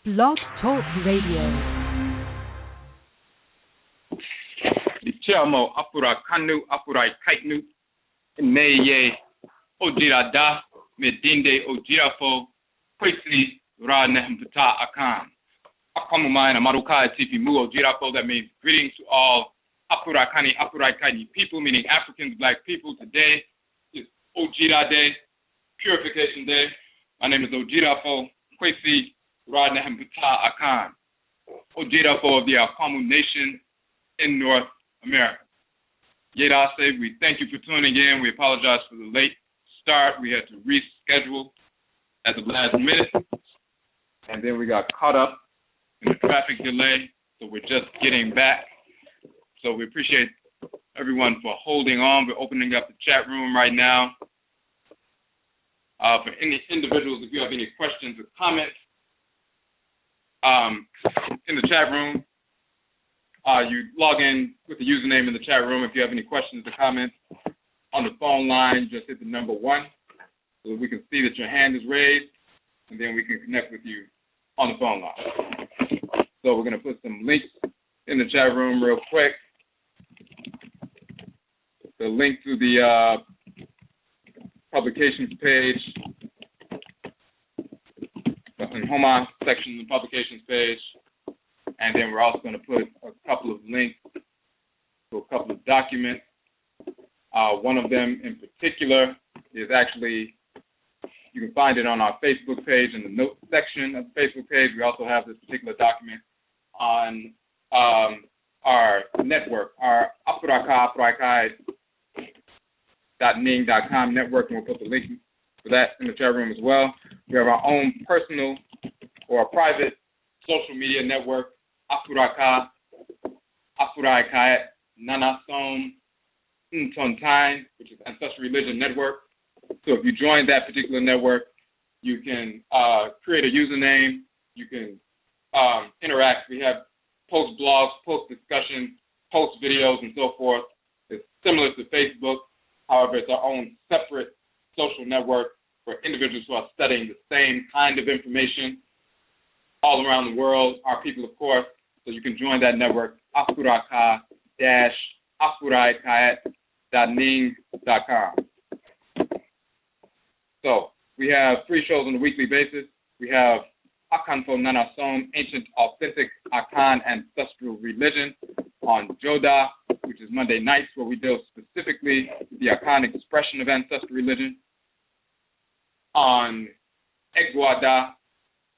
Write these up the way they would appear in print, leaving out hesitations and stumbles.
Blog Talk Radio. Ichamo Afurakanu Afuraitkaitnut Neye Odwirada Medinde Odwirafo Kwesi Nehem Ptah Akhan. Akwamuman Amaruka Atifi Odwirafo. That means greetings to all Afurakani Afuraitkaitnit people, meaning Africans, Black people. Today is OKRA Day, Purification Day. My name is Odwirafo Kwesi Nehem Ptah Akhan. Odwirafo of the Akwamu nation in North America. Asaase, we thank you for tuning in. We apologize for the late start. We had to reschedule at the last minute, and then we got caught up in the traffic delay, so we're just getting back. So we appreciate everyone for holding on. We're opening up the chat room right now. For any individuals, if you have any questions or comments, in the chat room, you log in with the username in the chat room. If you have any questions or comments on the phone line, just hit the number 1 so that we can see that your hand is raised, and then we can connect with you on the phone line. So we're going to put some links in the chat room real quick. The link to the publications page, the Homa section of the publications page. And then we're also going to put a couple of links to a couple of documents. One of them in particular is actually, you can find it on our Facebook page in the notes section of the Facebook page. We also have this particular document on our network, our Afuraka, Afuraitkaitnit.ning.com network, and we'll put the link for that in the chat room as well. We have our own personal or private social media network, Afuraka, Afuraitkaitnit, Nanasom, which is Ancestral Religion network. So if you join that particular network, you can create a username, you can interact. We have post blogs, post discussions, post videos, and so forth. It's similar to Facebook. However, it's our own separate social network for individuals who are studying the same kind of information all around the world, our people, of course. So you can join that network, Afuraka-Afuraitkaitnit.ning.com. So we have 3 shows on a weekly basis. We have Akanfo, Nanasom, Ancient Authentic Akhan Ancestral Religion on Joda, which is Monday nights, where we deal specifically with the Akhan expression of ancestral religion. On Egwada,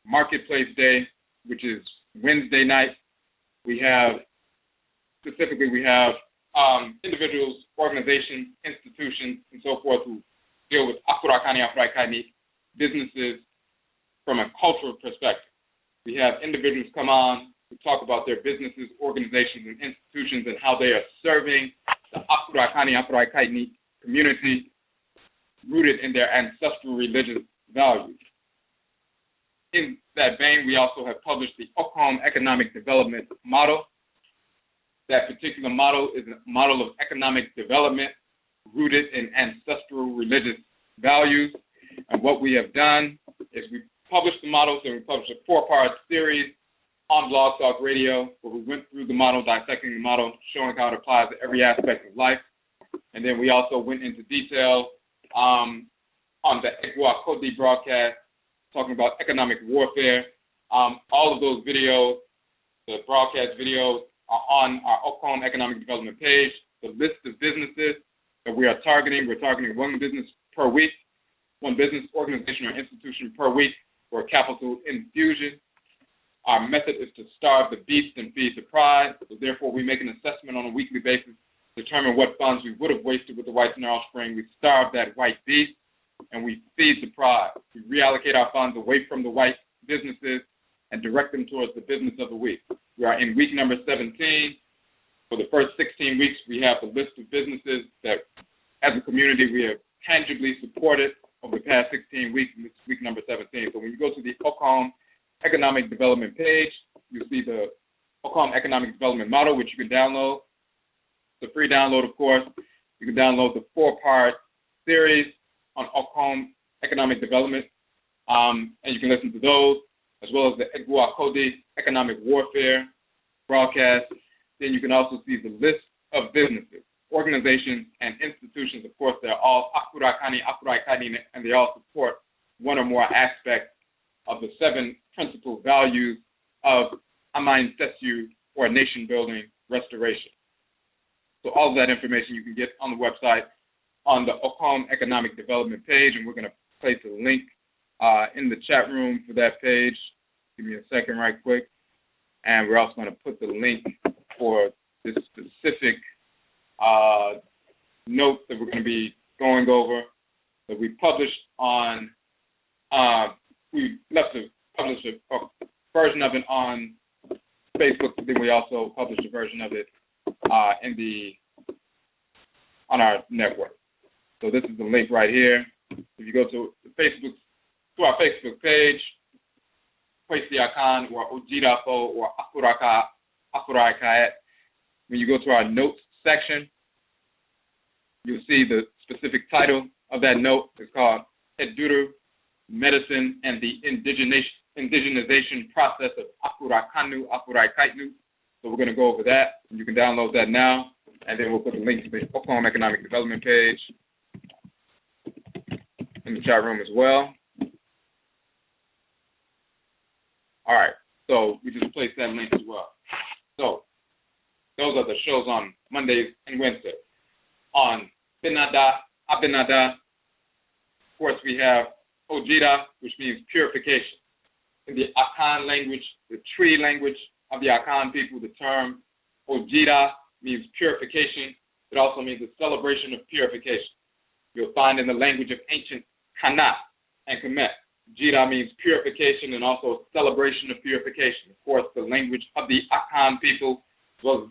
Marketplace Day, which is Wednesday night, we have individuals, organizations, institutions, and so forth who deal with Afurakani, Afuraitkaitnit, businesses from a cultural perspective. We have individuals come on to talk about their businesses, organizations, and institutions and how they are serving the Afurakani, Afuraitkaitnit community rooted in their ancestral religious values. In that vein, we also have published the OKRAA economic development model. That particular model is a model of economic development rooted in ancestral religious values. And what we have done is we published the model, so we published a 4-part series on Blog Talk Radio, where we went through the model, dissecting the model, showing how it applies to every aspect of life. And then we also went into detail on the Kait broadcast, talking about economic warfare. All of those videos, the broadcast videos, are on our OKRAA economic development page. The list of businesses that we are targeting, we're targeting 1 business per week, 1 business organization or institution per week for a capital infusion. Our method is to starve the beast and feed the pride. So therefore, we make an assessment on a weekly basis, determine what funds we would have wasted with the whites in our offspring. We starve that white beast, and we feed the pride. We reallocate our funds away from the white businesses and direct them towards the business of the week. We are in week number 17. For the first 16 weeks, we have a list of businesses that, as a community, we have tangibly supported over the past 16 weeks, and this is week number 17. So when you go to the OKRAA economic development page, you'll see the OKRAA economic development model, which you can download. It's a free download, of course. You can download the 4-part series on OKRAA economic development, and you can listen to those. as well as the Egua Kode economic warfare broadcast. Then you can also see the list of businesses, organizations, and institutions. Of course, they're all Afurakani, Afuraitkaitnit, and they all support one or more aspects of the 7 principal values of ancestor or nation building restoration. So all of that information you can get on the website on the OKRA economic development page, and we're going to place a link in the chat room for that page. Give me a second right quick. And we're also going to put the link for this specific notes that we're going to be going over that we published on, we left to publish a version of it on Facebook, but then we also published a version of it on our network. So this is the link right here. If you go to our Facebook page, Kwesi Akhan or Odwirafo or Afuraka, Afuraitkaitnut, when you go to our notes section, you'll see the specific title of that note. It's called Eduru, Medicine and the Indigenization Process of Afurakanu, Afuraitkaitnut. So we're going to go over that. You can download that now, and then we'll put the link to the OKRA Economic Development page in the chat room as well. All right, so we just placed that link as well. So those are the shows on Mondays and Wednesdays. On Abinada, of course, we have ODWIRA, which means purification. In the Akhan language, the tree language of the Akhan people, the term ODWIRA means purification. It also means a celebration of purification. You'll find in the language of ancient Kana and Kemet, Jira means purification and also a celebration of purification. Of course, the language of the Akhan people, as well as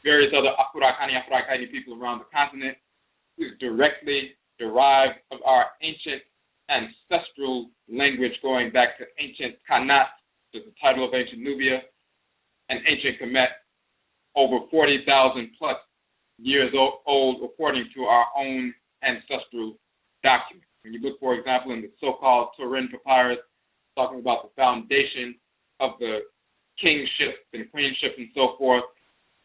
various other Afurakani, Afuraitkaitnit people around the continent, is directly derived of our ancient ancestral language going back to ancient Kanat, which is the title of ancient Nubia, and ancient Kemet, over 40,000 plus years old according to our own ancestral documents. When you look, for example, in the so-called Turin Papyrus, talking about the foundation of the kingship and queenship and so forth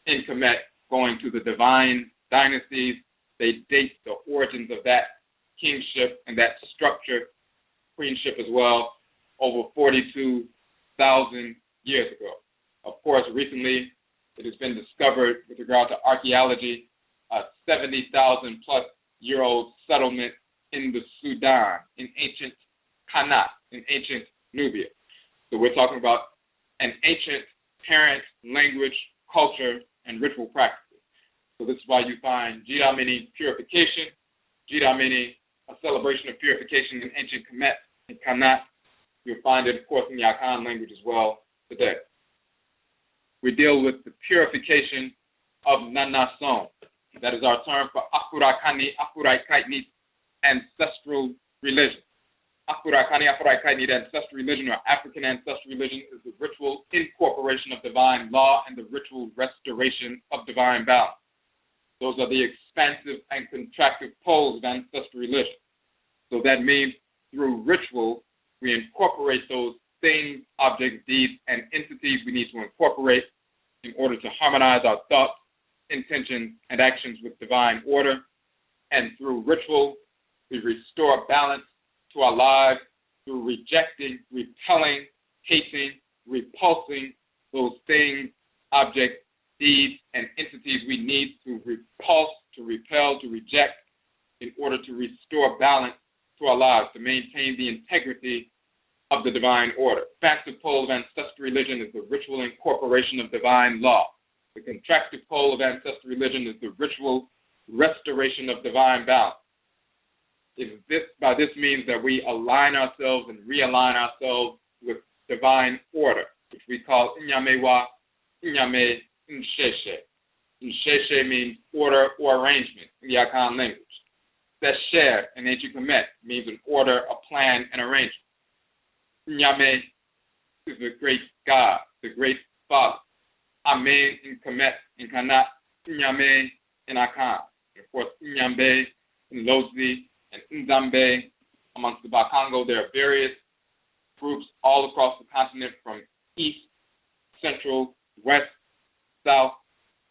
in Kemet, going to the divine dynasties, they date the origins of that kingship and that structure, queenship as well, over 42,000 years ago. Of course, recently it has been discovered with regard to archaeology, a 70,000 plus year old settlement in the Sudan, in ancient Kanat, in ancient Nubia. So we're talking about an ancient parent language, culture, and ritual practices. So this is why you find Jira meaning purification, Jira meaning a celebration of purification in ancient Kemet and Kanat. You'll find it, of course, in the Akhan language as well today. We deal with the purification of Nanasom. That is our term for Afurakani, Afuraitkaitnit, Ancestral Religion. Afurakani, Afuraitkaitnit, Ancestral Religion, or African Ancestral Religion, is the ritual incorporation of divine law and the ritual restoration of divine balance. Those are the expansive and contractive poles of ancestral religion. So that means through ritual, we incorporate those things, objects, deeds, and entities we need to incorporate in order to harmonize our thoughts, intentions, and actions with divine order. And through ritual, we restore balance to our lives through rejecting, repelling, hating, repulsing those things, objects, deeds, and entities we need to repulse, to repel, to reject in order to restore balance to our lives, to maintain the integrity of the divine order. Expansive pole of ancestral religion is the ritual incorporation of divine law. The contractive pole of ancestral religion is the ritual restoration of divine balance. By this means that we align ourselves and realign ourselves with divine order, which we call Inyamewa, Inyame, Nsheshe. Nsheshe means order or arrangement in the Akhan language. Sesher in ancient Kemet means an order, a plan, and arrangement. Inyame is the great God, the great Father. Amen in Kemet, in Kanat, Inyame in Akhan. And of course, Inyambe in Lodzi, and Nzambe amongst the Bakongo. There are various groups all across the continent from east, central, west, south,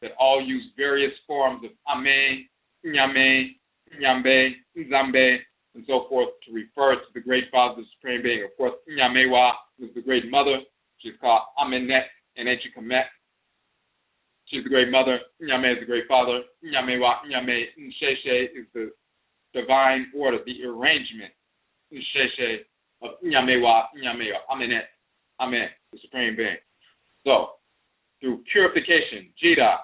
that all use various forms of Ame, Nyame, Nyambe, Nzambe, and so forth to refer to the Great Father, the Supreme Being. Of course, Nyamewa was the Great Mother. She's called Amenet and Enchikamet. She's the Great Mother. Nyame is the Great Father. Nyamewa, Nyame, Nsheshe is the divine order, the arrangement, Nsheshe, of Nyamewa, Nyamewa, Amenet, Amen, the Supreme Being. So, through purification, Jida,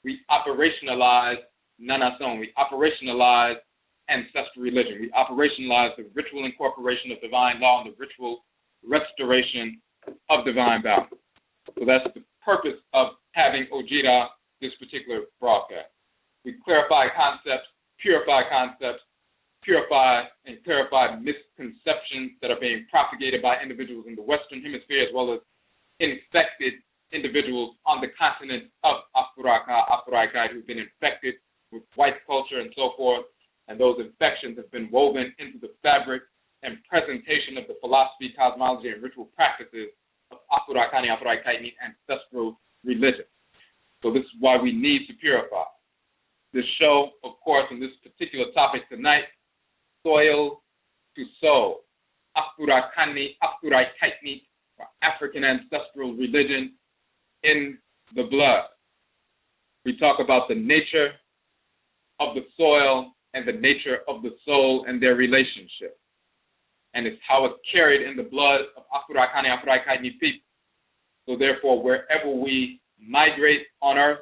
we operationalize Nanasom, we operationalize ancestral religion, we operationalize the ritual incorporation of divine law and the ritual restoration of divine balance. So that's the purpose of having Ojida, this particular broadcast. We clarify concepts, purify and clarify misconceptions that are being propagated by individuals in the Western Hemisphere as well as infected individuals on the continent of Afuraka, Afuraitkaitnut, who've been infected with white culture and so forth, and those infections have been woven into the fabric and presentation of the philosophy, cosmology, and ritual practices of Afurakani, Afuraitkaitnit, ancestral religion. So this is why we need to purify. This show, of course, on this particular topic tonight, soil to soul, Afurakani, Afuraitkaitnit, or African ancestral religion in the blood. We talk about the nature of the soil and the nature of the soul and their relationship. And it's how it's carried in the blood of Afurakani, Afuraitkaitnit people. So therefore, wherever we migrate on earth,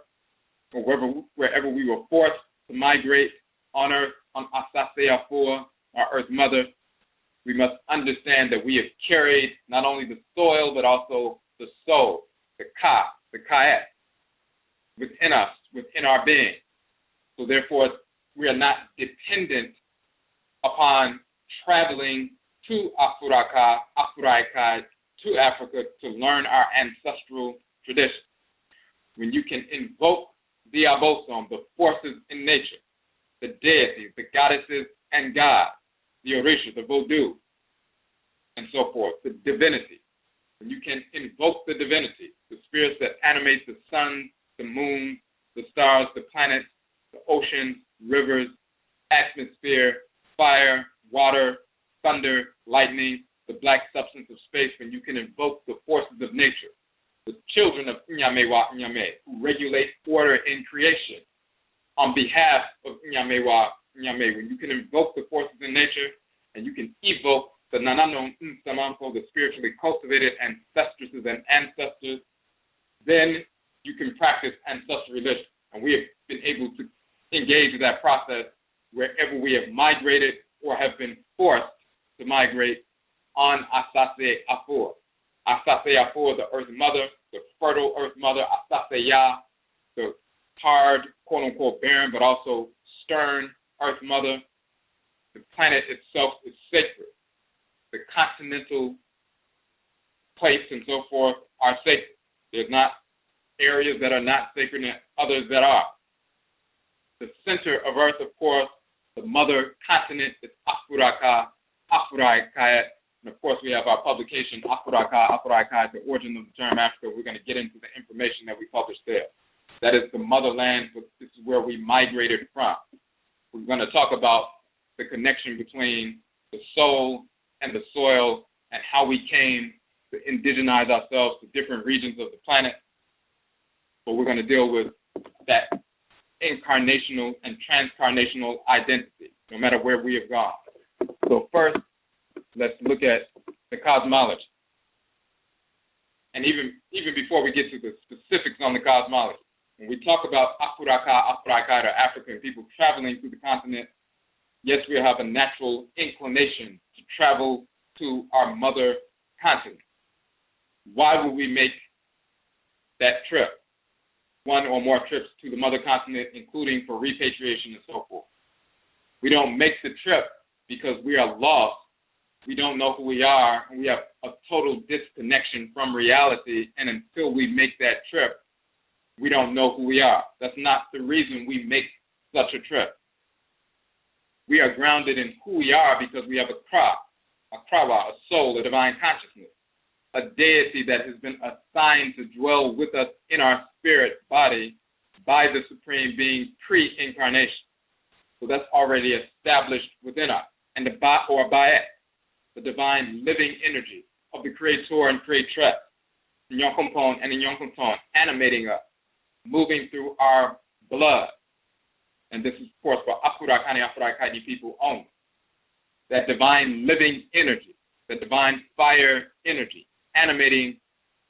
or wherever we were forced to migrate on earth, on Asaase Afua, our earth mother, we must understand that we have carried not only the soil, but also the soul, the Kait, within us, within our being. So therefore, we are not dependent upon traveling to Afuraka, Afuraitkaitnut, to Africa to learn our ancestral tradition. When you can invoke the Abosom, the forces in nature, the deities, the goddesses and gods, the Orisha, the Vodou, and so forth, the divinity. When you can invoke the divinity, the spirits that animate the sun, the moon, the stars, the planets, the oceans, rivers, atmosphere, fire, water, thunder, lightning, the black substance of space, when you can invoke the forces of nature, the children of Nyamewa Nyame, who regulate order in creation on behalf of Nyamewa Nyame, when you can invoke the forces in nature and you can evoke the Nanasom, the spiritually cultivated ancestresses and ancestors, then you can practice ancestral religion. And we have been able to engage in that process wherever we have migrated or have been forced to migrate on Asaase Afua. Asaase Afua, the earth mother, the fertile earth mother, Asaase Ya, the hard, quote-unquote, barren, but also stern earth mother. The planet itself is sacred. The continental plates and so forth are sacred. There's not areas that are not sacred and others that are. The center of earth, of course, the mother continent is Afuraka, Afuraitkaitnut. And of course, we have our publication, Afuraka, Afuraitkaitnut, the origin of the term Africa. We're going to get into the information that we published there. That is the motherland. This is where we migrated from. We're going to talk about the connection between the soul and the soil and how we came to indigenize ourselves to different regions of the planet. But we're going to deal with that incarnational and transcarnational identity, no matter where we have gone. So first, let's look at the cosmology. And even before we get to the specifics on the cosmology, when we talk about Afuraka, Afuraitkaitnut, or African people traveling through the continent, yes, we have a natural inclination to travel to our mother continent. Why would we make that trip? One or more trips to the mother continent, including for repatriation and so forth. We don't make the trip because we are lost. We don't know who we are, and we have a total disconnection from reality, and until we make that trip, we don't know who we are. That's not the reason we make such a trip. We are grounded in who we are because we have a a OKRAA, a soul, a divine consciousness, a deity that has been assigned to dwell with us in our spirit body by the Supreme Being pre-incarnation. So that's already established within us. And the Ba or Baet, the divine living energy of the Creator and Creatress, the Yonkumpon and the Yonkunton, animating us, moving through our blood. And this is, of course, for Afurakani, Afuraitkaitnit people only. That divine living energy, the divine fire energy, animating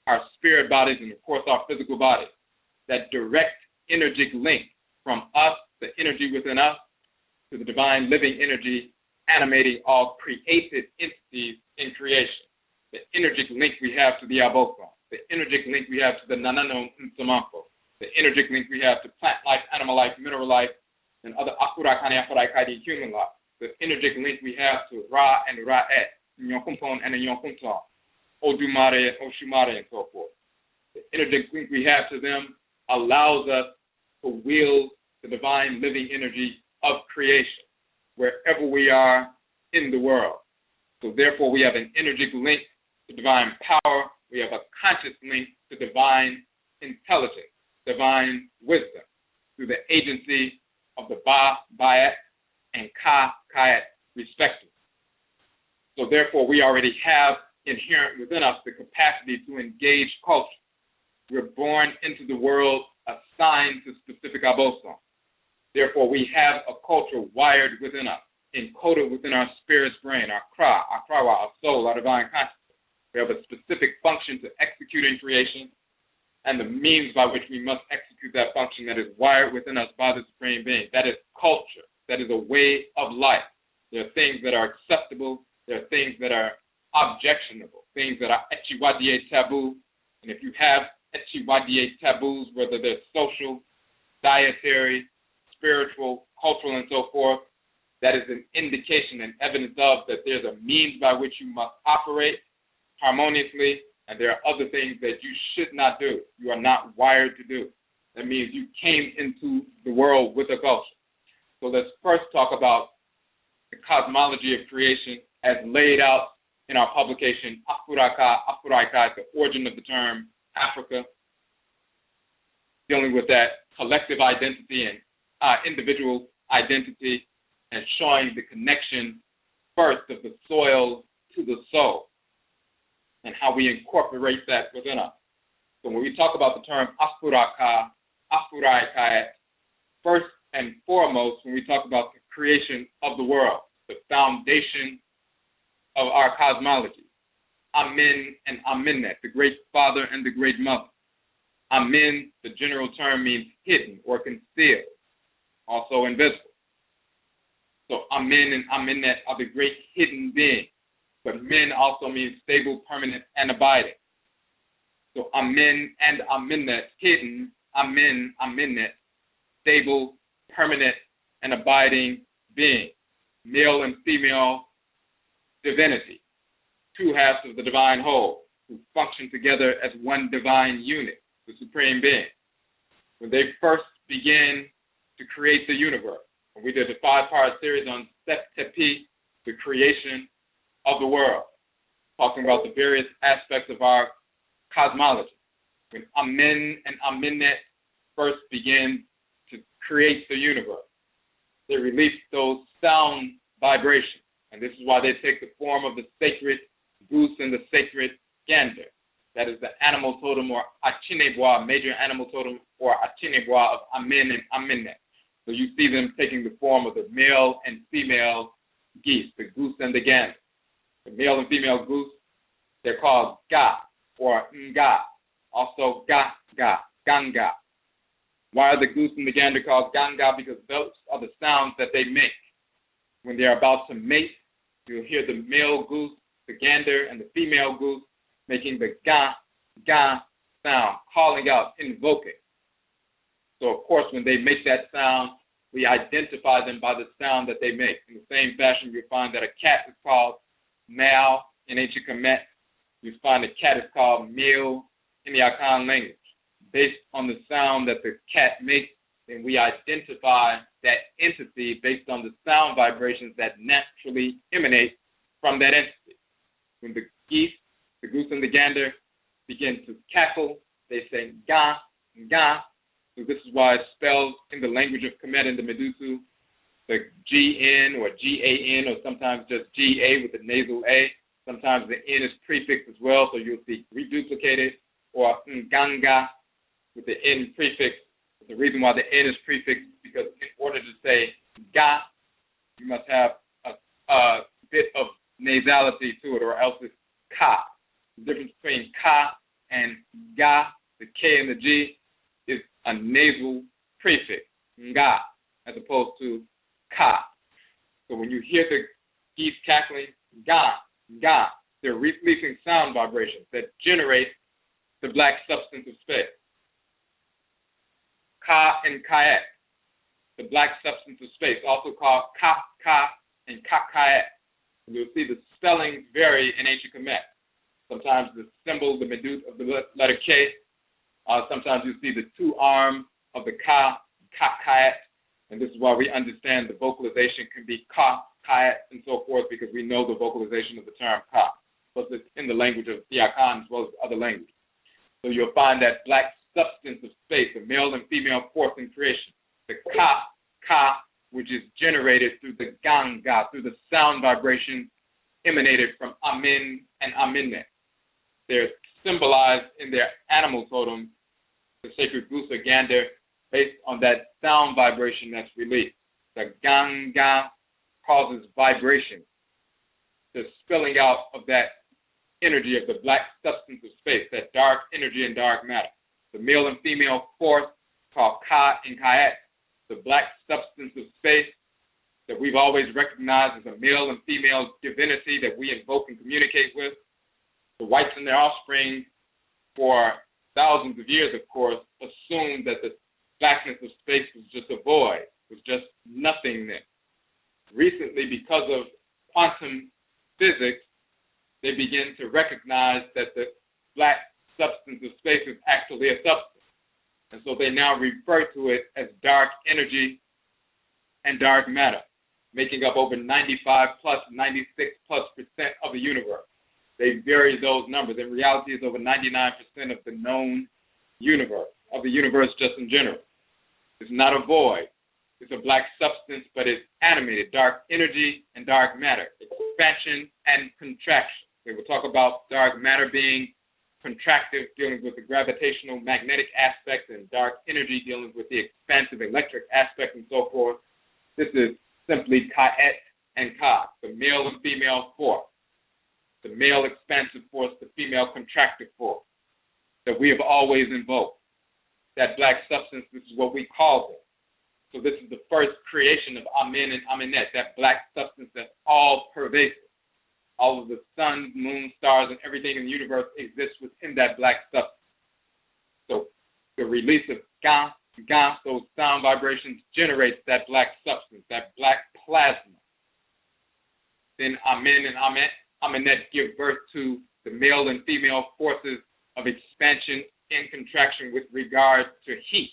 our spirit bodies and, of course, our physical bodies. That direct energetic link from us, the energy within us, to the divine living energy animating all created entities in creation. The energetic link we have to the Aboka, the energetic link we have to the Nanasom, the energetic link we have to plant life, animal life, mineral life, and other Afurakani, Afuraitkaitnit, human life. The energetic link we have to Ra and Ra'et, Yonkumpon and Yonkunton, Odumare, Oshumare, and so forth. The energetic link we have to them allows us to wield the divine living energy of creation wherever we are in the world. So therefore we have an energetic link to divine power. We have a conscious link to divine intelligence, divine wisdom, through the agency of the Ba, Baet, and Ka, Kait, respectively. So therefore we already have inherent within us the capacity to engage culture. We're born into the world assigned to specific aboson. Therefore, we have a culture wired within us, encoded within our spirit's brain, our kra, our krawa, our soul, our divine consciousness. We have a specific function to execute in creation, and the means by which we must execute that function that is wired within us by the Supreme Being. That is culture. That is a way of life. There are things that are acceptable. There are things that are objectionable, things that are echiwadie taboo. And if you have echiwadie taboos, whether they're social, dietary, spiritual, cultural, and so forth, that is an indication and evidence of that there's a means by which you must operate harmoniously, and there are other things that you should not do. You are not wired to do. That means you came into the world with a culture. So let's first talk about the cosmology of creation as laid out in our publication, Afuraka, Afuraitkai, the origin of the term Africa, dealing with that collective identity and individual identity, and showing the connection first of the soil to the soul and how we incorporate that within us. So when we talk about the term Afuraka, Afuraitkai, first and foremost, when we talk about the creation of the world, the foundation of our cosmology, Amen and Amenet, the great father and the great mother. Amen, the general term, means hidden or concealed, also invisible. So Amen and Amenet are the great hidden beings. But men also means stable, permanent, and abiding. So Amen and Amenet, hidden, Amen, Amenet, stable, permanent, and abiding being. Male and female divinity, two halves of the divine whole, who function together as one divine unit, the Supreme Being. When they first began to create the universe, and we did a 5-part series on Septepi, the creation of the world, talking about the various aspects of our cosmology. When Amen and Amenet first began to create the universe, they released those sound vibrations. And this is why they take the form of the sacred goose and the sacred gander. That is the animal totem or Achinebois, major animal totem or Achinebois of Amen and Amenet. So you see them taking the form of the male and female geese, the goose and the gander. The male and female goose, they're called Ga or Nga, also Ga, Ganga. Why are the goose and the gander called Ganga? Because those are the sounds that they make. When they're about to mate, you'll hear the male goose, the gander, and the female goose making the Ga sound, calling out, invoking. So, of course, when they make that sound, we identify them by the sound that they make. In the same fashion, you'll find that a cat is called Mao in ancient Kemet. You find a cat is called Meal in the Akhan language. Based on the sound that the cat makes, then we identify that entity based on the sound vibrations that naturally emanate from that entity. When the geese, the goose and the gander, begin to cackle, they say ga, ga. So this is why it's spelled in the language of Kemet and the Medusa, the GN or GAN, or sometimes just GA with the nasal A. Sometimes the N is prefixed as well, so you'll see reduplicated, or nganga with the N prefix. The reason why the N is prefixed is because in order to say ga, you must have a bit of nasality to it, or else it's ka. The difference between ka and ga, the K and the G, is a nasal prefix, nga, as opposed to ka. So when you hear the geese cackling, ga, ga, they're releasing sound vibrations that generate the black substance of space. Ka and Kait, the black substance of space, also called ka, ka, and Kait. You'll see the spellings vary in ancient Kemet. Sometimes the symbol, the medusa of the letter K. Sometimes you see the two arms of the ka, Kait. And this is why we understand the vocalization can be ka, Kait, and so forth, because we know the vocalization of the term ka. Plus it's in the language of the Akhan as well as other languages. So you'll find that black substance of space, the male and female force in creation. The ka, which is generated through the ganga, through the sound vibration emanated from Amin and Aminet. They're symbolized in their animal totems, the sacred goose or gander, based on that sound vibration that's released. The ganga causes vibration, the spilling out of that energy of the black substance of space, that dark energy and dark matter. The male and female force called Ka and Kait, the black substance of space that we've always recognized as a male and female divinity that we invoke and communicate with. The whites and their offspring, for thousands of years, of course, assumed that the blackness of space was just a void, was just nothingness. Recently, because of quantum physics, they begin to recognize that the black substance of space is actually a substance. And so they now refer to it as dark energy and dark matter, making up over 95 plus, 96 plus % of the universe. They vary those numbers. In reality, it's over 99% of the known universe, of the universe just in general. It's not a void. It's a black substance, but it's animated, dark energy and dark matter, expansion and contraction. They will talk about dark matter being contractive, dealing with the gravitational magnetic aspect, and dark energy dealing with the expansive electric aspect and so forth. This is simply Kait and Ka, the male and female force, the male expansive force, the female contractive force that we have always invoked. That black substance, this is what we call it. So this is the first creation of Amin and Aminet, that black substance that's all pervasive. All of the sun, moon, stars, and everything in the universe exists within that black substance. So the release of ga, those sound vibrations generates that black substance, that black plasma. Then Amin and Aminet give birth to the male and female forces of expansion and contraction with regard to heat,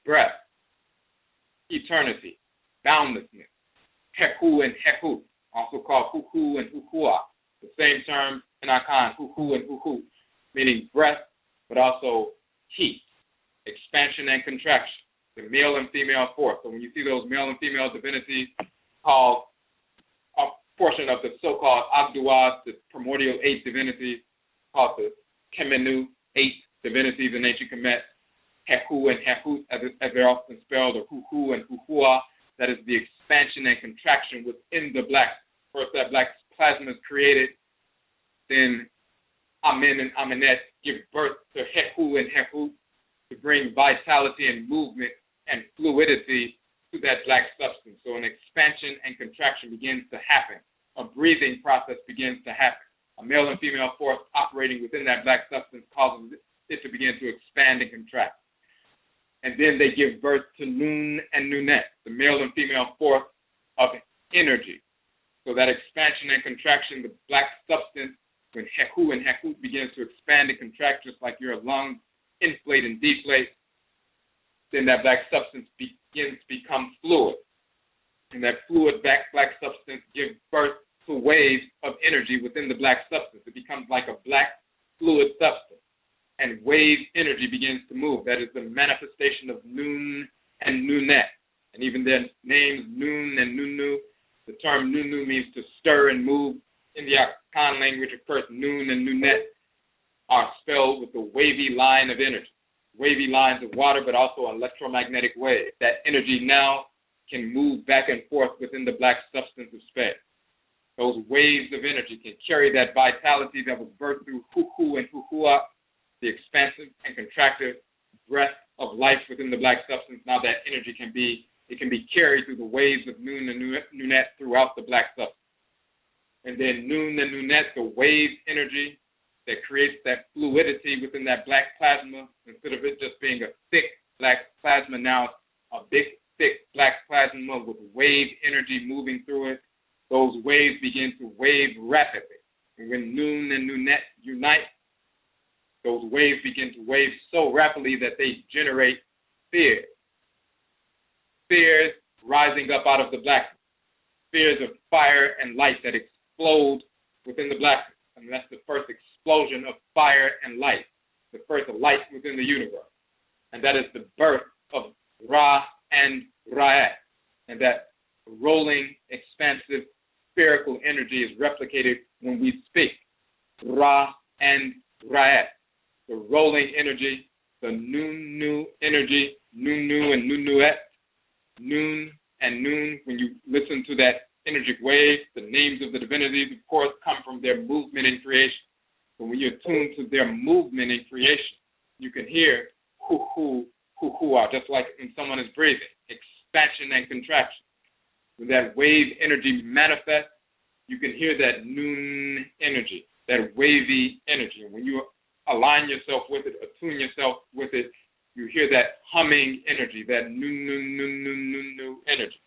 breath, eternity, boundlessness, Heku and Heku, also called Huku and Hukua, the same term in Akhan, Huku and Huku, meaning breath, but also heat, expansion and contraction, the male and female force. So when you see those male and female divinities called a portion of the so-called Agduas, the primordial 8 divinities, called the Kemenu, 8 divinities in ancient Kemet, Heku and Hekut, as they're often spelled, or Huku and Hukua, that is the expansion and contraction within the black. First, that black plasma is created, then Amin and Aminet give birth to Heku and Hekut to bring vitality and movement and fluidity to that black substance. So an expansion and contraction begins to happen. A breathing process begins to happen. A male and female force operating within that black substance causes it to begin to expand and contract. And then they give birth to Nun and Nunet, the male and female force of energy. So that expansion and contraction, the black substance, when Heku and Hekut begins to expand and contract, just like your lungs inflate and deflate, then that black substance begins to become fluid. And that fluid black substance gives birth multiple waves of energy within the black substance. It becomes like a black fluid substance. And wave energy begins to move. That is the manifestation of Nun and Nunet. And even their names, Nun and Nunu, the term Nunu means to stir and move. In the Akhan language, of course, Nun and Nunet are spelled with the wavy line of energy. Wavy lines of water, but also electromagnetic waves. That energy now can move back and forth within the black substance of space. Those waves of energy can carry that vitality that was birthed through Huhu and Huhua, the expansive and contractive breath of life within the black substance. Now that energy can be carried through the waves of Nun and Nunet throughout the black substance. And then Nun and Nunet, the wave energy that creates that fluidity within that black plasma, instead of it just being a thick black plasma, now it's a big, thick black plasma with wave energy moving through it. Those waves begin to wave rapidly. And when Nun and Nunet unite, those waves begin to wave so rapidly that they generate spheres. Spheres rising up out of the blackness. Spheres of fire and light that explode within the blackness. And that's the first explosion of fire and light, the first light within the universe. And that is the birth of Ra and Ra'at. And that rolling, expansive, spherical energy is replicated when we speak. Ra and Ra'at. The rolling energy, the Nunu energy, Nunu and Nunuet, Nun and Nun. When you listen to that energetic wave, the names of the divinities, of course, come from their movement in creation. But when you're tuned to their movement in creation, you can hear hu-hu, hu-hu-ah, just like when someone is breathing, expansion and contraction. When that wave energy manifests, you can hear that Nun energy, that wavy energy. And when you align yourself with it, attune yourself with it, you hear that humming energy, that nu energy.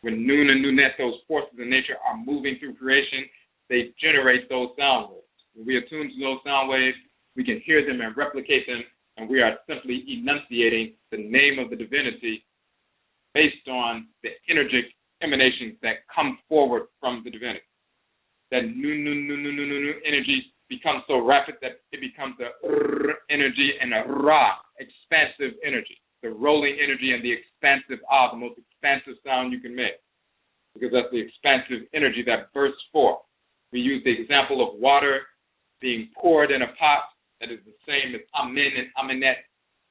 When Nun and Nunet, those forces in nature, are moving through creation, they generate those sound waves. When we attune to those sound waves, we can hear them and replicate them, and we are simply enunciating the name of the divinity based on the energetic emanations that come forward from the divinity. That nu energy becomes so rapid that it becomes a energy and a ra, expansive energy. The rolling energy and the expansive the most expansive sound you can make, because that's the expansive energy that bursts forth. We use the example of water being poured in a pot that is the same as amen and amenet,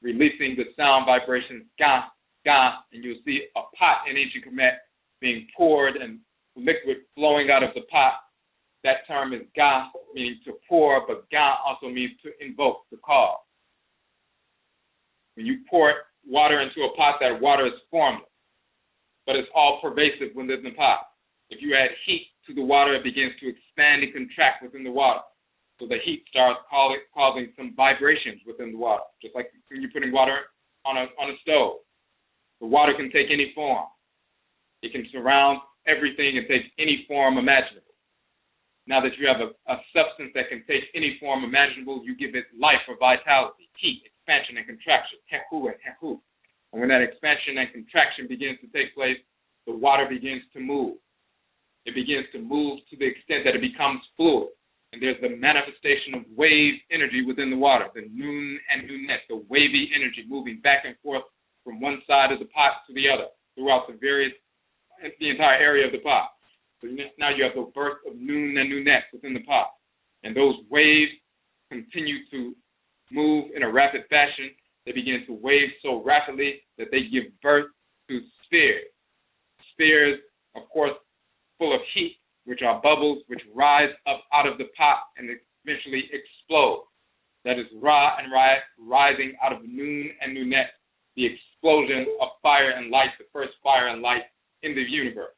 releasing the sound vibrations ga, ga, and you'll see a pot in ancient Kemet being poured and liquid flowing out of the pot. That term is ga, meaning to pour, but ga also means to invoke, to call. When you pour water into a pot, that water is formless, but it's all pervasive within the pot. If you add heat to the water, it begins to expand and contract within the water. So the heat starts causing some vibrations within the water, just like when you're putting water on a stove. The water can take any form. It can surround everything and take any form imaginable. Now that you have a substance that can take any form imaginable, you give it life or vitality, heat, expansion and contraction, hehu and hehu. And when that expansion and contraction begins to take place, the water begins to move. It begins to move to the extent that it becomes fluid. And there's the manifestation of wave energy within the water, the Nun and Nunet, the wavy energy moving back and forth from one side of the pot to the other throughout the entire area of the pot. So now you have the birth of Nun and Nunet within the pot. And those waves continue to move in a rapid fashion. They begin to wave so rapidly that they give birth to spheres. Spheres, of course, full of heat, which are bubbles which rise up out of the pot and eventually explode. That is Ra and Ra'at rising out of Nun and Nunet, the explosion of fire and light, the first fire and light in the universe.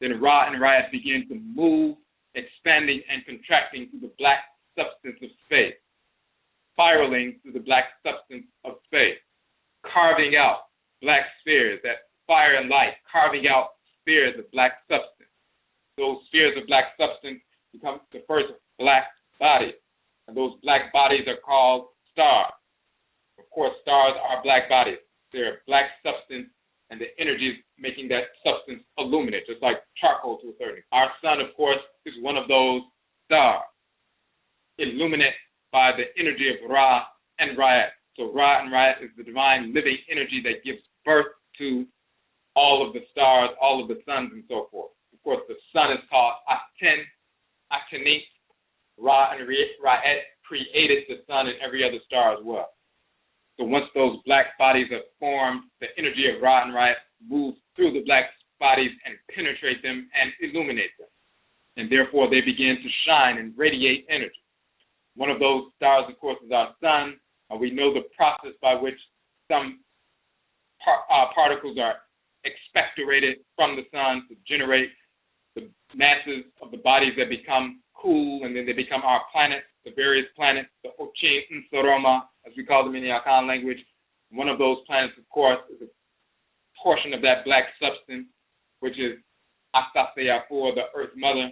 Then Ra and Ra'at begin to move, expanding and contracting through the black substance of space, spiraling through the black substance of space, carving out black spheres, that fire and light, carving out spheres of black substance. Those spheres of black substance become the first black bodies, and those black bodies are called stars. Of course, stars are black bodies. They're black substance and the energy is making that substance illuminate, just like charcoal to a certain extent. Our sun, of course, is one of those stars, illuminate by the energy of Ra and Ra'at. So Ra and Ra'at is the divine living energy that gives birth to all of the stars, all of the suns, and so forth. Of course, the sun is called Aten, Akanit. Ra and Ra'at created the sun and every other star as well. So once those black bodies are formed, the energy of Ra and Ra'at moves through the black bodies and penetrate them and illuminate them. And therefore, they begin to shine and radiate energy. One of those stars, of course, is our sun. We know the process by which some particles are expectorated from the sun to generate the masses of the bodies that become cool, and then they become our planets, the various planets, the Ochin and Soroma, as we call them in the Akhan language. One of those planets, of course, is a portion of that black substance, which is Asaase Afua, the Earth Mother.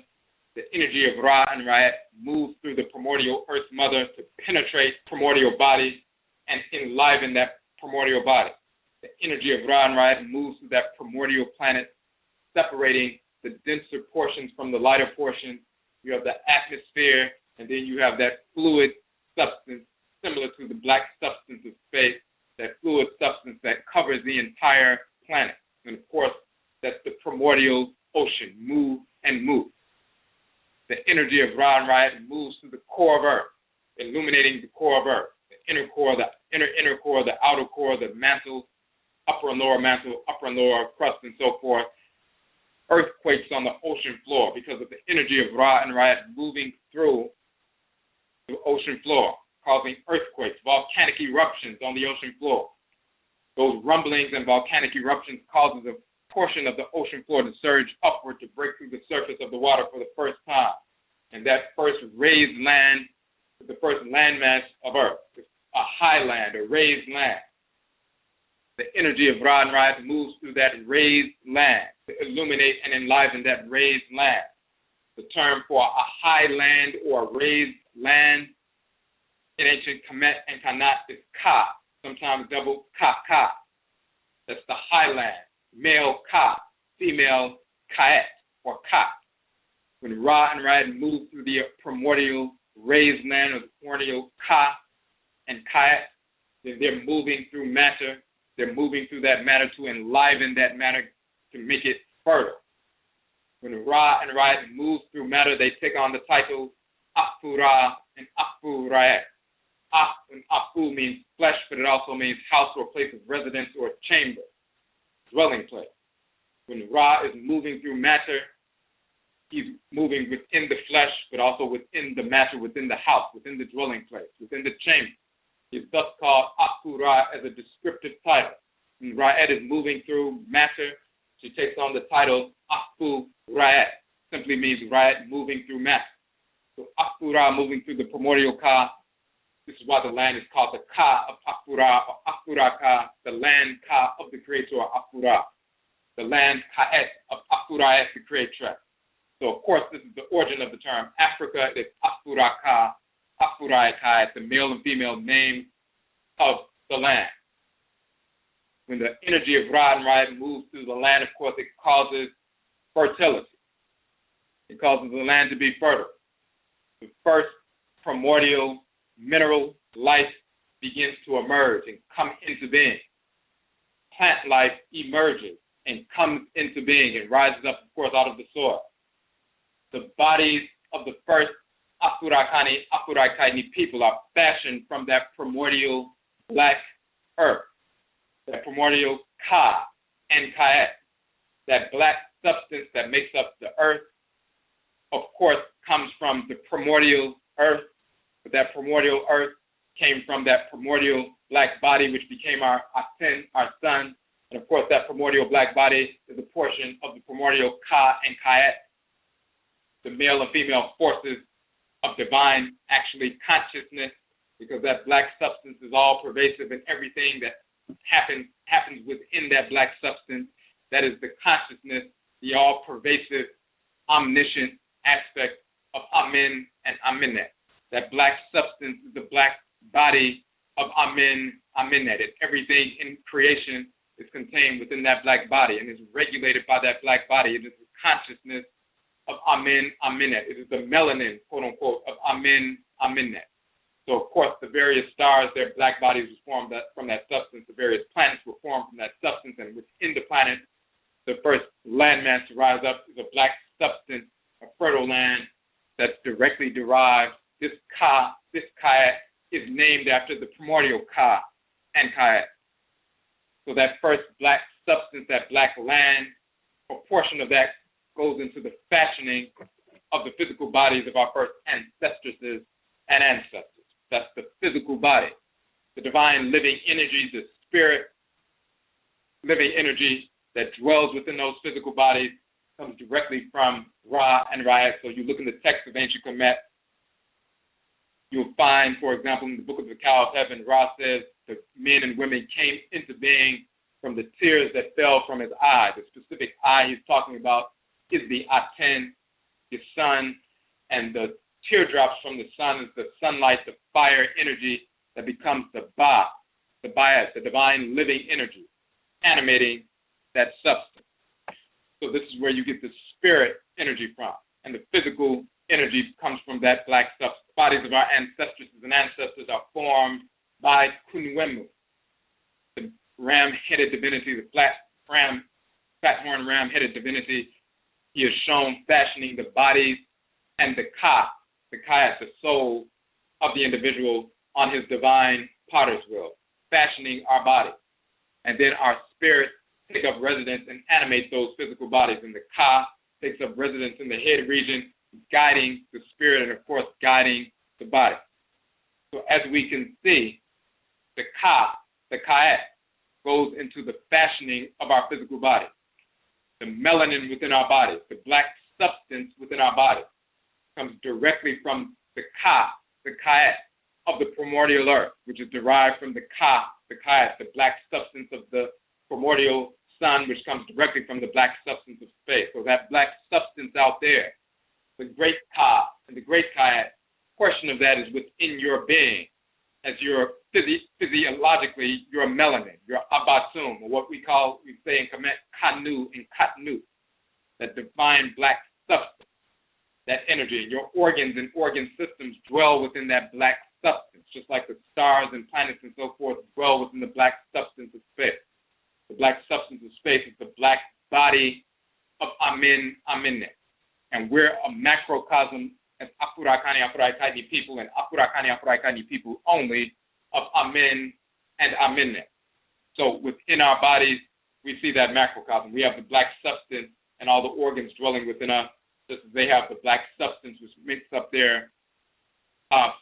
The energy of Ra and Ra'at moves through the primordial Earth Mother to penetrate primordial body and enliven that primordial body. The energy of Ra and Ra'at moves through that primordial planet, separating the denser portions from the lighter portions. You have the atmosphere, and then you have that fluid substance, similar to the black substance of space, that fluid substance that covers the entire planet. And of course, that's the primordial ocean, move and move. The energy of Ra and Ra'at moves through the core of Earth, illuminating the core of Earth, the inner core, the inner core, the outer core, the mantle, upper and lower mantle, upper and lower crust, and so forth. Earthquakes on the ocean floor because of the energy of Ra and Ra'at moving through the ocean floor, causing earthquakes, volcanic eruptions on the ocean floor. Those rumblings and volcanic eruptions causes a portion of the ocean floor to surge upward to break through the surface of the water for the first time. And that first raised land is the first landmass of Earth. It's a highland, a raised land. The energy of Ra and Ra'at moves through that raised land to illuminate and enliven that raised land. The term for a highland or a raised land in ancient Kemet and Kanat is Ka, sometimes double Ka. That's the highland. Male Ka, female Kait or Ka. When Ra and Ra'at move through the primordial raised land of the primordial Ka and Kait, then they're moving through matter. They're moving through that matter to enliven that matter, to make it fertile. When Ra and Ra'at move through matter, they take on the titles Afura and Afuraitkaitnut. And Afu means flesh, but it also means house or place of residence or chamber, dwelling place. When Ra is moving through matter, he's moving within the flesh, but also within the matter, within the house, within the dwelling place, within the chamber. It's thus called Akura as a descriptive title. When Ra'at is moving through matter, she takes on the title Afuraitkait. Simply means Ra'at moving through matter. So Afura moving through the primordial Ka. This is why the land is called the Ka of Afura or Afuraka, the land Ka of the Creator, Afura. The land Kait of Afuraitkait, the Creatress. So of course this is the origin of the term Africa. It's Afuraka, Afuraitkai, the male and female name of the land. When the energy of Ra and Ra'at moves through the land, of course, it causes fertility. It causes the land to be fertile. The first primordial mineral life begins to emerge and come into being. Plant life emerges and comes into being and rises up, of course, out of the soil. The bodies of the first Afurakani, Afuraitkaitnit people are fashioned from that primordial black earth, that primordial Ka and Kait, that black substance that makes up the earth, of course, comes from the primordial earth, but that primordial earth came from that primordial black body, which became our Aten, our sun, and of course, that primordial black body is a portion of the primordial Ka and Kait, the male and female forces of divine, actually, consciousness, because that black substance is all pervasive in everything that happens within that black substance. That is the consciousness, the all-pervasive, omniscient aspect of Amen and Amenet. That black substance is the black body of Amen, Amenet. And everything in creation is contained within that black body and is regulated by that black body. It is the consciousness of Amen, Amenet. It is the melanin, quote unquote, of Amen, Amenet. So, of course, the various stars, their black bodies were formed from that substance. The various planets were formed from that substance. And within the planet, the first landmass to rise up is a black substance, a fertile land that's directly derived. This Kait, is named after the primordial Ka and Kait. So that first black substance, that black land, a portion of that goes into the fashioning of the physical bodies of our first ancestresses and ancestors. That's the physical body. The divine living energy, the spirit living energy that dwells within those physical bodies comes directly from Ra and Ra'at. So you look in the text of ancient Kemet, you'll find, for example, in the book of the Cow of Heaven, Ra says the men and women came into being from the tears that fell from his eye. The specific eye he's talking about is the Aten, the sun, and the teardrops from the sun is the sunlight, the fire energy that becomes the Ba, the Bayat, the divine living energy, animating that substance. So this is where you get the spirit energy from, and the physical energy comes from that black substance. The bodies of our ancestresses and ancestors are formed by Kunuemu, the ram-headed divinity, the fat-horn ram-headed divinity. He is shown fashioning the bodies and the Ka, the Kait, the soul of the individual on his divine potter's wheel, fashioning our bodies. And then our spirits take up residence and animate those physical bodies. And the Ka takes up residence in the head region, guiding the spirit and, of course, guiding the body. So as we can see, the Ka, the Kait, goes into the fashioning of our physical body. The melanin within our bodies, the black substance within our bodies, comes directly from the Ka, the Kait of the primordial earth, which is derived from the Ka, the Kait, the black substance of the primordial sun, which comes directly from the black substance of space. So that black substance out there, the great Ka and the great Kait, portion of that is within your being, as your physiologically, your melanin, your abatum, or what we say in Kemet, Kanu and Katnut, that divine black substance, that energy, and your organs and organ systems dwell within that black substance, just like the stars and planets and so forth dwell within the black substance of space. The black substance of space is the black body of Amen, Amenet. And we're a macrocosm as Afurakani, Afuraitkaitnit people, and Afurakani, Afuraitkaitnit people only of Amen and Amenet. So within our bodies, we see that macrocosm. We have the black substance and all the organs dwelling within us, just as they have the black substance which makes up their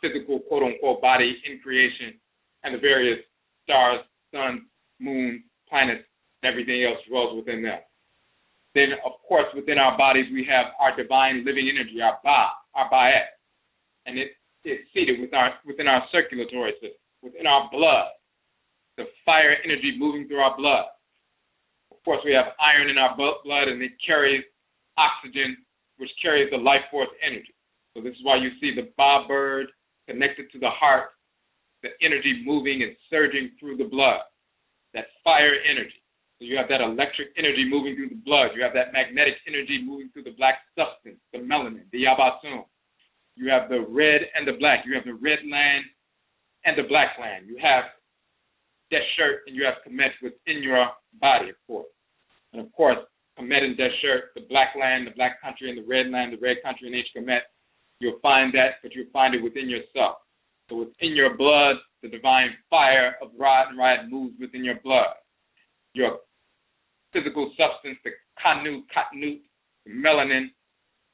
physical, quote-unquote, body in creation, and the various stars, suns, moons, planets, and everything else dwells within them. Then, of course, within our bodies, we have our divine living energy, our Ba, our Ba'et, and it's seated within our circulatory system, within our blood, the fire energy moving through our blood. Of course, we have iron in our blood, and it carries oxygen, which carries the life force energy. So this is why you see the Ba bird connected to the heart, the energy moving and surging through the blood, that fire energy. So you have that electric energy moving through the blood. You have that magnetic energy moving through the black substance, the melanin, the yabatum. You have the red and the black. You have the red land and the black land. You have Deshirt and you have Kemet within your body, of course. And of course, Kemet and Deshirt, the black land, the black country, and the red land, the red country in ancient Kemet, you'll find that, but you'll find it within yourself. So within your blood, the divine fire of Ra and Ra'at moves within your blood. Your physical substance, the Kanu, Katnut, the melanin,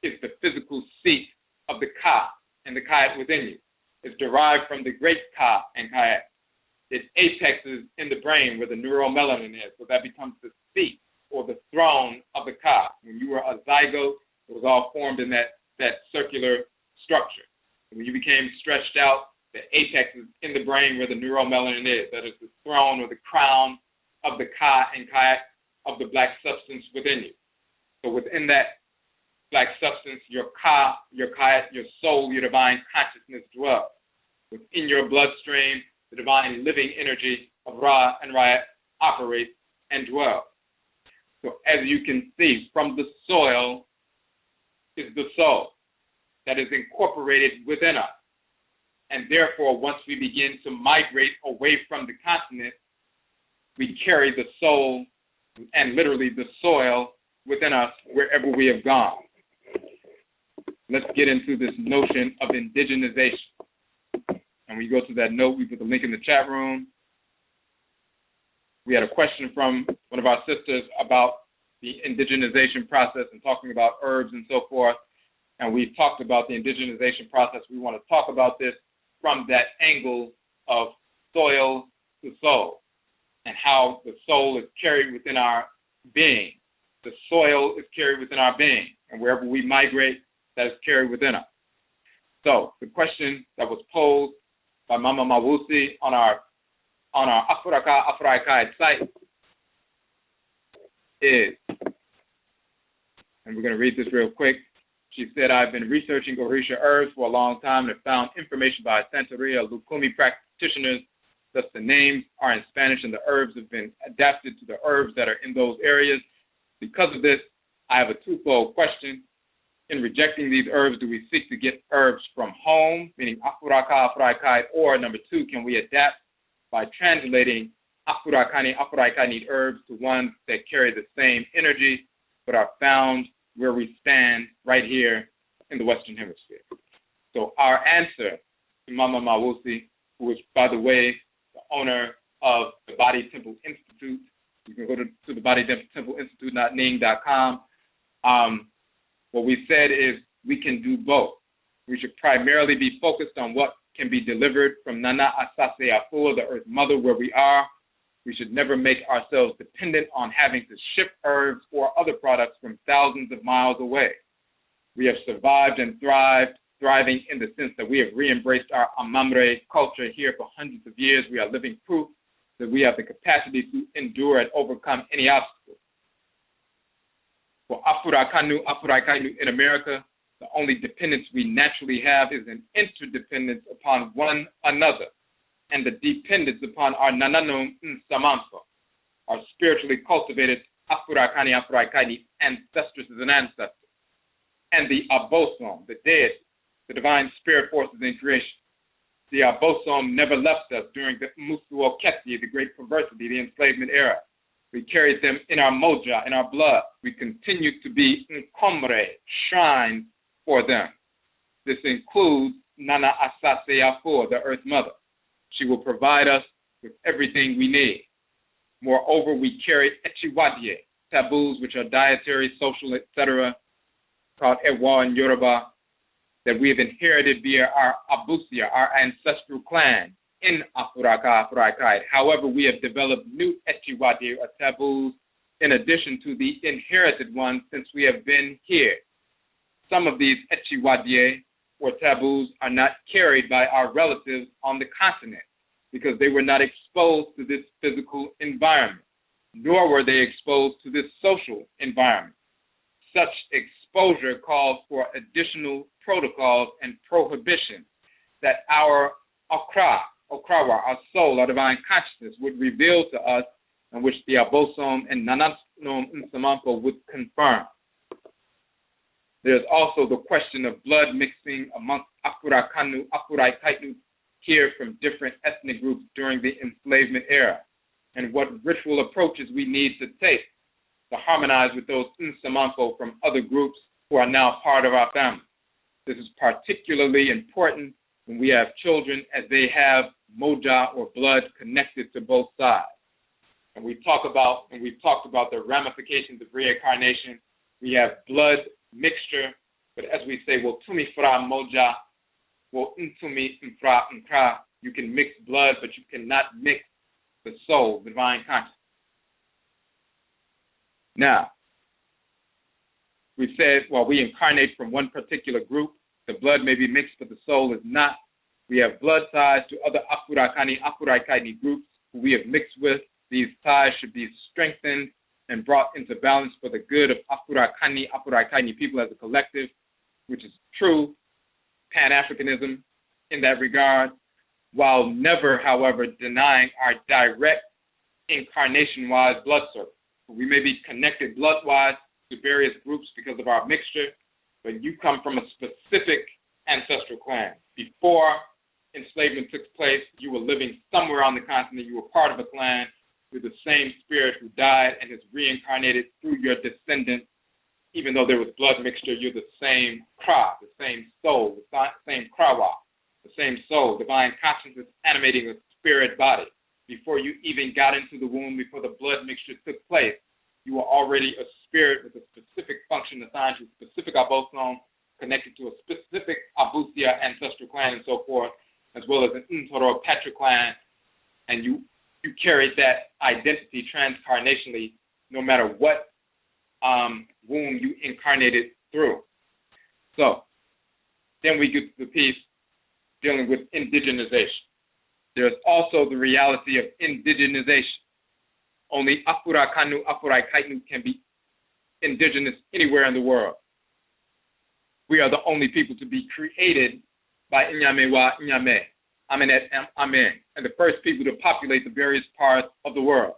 is the physical seat of the Ka and the Kait within you. It's derived from the great Ka and Kait. It apexes in the brain where the neuromelanin is, so that becomes the seat or the throne of the Ka. When you were a zygote, it was all formed in that circular structure. When you became stretched out, the apex is in the brain where the neuromelanin is. That is the throne or the crown of the Ka and Kait of the black substance within you. So within that black substance, your Ka, your Kait, your soul, your divine consciousness dwells. Within your bloodstream, the divine living energy of Ra and Ra'at operates and dwell. So as you can see, from the soil is the soul that is incorporated within us. And therefore, once we begin to migrate away from the continent, we carry the soul and literally the soil within us wherever we have gone. Let's get into this notion of indigenization. And we go to that note, we put the link in the chat room. We had a question from one of our sisters about the indigenization process and talking about herbs and so forth. And we've talked about the indigenization process. We want to talk about this from that angle of soil to soul and how the soul is carried within our being. The soil is carried within our being. And wherever we migrate, that is carried within us. So the question that was posed by Mama Mawusi on our Afuraka Afuraitkaitnut site is, and we're going to read this real quick. She said, I've been researching Orisha herbs for a long time and have found information by Santeria Lukumi practitioners. Thus the names are in Spanish and the herbs have been adapted to the herbs that are in those areas. Because of this, I have a twofold question. In rejecting these herbs, do we seek to get herbs from home, meaning Afuraka, Afuraitkait, or number two, can we adapt by translating Afurakani, Afuraitkaitnit herbs to ones that carry the same energy but are found where we stand right here in the Western Hemisphere? So our answer to Mama Mawusi, who is, by the way, the owner of the Body Temple Institute, you can go to the Body Temple Institute.ning.com. What we said is we can do both. We should primarily be focused on what can be delivered from Asaase Afua, the Earth Mother, where we are. We should never make ourselves dependent on having to ship herbs or other products from thousands of miles away. We have survived and thriving in the sense that we have re-embraced our Amamre culture here for hundreds of years. We are living proof that we have the capacity to endure and overcome any obstacle. For Afurakanu, Afuraitkaitnut in America, the only dependence we naturally have is an interdependence upon one another and the dependence upon our Nanasom, our spiritually cultivated Afurakani, Afuraitkaitnit ancestresses and ancestors, and the Abosom, the deity, the divine spirit forces in creation. The Abosom never left us during the Musuo Kwesi, the great perversity, the enslavement era. We carried them in our moja, in our blood. We continue to be Nkomre, shrines for them. This includes Asaase Afua, the Earth Mother. She will provide us with everything we need. Moreover, we carry Echiwadye, taboos which are dietary, social, etc., called Ewa in Yoruba, that we have inherited via our Abusia, our ancestral clan, in Afuraka, Afuraitkaitnut. However, we have developed new Echiwadye, or taboos, in addition to the inherited ones since we have been here. Some of these Echiwadye, or taboos, are not carried by our relatives on the continent because they were not exposed to this physical environment, nor were they exposed to this social environment. Such exposure calls for additional protocols and prohibitions that our OKRAA, our soul, our divine consciousness, would reveal to us, and which the Abosom and Nanasom would confirm. There's also the question of blood mixing amongst Afurakanu, Afuraitkaitnut here from different ethnic groups during the enslavement era, and what ritual approaches we need to take to harmonize with those Nsamanfo from other groups who are now part of our family. This is particularly important when we have children, as they have moja, or blood, connected to both sides. And we've talked about the ramifications of reincarnation. We have blood mixture, but as we say, well, tumi fra moja, well, ntumi fra nkra. You can mix blood, but you cannot mix the soul, the divine consciousness. Now, we said, well, we incarnate from one particular group. The blood may be mixed, but the soul is not. We have blood ties to other Afurakani, Afuraitkaitnit groups who we have mixed with. These ties should be strengthened and brought into balance for the good of Afurakani, Afuraitkaitnit people as a collective, which is true Pan-Africanism in that regard, while never, however, denying our direct incarnation-wise blood circle. We may be connected blood-wise to various groups because of our mixture, but you come from a specific ancestral clan. Before enslavement took place, you were living somewhere on the continent. You were part of a clan. You're the same spirit who died and is reincarnated through your descendants. Even though there was blood mixture, you're the same Kra, the same soul, the same Krawa, the same soul, divine consciousness animating a spirit body. Before you even got into the womb, before the blood mixture took place, you were already a spirit with a specific function assigned to a specific abosom, connected to a specific Abusia ancestral clan and so forth, as well as an Ntoro Petra clan, and you carried that identity transcarnationally no matter what womb you incarnated through. So then we get to the piece dealing with indigenization. There's also the reality of indigenization. Only Afurakanu, Afuraitkaitnut can be indigenous anywhere in the world. We are the only people to be created by Inyame wa Inyame, Amenet Amen, and the first people to populate the various parts of the world.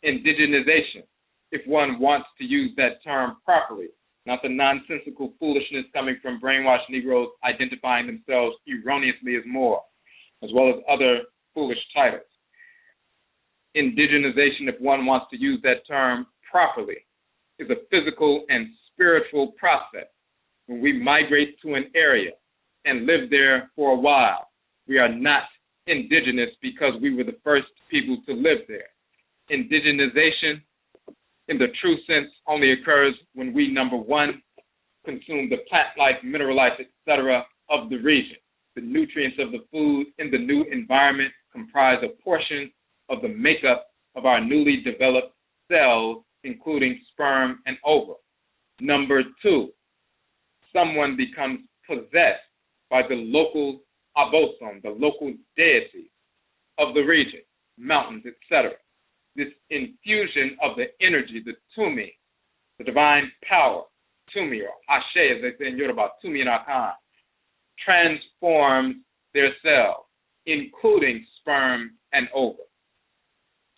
Indigenization, if one wants to use that term properly, not the nonsensical foolishness coming from brainwashed Negroes identifying themselves erroneously as more, as well as other foolish titles. Indigenization, if one wants to use that term properly, is a physical and spiritual process. When we migrate to an area and live there for a while, we are not indigenous because we were the first people to live there. Indigenization, in the true sense, only occurs when we, number one, consume the plant life, mineral life, etc. of the region. The nutrients of the food in the new environment comprise a portion of the makeup of our newly developed cells, including sperm and ova. Number two, someone becomes possessed by the local abosom, the local deity of the region, mountains, etc. This infusion of the energy, the tumi, the divine power, tumi or ashe, as they say in Yoruba, tumi and Akhan, transforms their cells, including sperm and ova.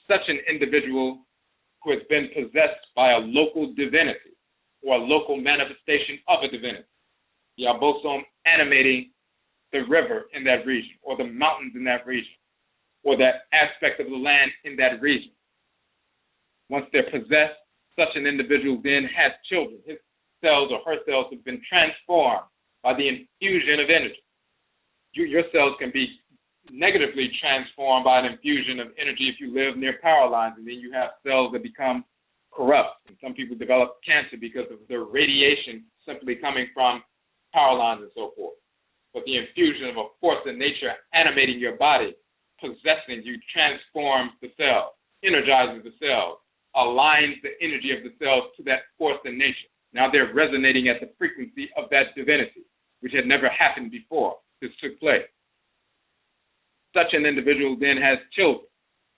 Such an individual who has been possessed by a local divinity or a local manifestation of a divinity, the abosom animating the river in that region, or the mountains in that region, or that aspect of the land in that region. Once they're possessed, such an individual then has children. His cells or her cells have been transformed by the infusion of energy. Your cells can be negatively transformed by an infusion of energy if you live near power lines, and then you have cells that become corrupt. And some people develop cancer because of the radiation simply coming from power lines and so forth. But the infusion of a force of nature animating your body, possessing you, transforms the cell, energizes the cell, aligns the energy of the cells to that force in nature. Now they're resonating at the frequency of that divinity, which had never happened before this took place. Such an individual then has children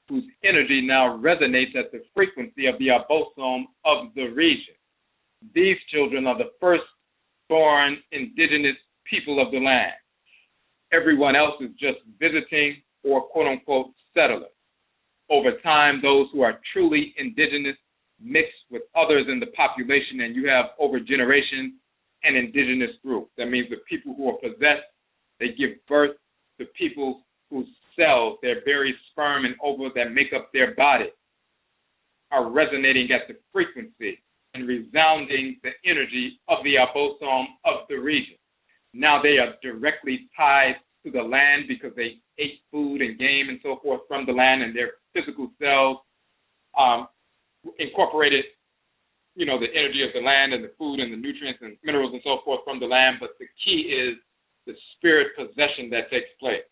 whose energy now resonates at the frequency of the abosom of the region. These children are the first-born indigenous people of the land. Everyone else is just visiting or quote-unquote settlers. Over time, those who are truly indigenous mix with others in the population, and you have over generations an indigenous group. That means the people who are possessed, they give birth to people whose cells, their very sperm and ova that make up their body, are resonating at the frequency and resounding the energy of the abosom of the region. Now they are directly tied to the land because they ate food and game and so forth from the land, and their physical cells incorporated, the energy of the land and the food and the nutrients and minerals and so forth from the land. But the key is the spirit possession that takes place,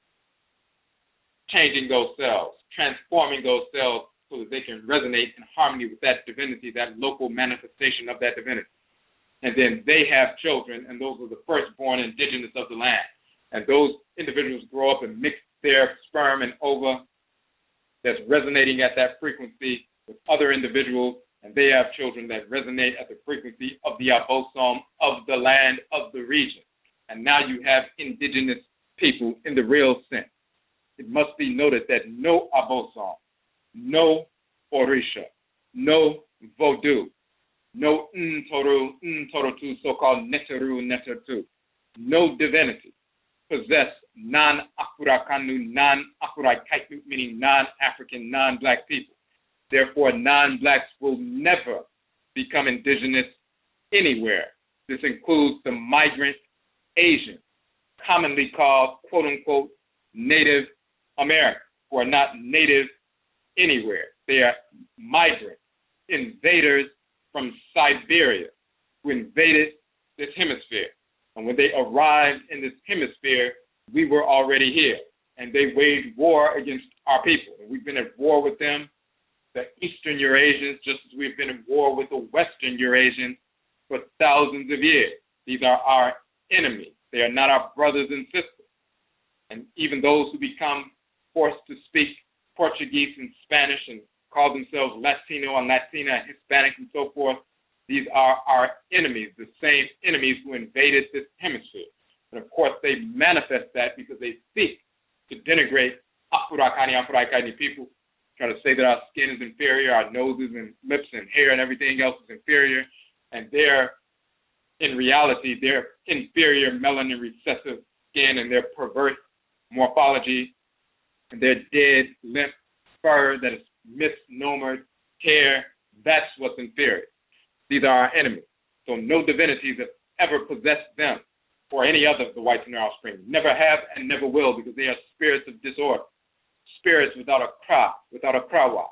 changing those cells, transforming those cells so that they can resonate in harmony with that divinity, that local manifestation of that divinity. And then they have children, and those are the firstborn indigenous of the land. And those individuals grow up and mix their sperm and ova that's resonating at that frequency with other individuals, and they have children that resonate at the frequency of the abosom of the land of the region. And now you have indigenous people in the real sense. It must be noted that no abosom, no Orisha, no Vodou, no Ntorotu, so-called Neteru, Netertu, no divinity possess non-Afurakanu, non-Afuraitkaitnut, meaning non-African, non-black people. Therefore, non-blacks will never become indigenous anywhere. This includes the migrant Asians, commonly called, quote-unquote, Native Americans, who are not native anywhere. They are migrants, invaders from Siberia, who invaded this hemisphere. And when they arrived in this hemisphere, we were already here. And they waged war against our people. And we've been at war with them, the Eastern Eurasians, just as we've been at war with the Western Eurasians for thousands of years. These are our enemies. They are not our brothers and sisters. And even those who become forced to speak Portuguese and Spanish and call themselves Latino and Latina, Hispanic and so forth, these are our enemies, the same enemies who invaded this hemisphere. And of course, they manifest that because they seek to denigrate Afurakani, Afuraitkaitnit people, try to say that our skin is inferior, our noses and lips and hair and everything else is inferior. And they're, in reality, their inferior melanin recessive skin and their perverse morphology and their dead, limp fur that is misnomered hair, that's what's inferior. These are our enemies. So no divinities have ever possessed them or any other of the whites in their offspring. Never have and never will, because they are spirits of disorder, spirits without a kra, without a krawa.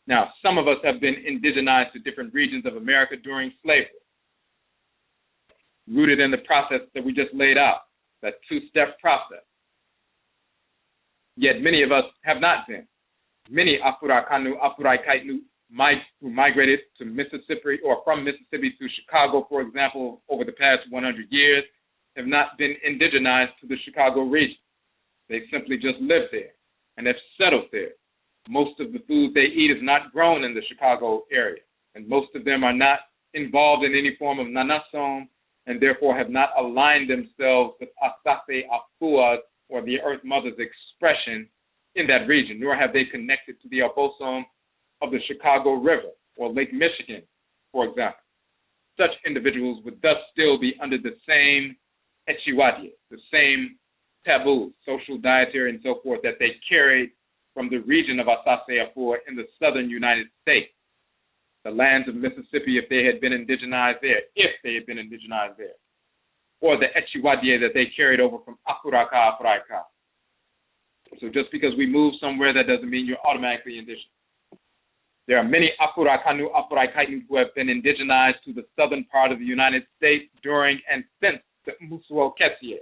Now, some of us have been indigenized to different regions of America during slavery, rooted in the process that we just laid out, that two-step process. Yet many of us have not been. Many Afurakanu, Afuraitkaitnut, who migrated to Mississippi or from Mississippi to Chicago, for example, over the past 100 years, have not been indigenized to the Chicago region. They simply just live there and have settled there. Most of the food they eat is not grown in the Chicago area, and most of them are not involved in any form of Nanasom, and therefore have not aligned themselves with Asaase Afua, or the Earth Mother's expression in that region, nor have they connected to the abosom of the Chicago River or Lake Michigan, for example. Such individuals would thus still be under the same echiwadye, the same taboos, social, dietary, and so forth, that they carried from the region of Asaase Afua in the southern United States, the lands of Mississippi, if they had been indigenized there, or the echiwadye that they carried over from Afuraka, Afuraika. So just because we move somewhere, that doesn't mean you're automatically indigenous. There are many Afurakanu, Afuraitkaitnut who have been indigenized to the southern part of the United States during and since the Musuo Kessie,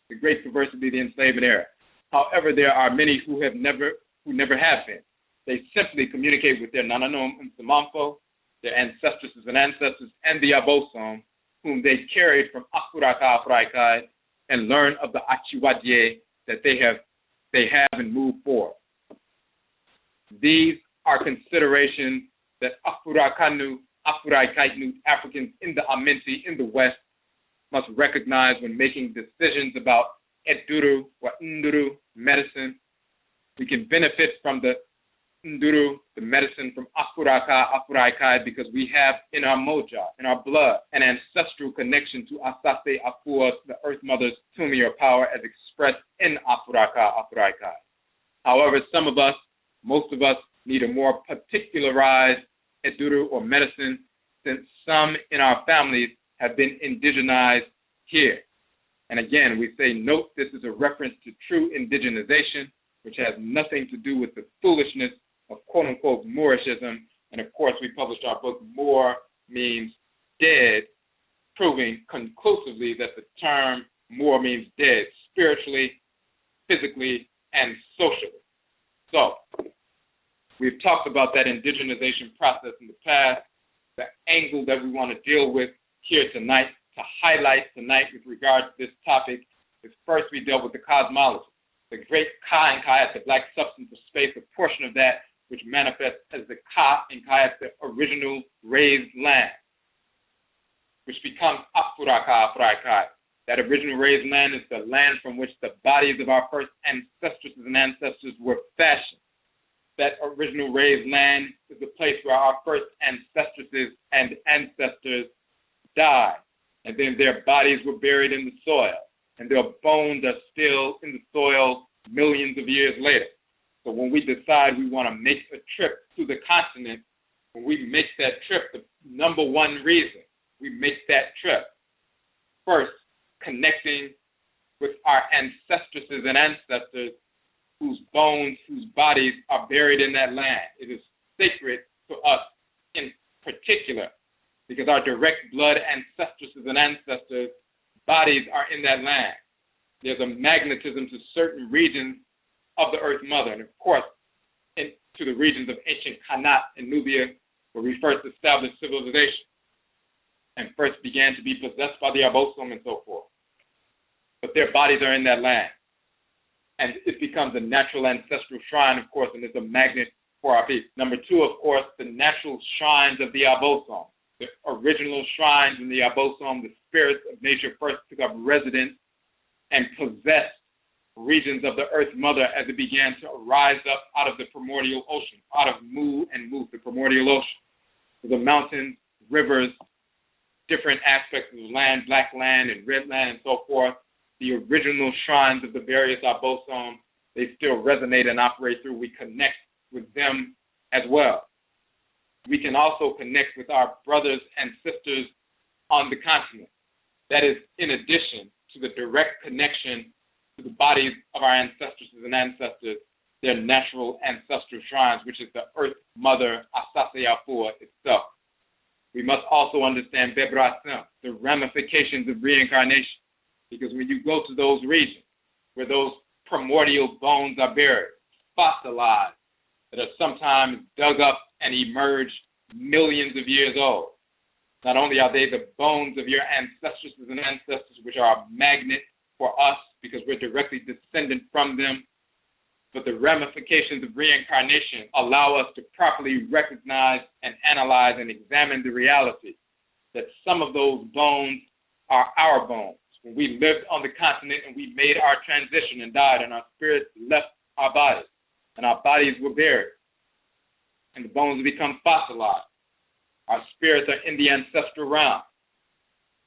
the great perversity of the enslavement era. However, there are many who never have been. They simply communicate with their Nanasom and Samanfo, their ancestresses and ancestors, and the abosom, whom they carried from Afuraka, Afuraitkait, and learn of the Achiwadye that they have and move forward. These are considerations that Afurakanu, Afuraitkaitnut, Africans in the Amenti, in the West, must recognize when making decisions about Eduru or Nduru medicine. We can benefit from the Nduru, the medicine from Afuraka, Afuraitkai, because we have in our moja, in our blood, an ancestral connection to Asaase Afua, the Earth Mother's Tumi or power as expressed in Afuraka, Afuraikai. However, some of us, most of us, need a more particularized eduru or medicine, since some in our families have been indigenized here. And again, we say, note, this is a reference to true indigenization, which has nothing to do with the foolishness of quote-unquote Moorishism. And of course, we published our book, Moor Means Dead, proving conclusively that the term Moor means dead, spiritually, physically, and socially. So, we've talked about that indigenization process in the past. The angle that we want to deal with here tonight, to highlight tonight with regard to this topic, is first we dealt with the cosmology, the great Ka and Kait, the black substance of space, a portion of that which manifests as the Ka and Kait, the original raised land, which becomes Afuraka, Afuraitkait. That original raised land is the land from which the bodies of our first ancestresses and ancestors were fashioned. that original raised land is the place where our first ancestresses and ancestors died. And then their bodies were buried in the soil. And their bones are still in the soil millions of years later. So when we decide we want to make a trip to the continent, when we make that trip, the number one reason we make that trip, first, connecting with our ancestresses and ancestors whose bones, whose bodies are buried in that land. It is sacred to us in particular because our direct blood ancestresses and ancestors' bodies are in that land. There's a magnetism to certain regions of the Earth Mother, and of course, to the regions of ancient Khanat and Nubia, where we first established civilization and first began to be possessed by the Abosom and so forth. But their bodies are in that land. And it becomes a natural ancestral shrine, of course, and it's a magnet for our people. Number two, of course, the natural shrines of the Abosom. The original shrines in the Abosom, the spirits of nature first took up residence and possessed regions of the Earth Mother as it began to rise up out of the primordial ocean, out of Mu and Mu, the primordial ocean. So the mountains, rivers, different aspects of land, black land and red land and so forth, the original shrines of the various Abosom, they still resonate and operate through. We connect with them as well. We can also connect with our brothers and sisters on the continent. That is in addition to the direct connection to the bodies of our ancestresses and ancestors, their natural ancestral shrines, which is the Earth Mother, Asaase Afua itself. We must also understand Bebrasim, the ramifications of reincarnation. Because when you go to those regions where those primordial bones are buried, fossilized, that are sometimes dug up and emerged millions of years old, not only are they the bones of your ancestresses and ancestors, which are a magnet for us because we're directly descendant from them, but the ramifications of reincarnation allow us to properly recognize and analyze and examine the reality that some of those bones are our bones. When we lived on the continent and we made our transition and died and our spirits left our bodies and our bodies were buried and the bones become fossilized. Our spirits are in the ancestral realm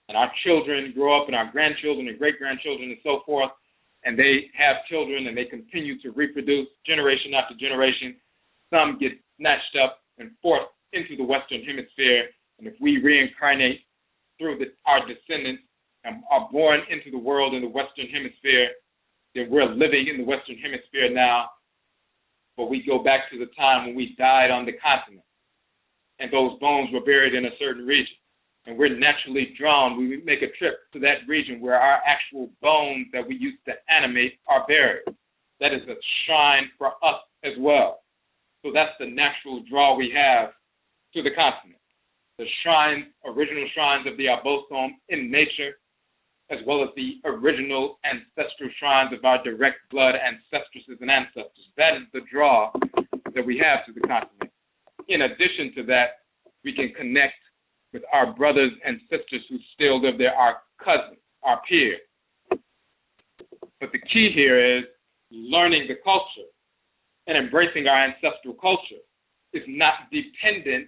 and our children grow up and our grandchildren and great-grandchildren and so forth, and they have children and they continue to reproduce generation after generation. Some get snatched up and forced into the Western Hemisphere, and if we reincarnate through our descendants and are born into the world in the Western Hemisphere, then we're living in the Western Hemisphere now, but we go back to the time when we died on the continent, and those bones were buried in a certain region. And we're naturally drawn, we make a trip to that region where our actual bones that we used to animate are buried. That is a shrine for us as well. So that's the natural draw we have to the continent. The shrines, original shrines of the Abosom in nature, as well as the original ancestral shrines of our direct blood ancestresses and ancestors. That is the draw that we have to the continent. In addition to that, we can connect with our brothers and sisters who still live there, our cousins, our peers. But the key here is learning the culture and embracing our ancestral culture is not dependent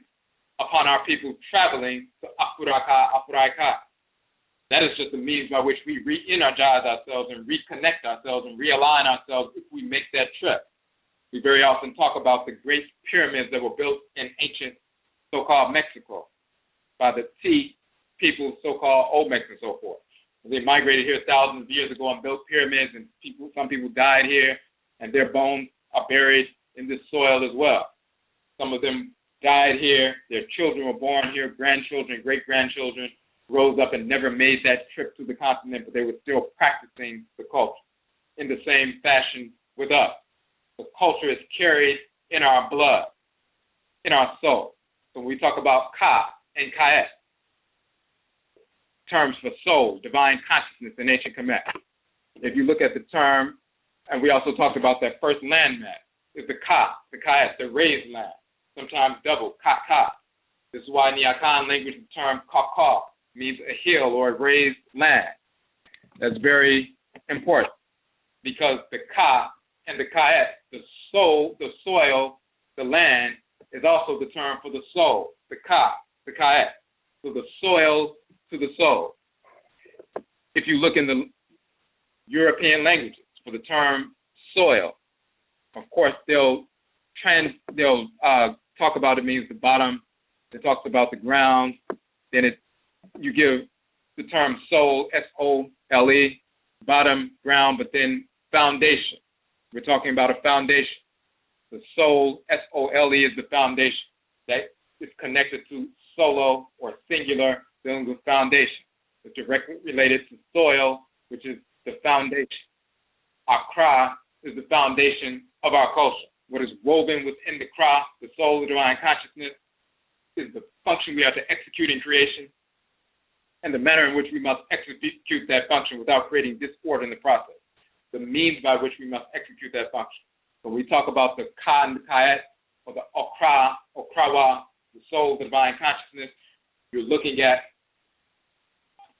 upon our people traveling to Afuraka, Afuraitkai. That is just a means by which we re-energize ourselves and reconnect ourselves and realign ourselves if we make that trip. We very often talk about the great pyramids that were built in ancient so-called Mexico by the T people, so-called Olmecs and so forth. They migrated here thousands of years ago and built pyramids, and some people died here, and their bones are buried in this soil as well. Some of them died here, their children were born here, grandchildren, great-grandchildren rose up and never made that trip to the continent, but they were still practicing the culture in the same fashion with us. The culture is carried in our blood, in our soul. So when we talk about Ka and Kait, terms for soul, divine consciousness in ancient Kemet. If you look at the term, and we also talked about that first landmass, is the Ka, the Kait, the raised land, sometimes double, Ka. This is why in the Akhan language the term Ka means a hill or a raised land. That's very important because the Ka and the Kait, the soil the land, is also the term for the soul, the ka, the ka'et. So the soil to the soul. If you look in the European languages for the term soil, of course they'll talk about it means the bottom. It talks about the ground. Then you give the term soul, S-O-L-E, bottom, ground, but then foundation. We're talking about a foundation. The soul, S-O-L-E, is the foundation. That is connected to solo or singular, dealing with foundation. It's directly related to soil, which is the foundation. OKRAA is the foundation of our culture. What is woven within the KRA, the soul of divine consciousness, is the function we have to execute in creation and the manner in which we must execute that function without creating disorder in the process. The means by which we must execute that function. When we talk about the ka and the ka'et, or the OKRAA, OKRAA, the soul of the divine consciousness, you're looking at,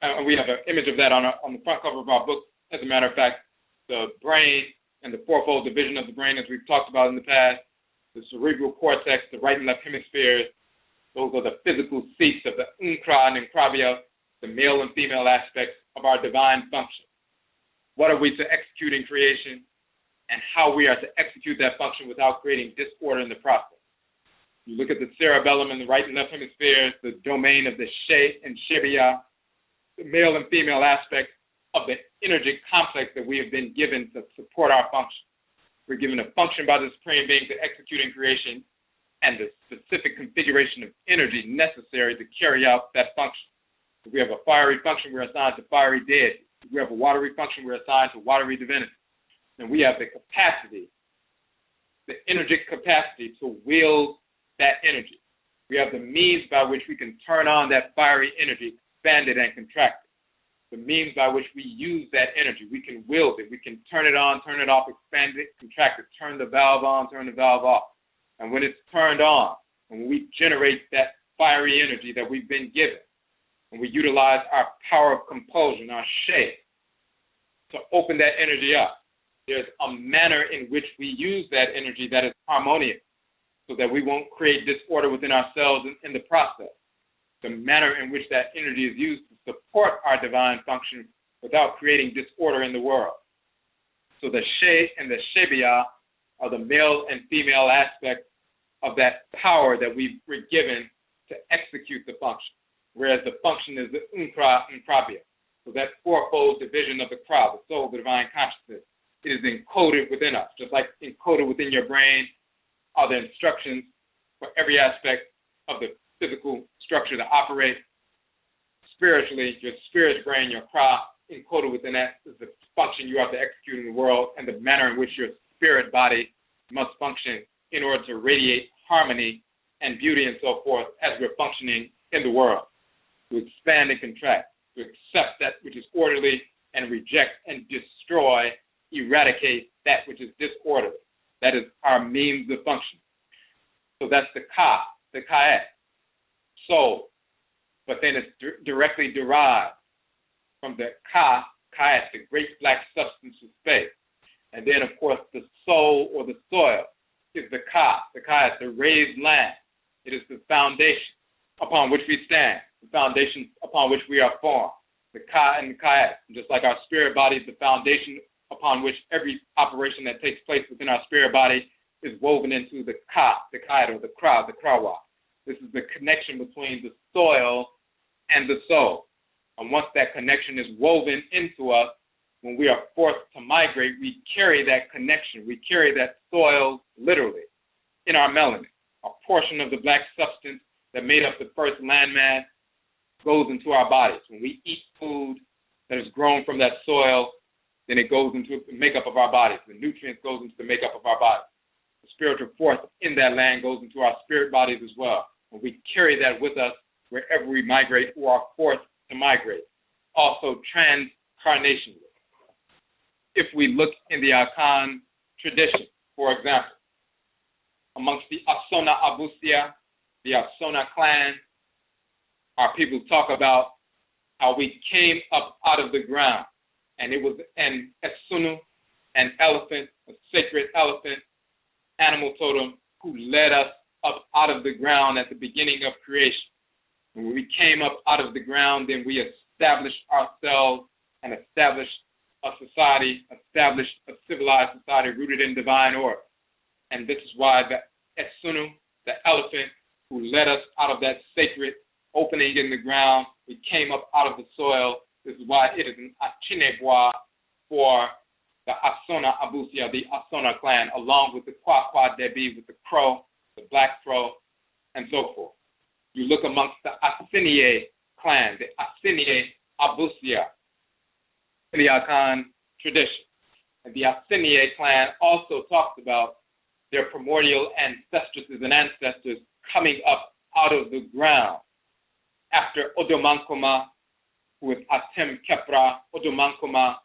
and we have an image of that on the front cover of our book. As a matter of fact, the brain and the fourfold division of the brain, as we've talked about in the past, the cerebral cortex, the right and left hemispheres, those are the physical seats of the Nkra and Nkrabia, the male and female aspects of our divine function. What are we to execute in creation, and how we are to execute that function without creating disorder in the process. You look at the cerebellum in the right and left hemispheres, the domain of the She and Shebia, the male and female aspects of the energy complex that we have been given to support our function. We're given a function by the Supreme Being to execute in creation and the specific configuration of energy necessary to carry out that function. If we have a fiery function, we're assigned to fiery deity. If we have a watery function, we're assigned to watery divinity. And we have the capacity, the energetic capacity to wield that energy. We have the means by which we can turn on that fiery energy, expand it and contract it. The means by which we use that energy, we can wield it. We can turn it on, turn it off, expand it, contract it, turn the valve on, turn the valve off. And when it's turned on, and when we generate that fiery energy that we've been given, and we utilize our power of compulsion, our shape, to open that energy up, there's a manner in which we use that energy that is harmonious so that we won't create disorder within ourselves in the process. The manner in which that energy is used to support our divine function without creating disorder in the world. So the She and the Shebia are the male and female aspects of that power that we were given to execute the function, whereas the function is the Nkra and Nkrabia. So that fourfold division of the Kra, the soul of the divine consciousness, it is encoded within us. Just like encoded within your brain are the instructions for every aspect of the physical structure to operate. Spiritually, your spirit brain, your Kra, encoded within that is the function you have to execute in the world and the manner in which your spirit body must function in order to radiate harmony and beauty and so forth as we're functioning in the world. To expand and contract, to accept that which is orderly and reject and destroy, eradicate that which is disorderly. That is our means of function. So that's the ka, the ka'et, soul. But then it's directly derived from the ka'et, the great black substance of space. And then, of course, the soul or the soil is the ka'et, the raised land. It is the foundation upon which we stand, the foundation upon which we are formed. The ka and the ka'et, just like our spirit body is the foundation upon which every operation that takes place within our spirit body is woven into the ka, the ka'et, or the kra, the krawa. This is the connection between the soil and the soul. And once that connection is woven into us, when we are forced to migrate, we carry that connection. We carry that soil literally in our melanin. A portion of the black substance that made up the first landmass goes into our bodies. When we eat food that is grown from that soil, then it goes into the makeup of our bodies. The nutrients goes into the makeup of our bodies. The spiritual force in that land goes into our spirit bodies as well. And we carry that with us wherever we migrate or are forced to migrate. Also transcarnationally. If we look in the Akhan tradition, for example, amongst the Asona Abusia, the Asona clan, our people talk about how we came up out of the ground. And it was an Esunu, an elephant, a sacred elephant, animal totem, who led us up out of the ground at the beginning of creation. And when we came up out of the ground, then we established ourselves and established a society, established a civilized society rooted in divine order. And this is why the Esunu, the elephant, who led us out of that sacred opening in the ground, we came up out of the soil. This is why it is an Achinebois for the Asona Abusia, the Asona clan, along with the Kwakwa Debi, with the crow, the black crow, and so forth. You look amongst the Asinie clan, the Asinie Abusia, in the Akhan tradition. And the Asinie clan also talks about their primordial ancestresses and ancestors coming up out of the ground. After Odomankoma, who is Atem Kepra, Odomankoma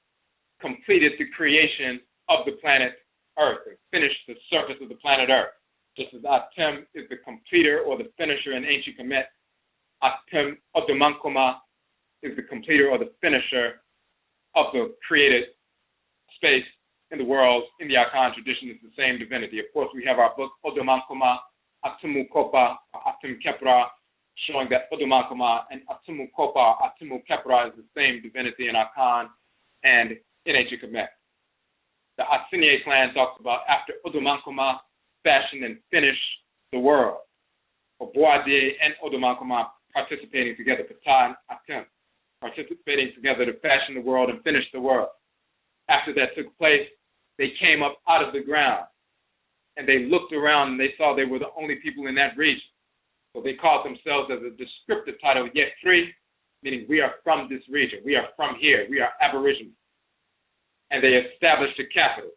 completed the creation of the planet Earth and finished the surface of the planet Earth. Just as Atem is the completer or the finisher in ancient Kemet, Atem Odomankoma is the completer or the finisher of the created space in the world. In the Akhan tradition, it's the same divinity. Of course, we have our book, Odomankoma, Atumu Kopa, Atem Kepra, showing that Odomankoma and Atumu Kopa, Atumu Kepra is the same divinity in Akhan and in ancient Kemet. The Asinie clan talks about after Odomankoma fashioned and finished the world. Oboade and Odomankoma participating together, Ptah and Atem, participating together to fashion the world and finish the world. After that took place, they came up out of the ground and they looked around and they saw they were the only people in that region. So they called themselves as a descriptive title, yet free, meaning we are from this region. We are from here. We are Aboriginal. And they established a capital.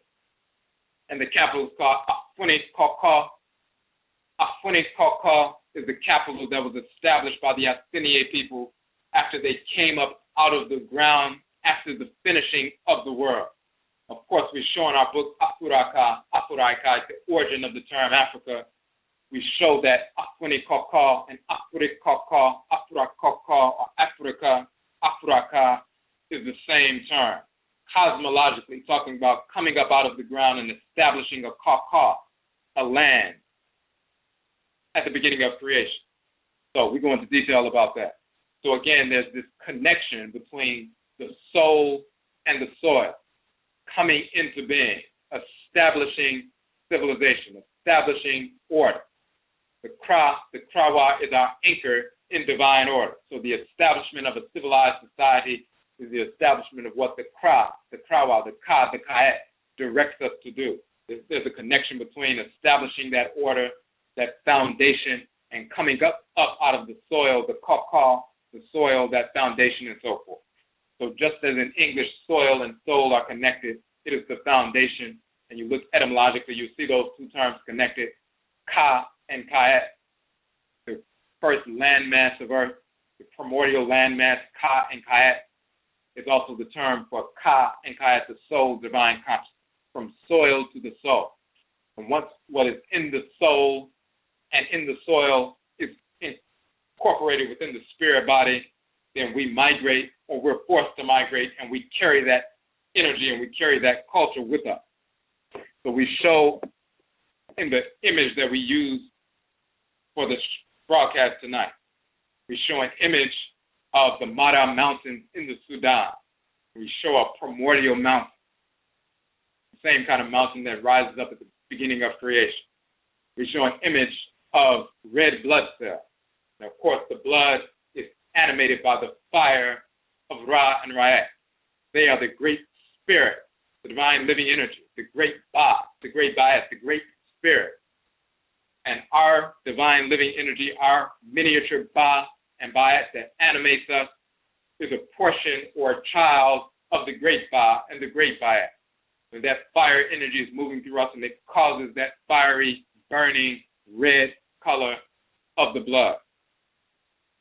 And the capital is called Afuraitkaitnut. Afuraitkaitnut is the capital that was established by the Asinie people after they came up out of the ground after the finishing of the world. Of course, we show in our book, Afuraka, Afuraitkaitnut, the origin of the term Africa. We show that Afuraitkaitnut and Afuraitkaitnut, Afuraitkaitnut, or Afuraka, Afuraka is the same term. Cosmologically, talking about coming up out of the ground and establishing a kaka, a land, at the beginning of creation. So we go into detail about that. So again, there's this connection between the soul and the soil coming into being, establishing civilization, establishing order. The Krawa is our anchor in divine order. So the establishment of a civilized society is the establishment of what the Krawa, the Kait directs us to do. There's a connection between establishing that order, that foundation, and coming up out of the soil, the kaka, the soil, that foundation, and so forth. So just as in English, soil and soul are connected, it is the foundation. And you look etymologically, you see those two terms connected, ka and kait. The first landmass of Earth, the primordial landmass, ka and kait, is also the term for ka and kait, the soul, divine consciousness, from soil to the soul. And once what is in the soul and in the soil is incorporated within the spirit body, then we migrate, or we're forced to migrate, and we carry that energy and we carry that culture with us. So we show in the image that we use for this broadcast tonight, we show an image of the Mara Mountains in the Sudan. We show a primordial mountain, the same kind of mountain that rises up at the beginning of creation. We show an image of red blood cells. Now, of course, the blood is animated by the fire of Ra and Ra'et. They are the great spirit, the divine living energy, the great Ba, the great Ba'et, the great spirit. And our divine living energy, our miniature Ba and Ba'et that animates us, is a portion or a child of the great Ba and the great Ba'et. And that fire energy is moving through us, and it causes that fiery, burning, red color of the blood.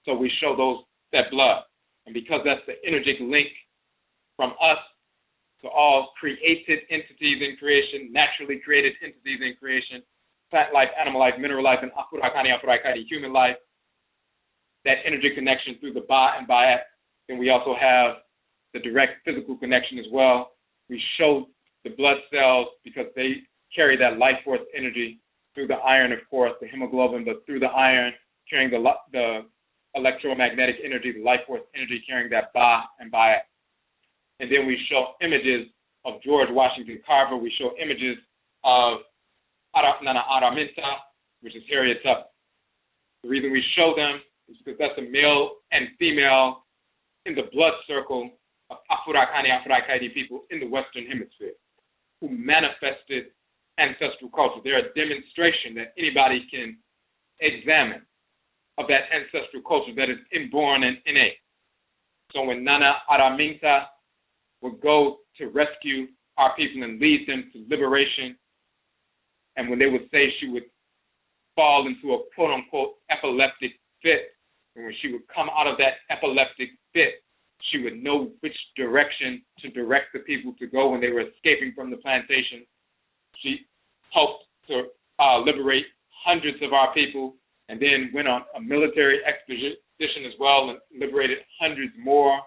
So we show that blood. And because that's the energetic link from us to all created entities in creation, naturally created entities in creation, plant life, animal life, mineral life, and Afurakani, Afuraitkaitnit, human life, that energy connection through the Ba and Ba'et. Then we also have the direct physical connection as well. We show the blood cells because they carry that life force energy. through the iron, of course, the hemoglobin, but through the iron, carrying the electromagnetic energy, the life force energy, carrying that Ba and Ba. And then we show images of George Washington Carver. We show images of Nana Araminta, which is Harriet Tubman. The reason we show them is because that's a male and female in the blood circle of Afurakani, Afuraitkaitnit people in the Western Hemisphere who manifested ancestral culture. They're a demonstration that anybody can examine of that ancestral culture that is inborn and innate. So when Nana Araminta would go to rescue our people and lead them to liberation, and when they would say she would fall into a quote-unquote epileptic fit, and when she would come out of that epileptic fit, she would know which direction to direct the people to go when they were escaping from the plantation. She helped to liberate hundreds of our people, and then went on a military expedition as well and liberated hundreds more,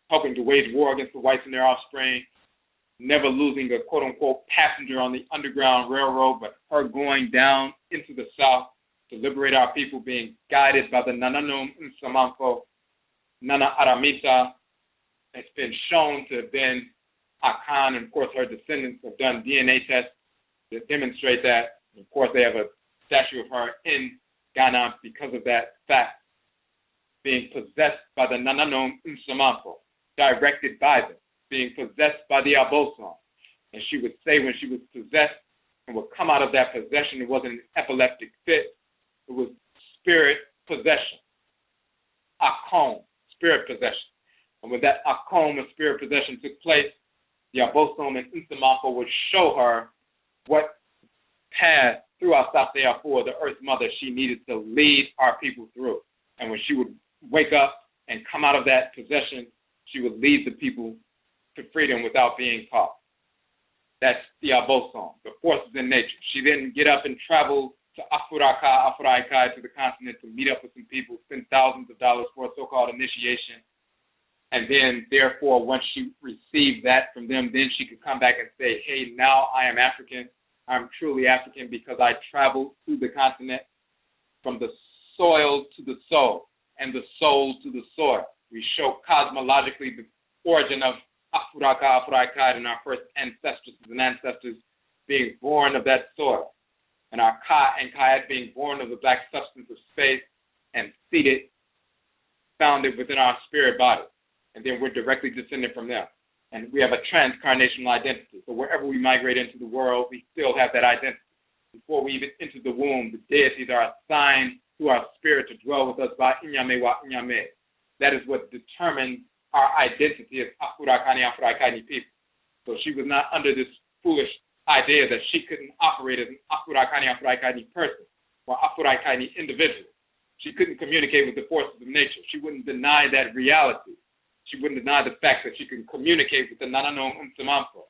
helping to wage war against the whites and their offspring, never losing a quote-unquote passenger on the Underground Railroad, but her going down into the South to liberate our people, being guided by the Nanasom Nsamanfo, Nana Aramita. It's been shown to have been Akhan, and of course her descendants have done DNA tests to demonstrate that. And of course they have a statue of her in Ghana because of that fact, being possessed by the Nanasom Nsamanfo, directed by them, being possessed by the Abosom. And she would say when she was possessed and would come out of that possession, it wasn't an epileptic fit, it was spirit possession. Akhan, spirit possession. And when that Akhan, or spirit possession, took place, the Abosom and Nsamanfo would show her what path through Asaase Afua, the Earth Mother, she needed to lead our people through. And when she would wake up and come out of that possession, she would lead the people to freedom without being taught. That's the Abosom, the forces in nature. She then get up and travel to Afuraka, Afuraitkaitnit, to the continent to meet up with some people, spend thousands of dollars for a so-called initiation. And then, therefore, once she received that from them, then she could come back and say, hey, now I am African. I'm truly African because I traveled to the continent from the soil to the soul and the soul to the soil. We show cosmologically the origin of Afuraka, Afuraitkaitnit, and our first ancestors being born of that soil, and our Kait and Kait being born of the black substance of space and seated, founded within our spirit body. And then we're directly descended from them. And we have a transcarnational identity. So wherever we migrate into the world, we still have that identity. Before we even enter the womb, the deities are assigned to our spirit to dwell with us by Inyame wa Inyame. That is what determines our identity as Afurakani, Afuraitkaitnit people. So she was not under this foolish idea that she couldn't operate as an Afurakani, Afuraitkaitnit person or Afuraitkaitnit individual. She couldn't communicate with the forces of nature. She wouldn't deny that reality. She wouldn't deny the fact that she could communicate with the Nanasom Nsamanfo.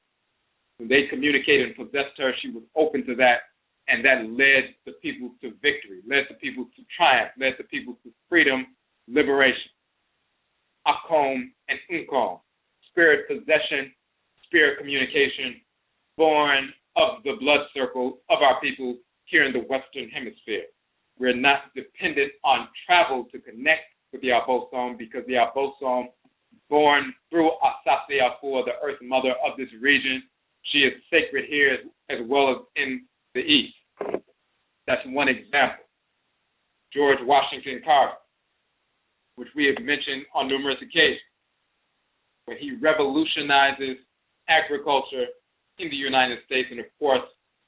When they communicated and possessed her, she was open to that, and that led the people to victory, led the people to triumph, led the people to freedom, liberation. Akon and Nkon, spirit possession, spirit communication, born of the blood circle of our people here in the Western Hemisphere. We're not dependent on travel to connect with the Abosom because the Abosom, born through Asaase Afua, the Earth Mother of this region, she is sacred here as well as in the East. That's one example. George Washington Carver, which we have mentioned on numerous occasions, when he revolutionizes agriculture in the United States and, of course,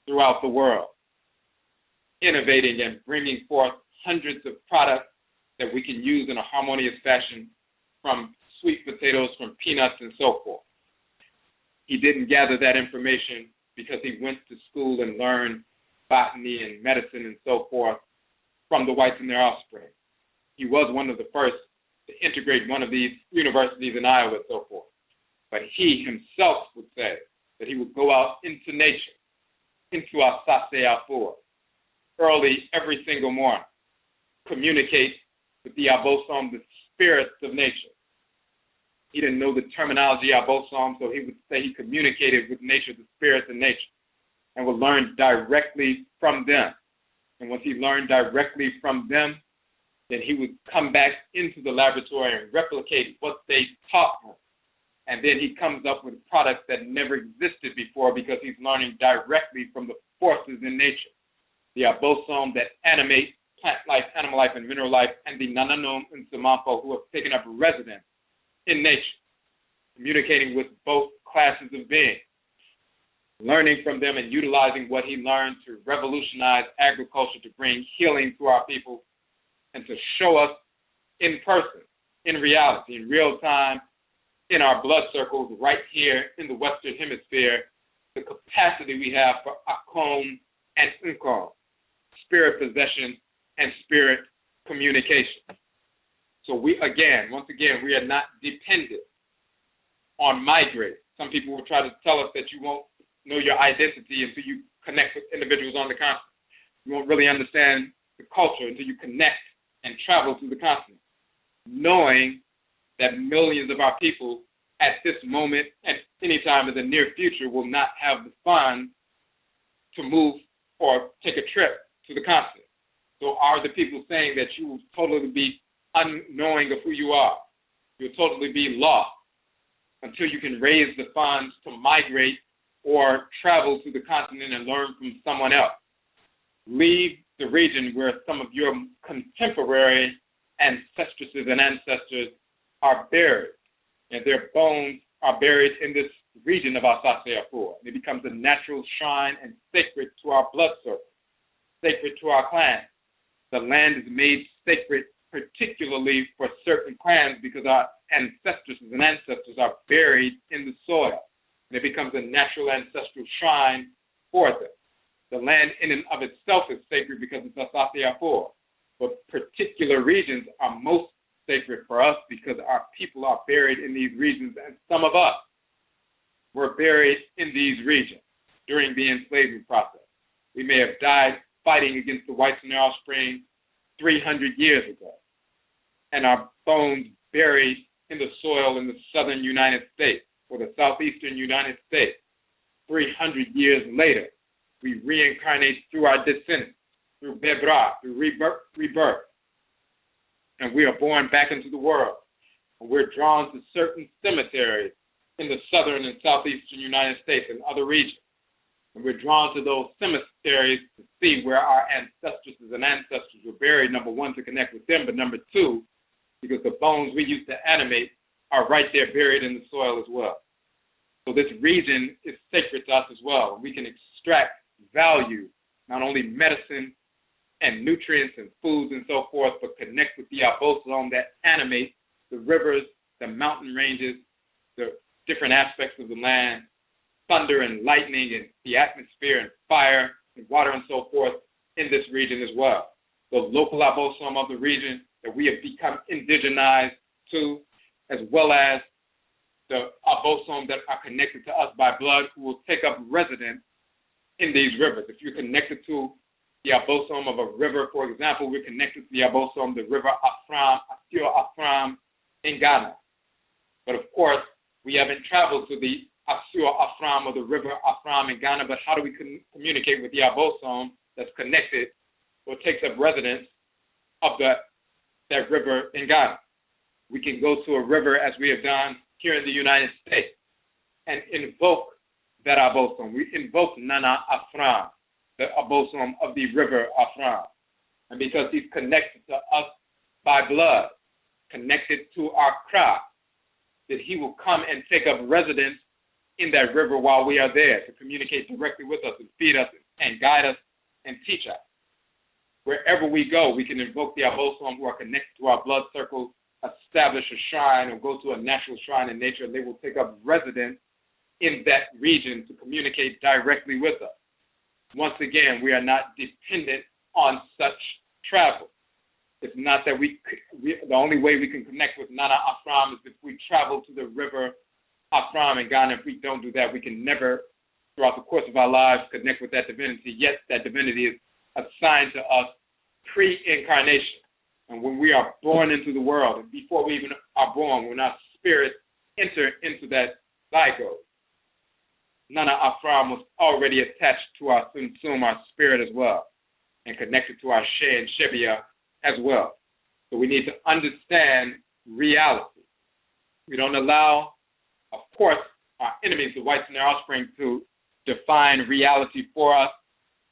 throughout the world, innovating and bringing forth hundreds of products that we can use in a harmonious fashion, from sweet potatoes, from peanuts, and so forth. He didn't gather that information because he went to school and learned botany and medicine and so forth from the whites and their offspring. He was one of the first to integrate one of these universities in Iowa and so forth. But he himself would say that he would go out into nature, into Asaase Afua, early every single morning, communicate with the Abosom, the spirits of nature. He didn't know the terminology Abosom, so he would say he communicated with nature, the spirits of nature. and will learn directly from them. And once he learned directly from them, then he would come back into the laboratory and replicate what they taught him. And then he comes up with products that never existed before because he's learning directly from the forces in nature. The abosome that animate plant life, animal life, and mineral life, and the Nanasom and Samafo who have taken up residence in nature, communicating with both classes of beings, learning from them and utilizing what he learned to revolutionize agriculture, to bring healing to our people, and to show us in person, in reality, in real time, in our blood circles right here in the Western Hemisphere, the capacity we have for Akwamu and Akhan, spirit possession and spirit communication. So once again, we are not dependent on migrate. Some people will try to tell us that you won't know your identity until you connect with individuals on the continent. You won't really understand the culture until you connect and travel through the continent, knowing that millions of our people at this moment, at any time in the near future, will not have the funds to move or take a trip to the continent. So are the people saying that you will totally be unknowing of who you are? You'll totally be lost until you can raise the funds to migrate or travel to the continent and learn from someone else. Leave the region where some of your contemporary ancestresses and ancestors are buried, and their bones are buried in this region of Asaase Afua. It becomes a natural shrine and sacred to our blood circle, sacred to our clan. The land is made sacred particularly for certain clans because our ancestresses and ancestors are buried in the soil. And it becomes a natural ancestral shrine for them. The land in and of itself is sacred because it's Asaase Afua. But particular regions are most sacred for us because our people are buried in these regions, and some of us were buried in these regions during the enslavement process. We may have died fighting against the whites and their offspring 300 years ago, and our bones buried in the soil in the southern United States or the southeastern United States. 300 years later, we reincarnate through our descendants, through Bebra, through rebirth. And we are born back into the world. And we're drawn to certain cemeteries in the southern and southeastern United States and other regions. And we're drawn to those cemeteries to see where our ancestresses and ancestors were buried, number one, to connect with them, but number two, because the bones we used to animate are right there buried in the soil as well. So this region is sacred to us as well. We can extract value, not only medicine and nutrients and foods and so forth, but connect with the abosome that animate the rivers, the mountain ranges, the different aspects of the land, thunder and lightning and the atmosphere and fire and water and so forth in this region as well. The local abosome of the region that we have become indigenized to, as well as the abosome that are connected to us by blood who will take up residence in these rivers. If you're connected to the abosome of a river, for example, we're connected to the abosome, the river Afuraitkaitnut in Ghana. But of course, we haven't traveled to the Afuraitkaitnut or the river Afuraitkaitnut in Ghana, but how do we communicate with the abosome that's connected or takes up residence of that river in Ghana? We can go to a river, as we have done here in the United States, and invoke that abosome. We invoke Nanasom, the abosome of the river Afuraitkaitnut. And because he's connected to us by blood, connected to our OKRAA, that he will come and take up residence in that river while we are there to communicate directly with us and feed us and guide us and teach us. Wherever we go, we can invoke the abosome who are connected to our blood circles, establish a shrine or go to a natural shrine in nature, and they will take up residence in that region to communicate directly with us. Once again, we are not dependent on such travel. It's not that the only way we can connect with Nanasom is if we travel to the river Afuraitkaitnut in Ghana. If we don't do that, we can never, throughout the course of our lives, connect with that divinity. Yet that divinity is assigned to us pre-incarnation. And when we are born into the world, and before we even are born, when our spirits enter into that zygote, Nana Afra was already attached to our Sunsum, our spirit as well, and connected to our She and Shebia as well. So we need to understand reality. We don't allow, of course, our enemies, the whites and their offspring, to define reality for us,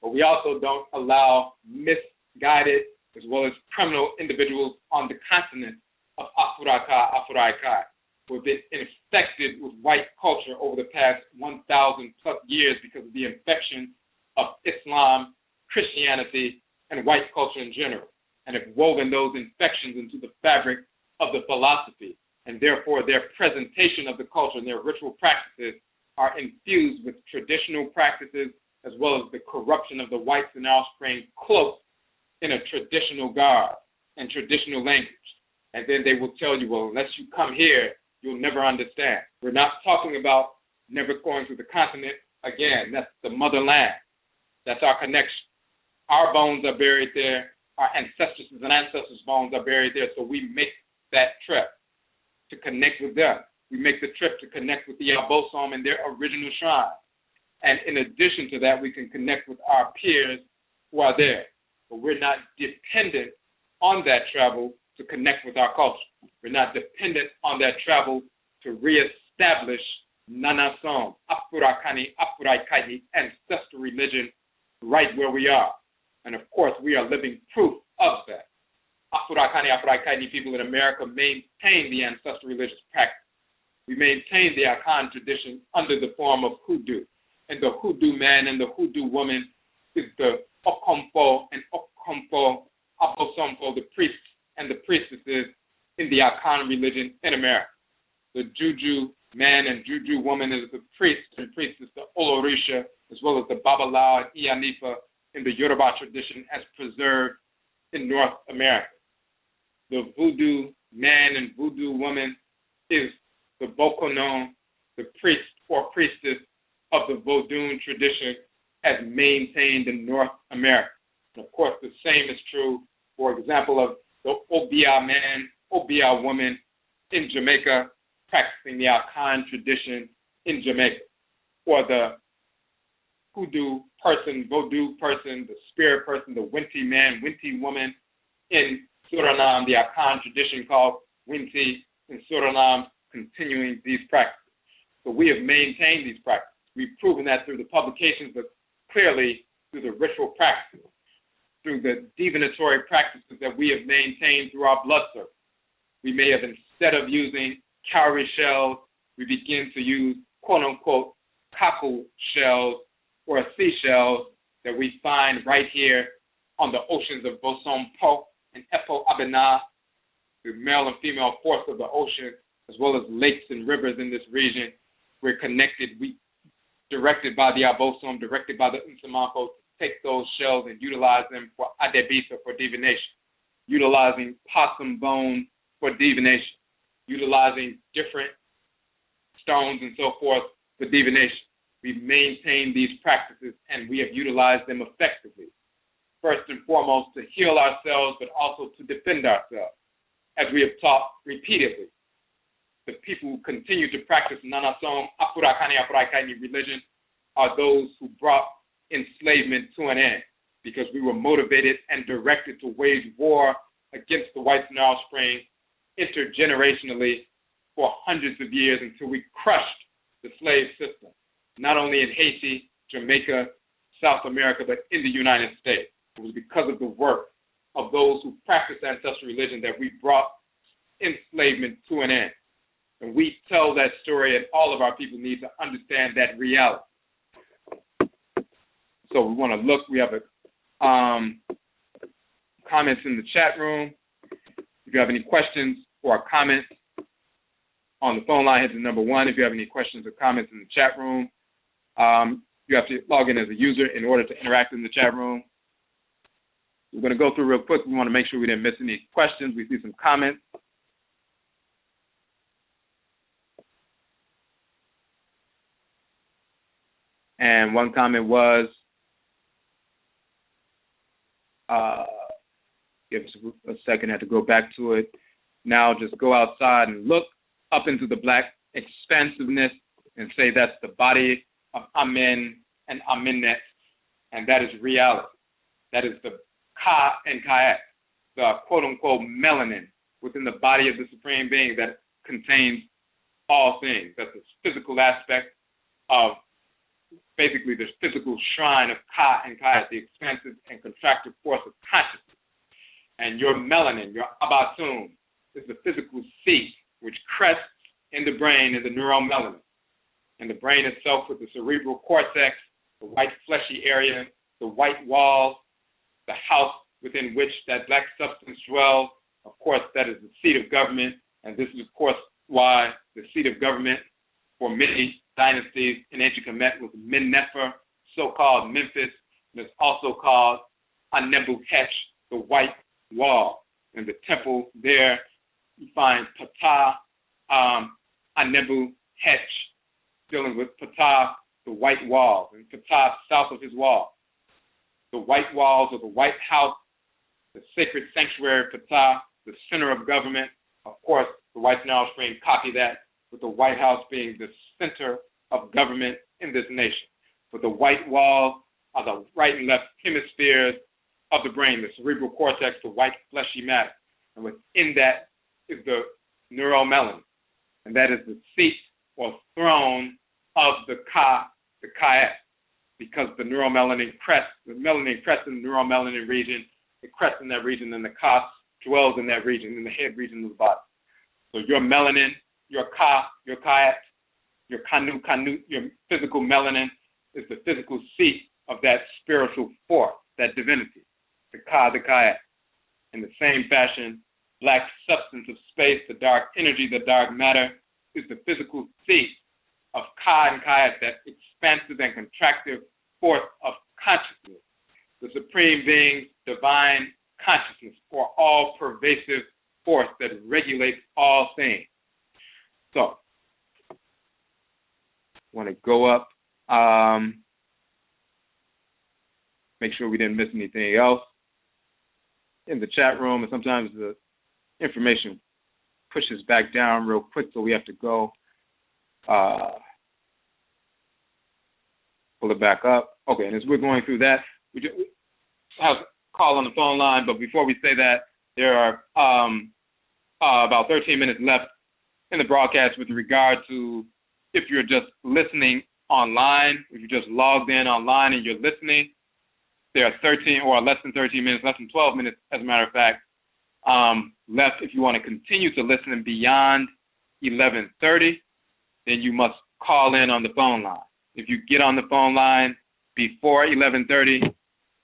but we also don't allow misguided as well as criminal individuals on the continent of Afuraka, Afuraitkait, who have been infected with white culture over the past 1,000 plus years because of the infection of Islam, Christianity, and white culture in general, and have woven those infections into the fabric of the philosophy, and therefore their presentation of the culture and their ritual practices are infused with traditional practices as well as the corruption of the whites and offspring cloaked in a traditional garb and traditional language. And then they will tell you, well, unless you come here, you'll never understand. We're not talking about never going to the continent. Again, that's the motherland. That's our connection. Our bones are buried there. Our ancestors and ancestors' bones are buried there. So we make that trip to connect with them. We make the trip to connect with the Abosom and their original shrine. And in addition to that, we can connect with our peers who are there. But we're not dependent on that travel to connect with our culture. We're not dependent on that travel to reestablish Nanasom, Afurakani, Afuraitkaitnit, ancestral religion right where we are. And of course, we are living proof of that. Afurakani, Afuraitkaitnit people in America maintain the ancestral religious practice. We maintain the Akhan tradition under the form of hoodoo. And the hoodoo man and the hoodoo woman is the Akanfo and Akanfo, Abosomfo, the priests and the priestesses in the Akhan religion in America. The Juju man and Juju woman is the priest and priestess, the Olorisha, as well as the Babalawo and Ianifa in the Yoruba tradition as preserved in North America. The voodoo man and voodoo woman is the Bokonon, the priest or priestess of the Vodun tradition as maintained in North America. And of course, the same is true, for example, of the Obia man, Obia woman in Jamaica, practicing the Akhan tradition in Jamaica, or the hoodoo person, voodoo person, the spirit person, the Winti man, Winti woman in Suriname, the Akhan tradition called Winti in Suriname, continuing these practices. So we have maintained these practices. We've proven that through the publications, but clearly through the ritual practices, through the divinatory practices that we have maintained through our blood circle. We may have, instead of using cowrie shells, we begin to use quote-unquote cockle shells or seashells that we find right here on the oceans of Bosom Po and Epo Abena, the male and female force of the ocean, as well as lakes and rivers in this region. We're connected, directed by the Abosom, directed by the Nsamanfo, to take those shells and utilize them for adebisa, for divination, utilizing possum bone for divination, utilizing different stones and so forth for divination. We've maintained these practices and we have utilized them effectively. First and foremost, to heal ourselves, but also to defend ourselves, as we have taught repeatedly. The people who continue to practice Nanasom, Afurakani, Afuraitkaitnit religion are those who brought enslavement to an end, because we were motivated and directed to wage war against the whites and offspring intergenerationally for hundreds of years until we crushed the slave system, not only in Haiti, Jamaica, South America, but in the United States. It was because of the work of those who practiced ancestral religion that we brought enslavement to an end. And we tell that story, and all of our people need to understand that reality. So we want to look, we have comments in the chat room. If you have any questions or comments on the phone line, hit the number 1. If you have any questions or comments in the chat room, you have to log in as a user in order to interact in the chat room. We're going to go through real quick. We want to make sure we didn't miss any questions. We see some comments. And one comment was, give us a second, I have to go back to it. Now just go outside and look up into the black expansiveness and say that's the body of Amen and Amenet, and that is reality. That is the Ka and Kait, the quote-unquote melanin within the body of the Supreme Being that contains all things. That's the physical aspect of basically the physical shrine of Ka and Kait, the expansive and contractive force of consciousness. And your melanin, your abatum, is the physical seat which crests in the brain in the neuromelanin. And the brain itself with the cerebral cortex, the white fleshy area, the white walls, the house within which that black substance dwells. Of course, that is the seat of government. And this is, of course, why the seat of government for many dynasties in ancient Kemet was Mennefer, so-called Memphis. And it's also called Anebu-Hetch, the white wall. In the temple there, you find Ptah, Anebu-Hetch, dealing with Ptah, the white wall, and Ptah south of his wall. The white walls of the White House, the sacred sanctuary of Ptah, the center of government. Of course, the white Nile Stream copy that, with the White House being the center of government in this nation. But the white walls are the right and left hemispheres of the brain, the cerebral cortex, the white fleshy matter. And within that is the neuromelanin. And that is the seat or throne of the Ka, the Kait. Because the neuromelanin crests, the melanin crests in the neuromelanin region, it crests in that region, and the Ka dwells in that region, in the head region of the body. So your melanin, your Ka, your Kait, your Kanu, your physical melanin is the physical seat of that spiritual force, that divinity, the Ka, the Kait. In the same fashion, black substance of space, the dark energy, the dark matter, is the physical seat of Ka and Kait, that expansive and contractive force of consciousness, the Supreme Being's divine consciousness, or all-pervasive force that regulates all things. So, want to go up, make sure we didn't miss anything else in the chat room, and sometimes the information pushes back down real quick, so we have to go pull it back up. Okay, and as we're going through that, we have a call on the phone line, but before we say that, there are about 13 minutes left in the broadcast with regard to if you're just listening online, if you just logged in online and you're listening, there are 13 or less than 13 minutes, less than 12 minutes, as a matter of fact, left. If you want to continue to listen beyond 11:30, then you must call in on the phone line. If you get on the phone line before 11:30,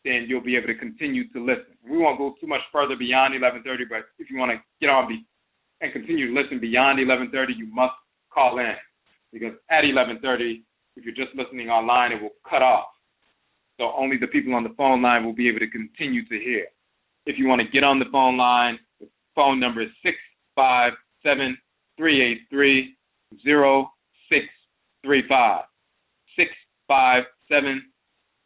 then you'll be able to continue to listen. We won't go too much further beyond 11:30, but if you want to get on and continue to listen beyond 11:30, you must call in. Because at 11:30, if you're just listening online, it will cut off. So only the people on the phone line will be able to continue to hear. If you want to get on the phone line, the phone number is 657-383-0635.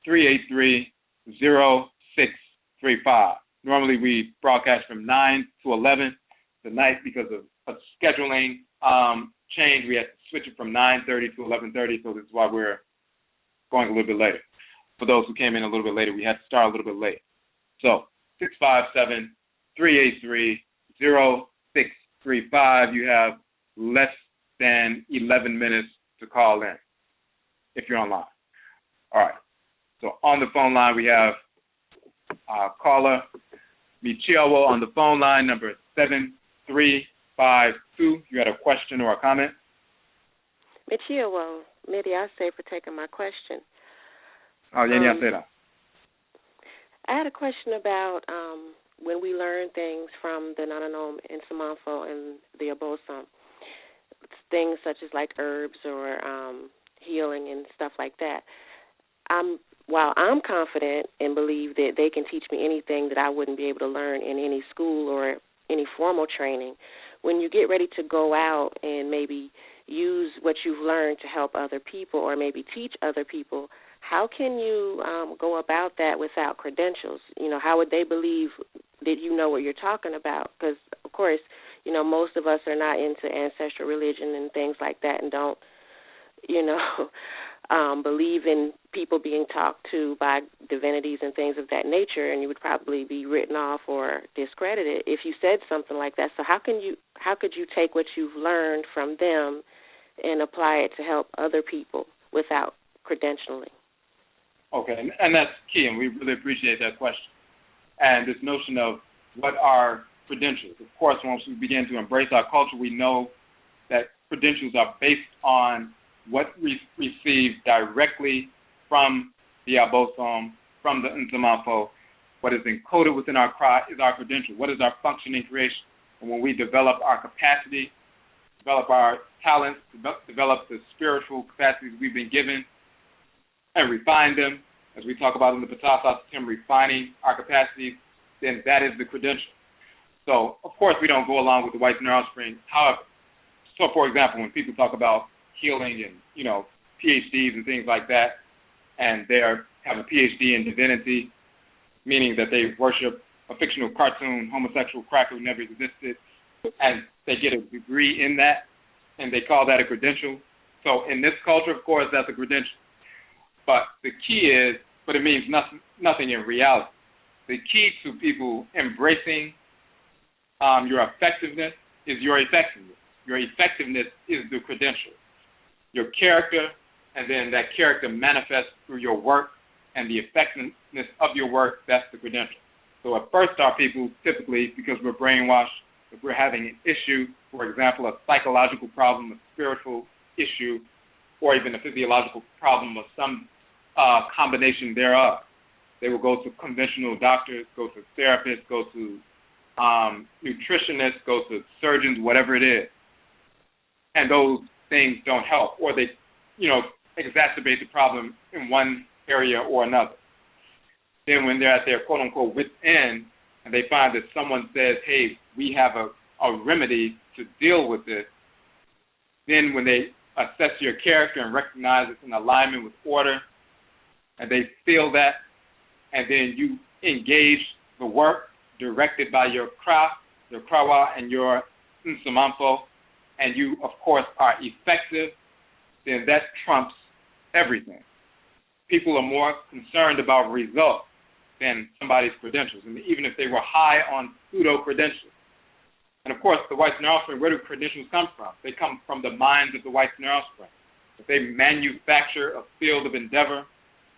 657-383-0635. Normally we broadcast from 9 to 11. Tonight, because of a scheduling change, we had to switch it from 9:30 to 11:30, so this is why we're going a little bit later. For those who came in a little bit later, we had to start a little bit late. So 657-383-0635. You have less than 11 minutes to call in if you're online. All right. So on the phone line, we have caller Michiowo on the phone line, number 7352. You had a question or a comment? Michiowo, Mediase for taking my question. Oh, yeah, say that. I had a question about when we learn things from the Nanasom and Samanfo and the Abosom, things such as like herbs or healing and stuff like that. While I'm confident and believe that they can teach me anything that I wouldn't be able to learn in any school or any formal training, when you get ready to go out and maybe use what you've learned to help other people or maybe teach other people, how can you go about that without credentials? You know, how would they believe that you know what you're talking about? Because, of course, you know, most of us are not into ancestral religion and things like that and don't, you know, believe in people being talked to by divinities and things of that nature, and you would probably be written off or discredited if you said something like that. So how could you take what you've learned from them and apply it to help other people without credentialing? Okay, and that's key, and we really appreciate that question. And this notion of what are credentials. Of course, once we begin to embrace our culture, we know that credentials are based on what we receive directly from the Abosom, from the Nzamafo. What is encoded within our cry is our credential. What is our functioning creation? And when we develop our capacity, develop our talents, develop the spiritual capacities we've been given, and refine them, as we talk about in the Ptah system, refining our capacities, then that is the credential. So, of course, we don't go along with the white neurospring. However, so for example, when people talk about healing and, PhDs and things like that, and they have a PhD in divinity, meaning that they worship a fictional cartoon homosexual cracker who never existed, and they get a degree in that, and they call that a credential. So in this culture, of course, that's a credential. But the key is, but it means nothing in reality. The key to people embracing your effectiveness is your effectiveness. Your effectiveness is the credential. Your character, and then that character manifests through your work, and the effectiveness of your work, that's the credential. So at first our people typically, because we're brainwashed, if we're having an issue, for example, a psychological problem, a spiritual issue, or even a physiological problem of some combination thereof, they will go to conventional doctors, go to therapists, go to nutritionists, go to surgeons, whatever it is. And those things don't help, or they, exacerbate the problem in one area or another. Then when they're at their quote-unquote wit's end, and they find that someone says, hey, we have a remedy to deal with this, then when they assess your character and recognize it's in alignment with order, and they feel that, and then you engage the work directed by your OKRAA, and your Nsamanfo, and you, of course, are effective, then that trumps everything. People are more concerned about results than somebody's credentials, and even if they were high on pseudo-credentials. And, of course, the white neurospring, where do credentials come from? They come from the minds of the white neurospring. If they manufacture a field of endeavor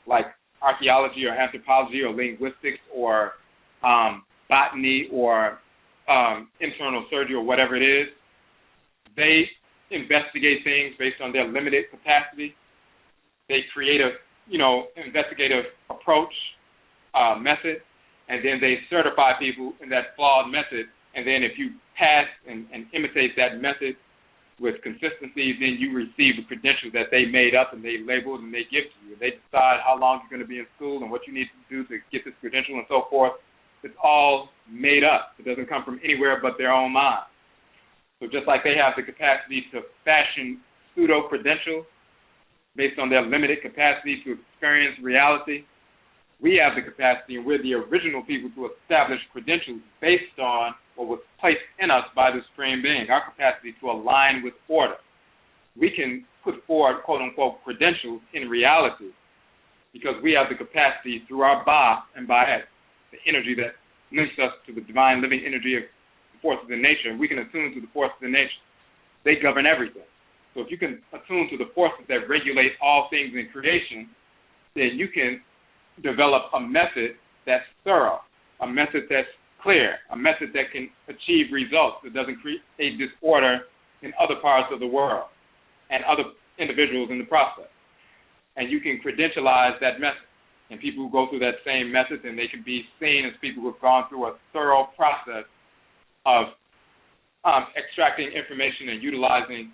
like archaeology or anthropology or linguistics or botany or internal surgery or whatever it is, they investigate things based on their limited capacity. They create a, investigative approach, method, and then they certify people in that flawed method. And then if you pass and imitate that method with consistency, then you receive a credential that they made up and they labeled and they give to you. They decide how long you're going to be in school and what you need to do to get this credential and so forth. It's all made up. It doesn't come from anywhere but their own mind. So just like they have the capacity to fashion pseudo-credentials based on their limited capacity to experience reality, we have the capacity, and we're the original people to establish credentials based on what was placed in us by the Supreme Being, our capacity to align with order. We can put forward, quote-unquote, credentials in reality because we have the capacity through our Ba and Ba'et, the energy that links us to the divine living energy of the forces in nature, and we can attune to the forces in nature. They govern everything. So if you can attune to the forces that regulate all things in creation, then you can develop a method that's thorough, a method that's clear, a method that can achieve results, that doesn't create disorder in other parts of the world and other individuals in the process. And you can credentialize that method. And people who go through that same method, then they can be seen as people who have gone through a thorough process of extracting information and utilizing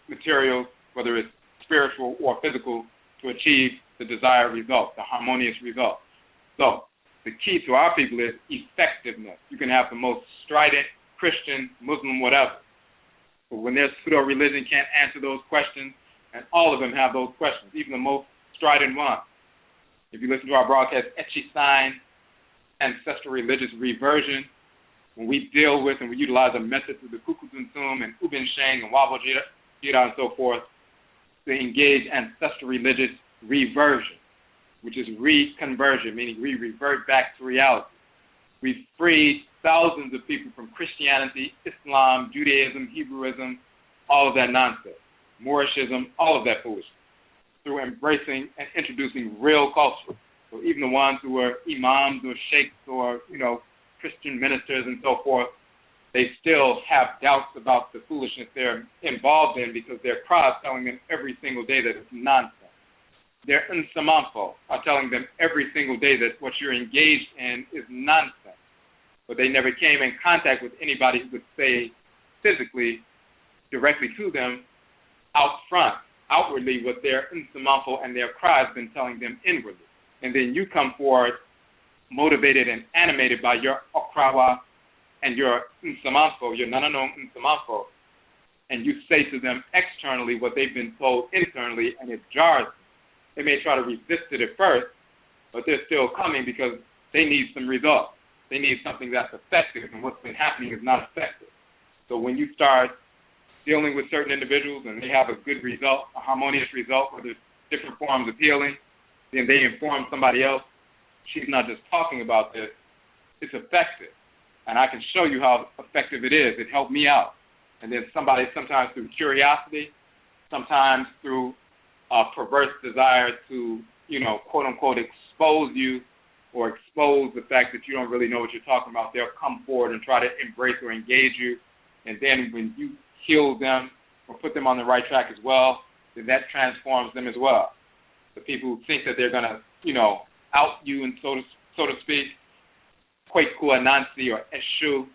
materials, whether it's spiritual or physical, to achieve the desired result, the harmonious result. So the key to our people is effectiveness. You can have the most strident Christian, Muslim, whatever. But when their pseudo-religion can't answer those questions, and all of them have those questions, even the most strident ones. If you listen to our broadcast, Etchi Sign, Ancestral Religious Reversion, when we deal with and we utilize a method through the Kukutuntum and Ubin Sheng and Wabo Jira and so forth, to engage ancestral religious reversion, which is reconversion, meaning we revert back to reality. We've freed thousands of people from Christianity, Islam, Judaism, Hebrewism, all of that nonsense, Moorishism, all of that foolishness, through embracing and introducing real culture. So even the ones who are imams or sheikhs or, Christian ministers and so forth, they still have doubts about the foolishness they're involved in because their crowd is telling them every single day that it's nonsense. Their Nsamanfo are telling them every single day that what you're engaged in is nonsense. But they never came in contact with anybody who could say physically, directly to them, out front, outwardly, what their Nsamanfo and their crowd has been telling them inwardly. And then you come forward motivated and animated by your OKRAA and your Nsamanfo, your Nananom Nsamanfo, and you say to them externally what they've been told internally, and it jars them. They may try to resist it at first, but they're still coming because they need some results. They need something that's effective, and what's been happening is not effective. So when you start dealing with certain individuals and they have a good result, a harmonious result, where there's different forms of healing, then they inform somebody else, she's not just talking about this, it's effective. And I can show you how effective it is. It helped me out. And then somebody, sometimes through curiosity, sometimes through a perverse desire to, quote unquote, expose you or expose the fact that you don't really know what you're talking about, they'll come forward and try to embrace or engage you. And then when you heal them or put them on the right track as well, then that transforms them as well. The people who think that they're going to, out you, and so to speak, Kwekua Nansi or Eshu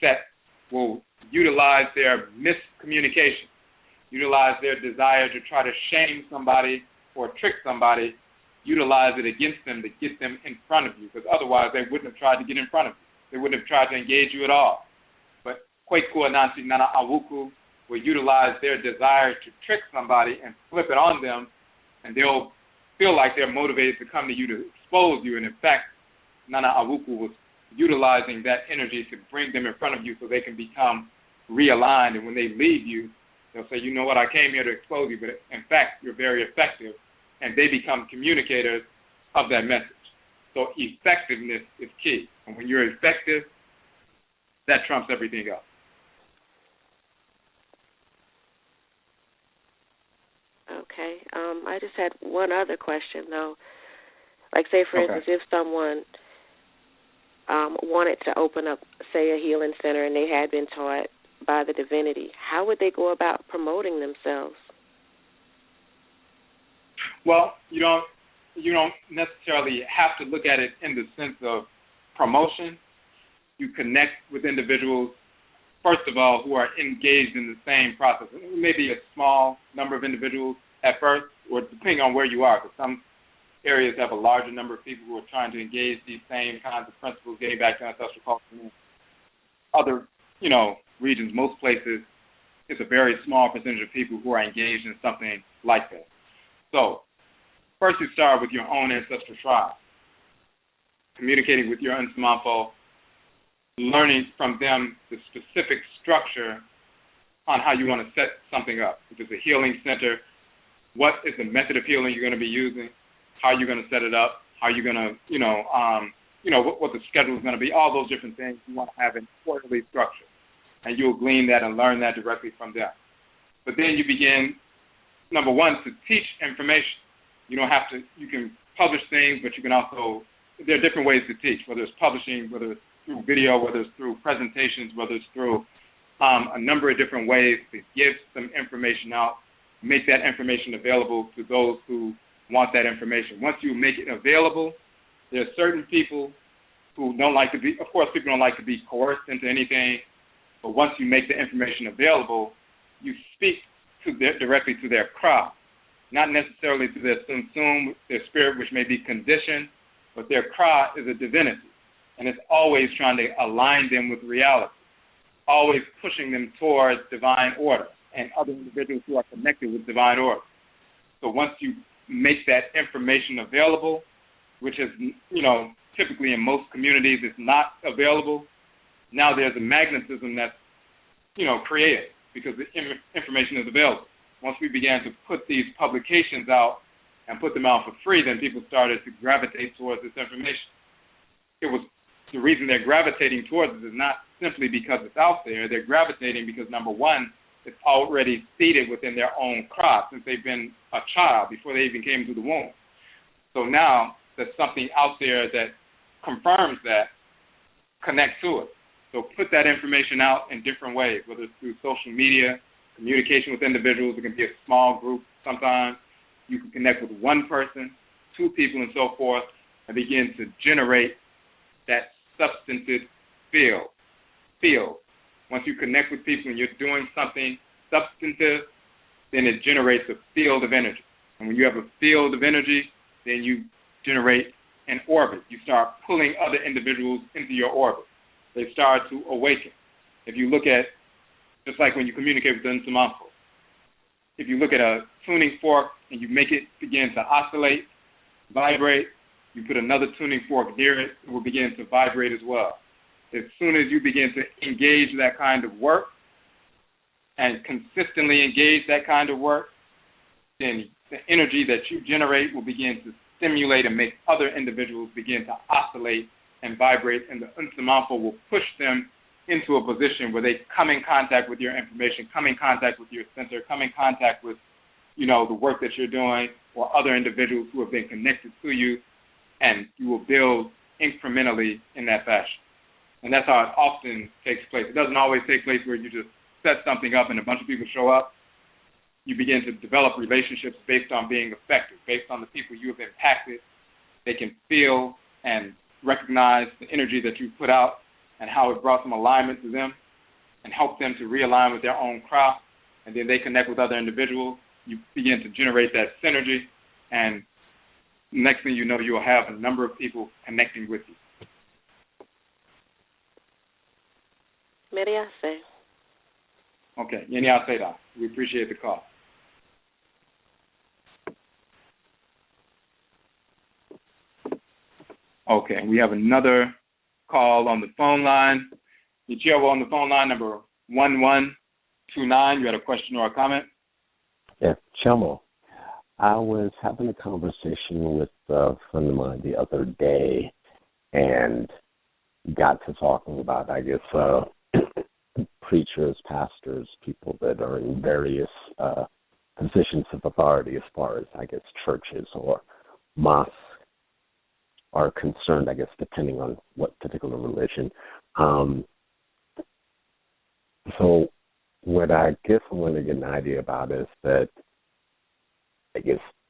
set will utilize their miscommunication, utilize their desire to try to shame somebody or trick somebody, utilize it against them to get them in front of you, because otherwise they wouldn't have tried to get in front of you. They wouldn't have tried to engage you at all. But Kwekua Nansi Nana Awuku will utilize their desire to trick somebody and flip it on them, and they'll feel like they're motivated to come to you to expose you. And in fact, Nana Awuku was utilizing that energy to bring them in front of you so they can become realigned. And when they leave you, they'll say, you know what, I came here to expose you, but in fact, you're very effective. And they become communicators of that message. So effectiveness is key. And when you're effective, that trumps everything else. Okay. I just had one other question, though. Like, say, for instance, if someone wanted to open up, say, a healing center and they had been taught by the divinity, how would they go about promoting themselves? Well, you don't necessarily have to look at it in the sense of promotion. You connect with individuals, first of all, who are engaged in the same process. It may be a small number of individuals at first, or depending on where you are, because some areas have a larger number of people who are trying to engage these same kinds of principles, getting back to ancestral culture. Other, regions, most places, it's a very small percentage of people who are engaged in something like that. So, first you start with your own ancestral tribe, communicating with your Nsamanfo, learning from them the specific structure on how you want to set something up. If it's a healing center, what is the method of healing you're going to be using, how you're going to set it up, how you're going to, what the schedule is going to be, all those different things you want to have in quarterly structure. And you'll glean that and learn that directly from them. But then you begin, number one, to teach information. You can publish things, but you can also, there are different ways to teach, whether it's publishing, whether it's through video, whether it's through presentations, whether it's through a number of different ways to give some information out, make that information available to those who want that information. Once you make it available, there are certain people who don't like to be, of course, people don't like to be coerced into anything, but once you make the information available, you speak directly to their crowd, not necessarily to their sunsum, their spirit, which may be conditioned, but their crowd is a divinity, and it's always trying to align them with reality, always pushing them towards divine order and other individuals who are connected with divine order. So once you make that information available, which is, typically in most communities it's not available, now there's a magnetism that's, created because the information is available. once we began to put these publications out and put them out for free, then people started to gravitate towards this information. It was the reason they're gravitating towards it is not simply because it's out there. They're gravitating because, number one, it's already seeded within their own crop since they've been a child before they even came through the womb. So now there's something out there that confirms that, connect to it. So put that information out in different ways, whether it's through social media, communication with individuals. It can be a small group sometimes. You can connect with one person, two people, and so forth, and begin to generate that substantive field. Once you connect with people and you're doing something substantive, then it generates a field of energy. And when you have a field of energy, then you generate an orbit. You start pulling other individuals into your orbit. They start to awaken. If you look at, just like when you communicate with the Nanasom, if you look at a tuning fork and you make it begin to oscillate, vibrate, you put another tuning fork near it, it will begin to vibrate as well. As soon as you begin to engage that kind of work and consistently engage that kind of work, then the energy that you generate will begin to stimulate and make other individuals begin to oscillate and vibrate, and the Nanasom will push them into a position where they come in contact with your information, come in contact with your center, come in contact with, the work that you're doing, or other individuals who have been connected to you, and you will build incrementally in that fashion. And that's how it often takes place. It doesn't always take place where you just set something up and a bunch of people show up. You begin to develop relationships based on being effective, based on the people you have impacted. They can feel and recognize the energy that you put out and how it brought some alignment to them and help them to realign with their own craft. And then they connect with other individuals. You begin to generate that synergy, and next thing you know, you'll have a number of people connecting with you. Mediase. Okay, Yeniase da. We appreciate the call. Okay, we have another call on the phone line. Ichiro on the phone line, number 1129. You had a question or a comment? Yeah, Chamo. I was having a conversation with a friend of mine the other day and got to talking about, preachers, pastors, people that are in various positions of authority as far as, churches or mosques are concerned, depending on what particular religion. So what I want to get an idea about is that,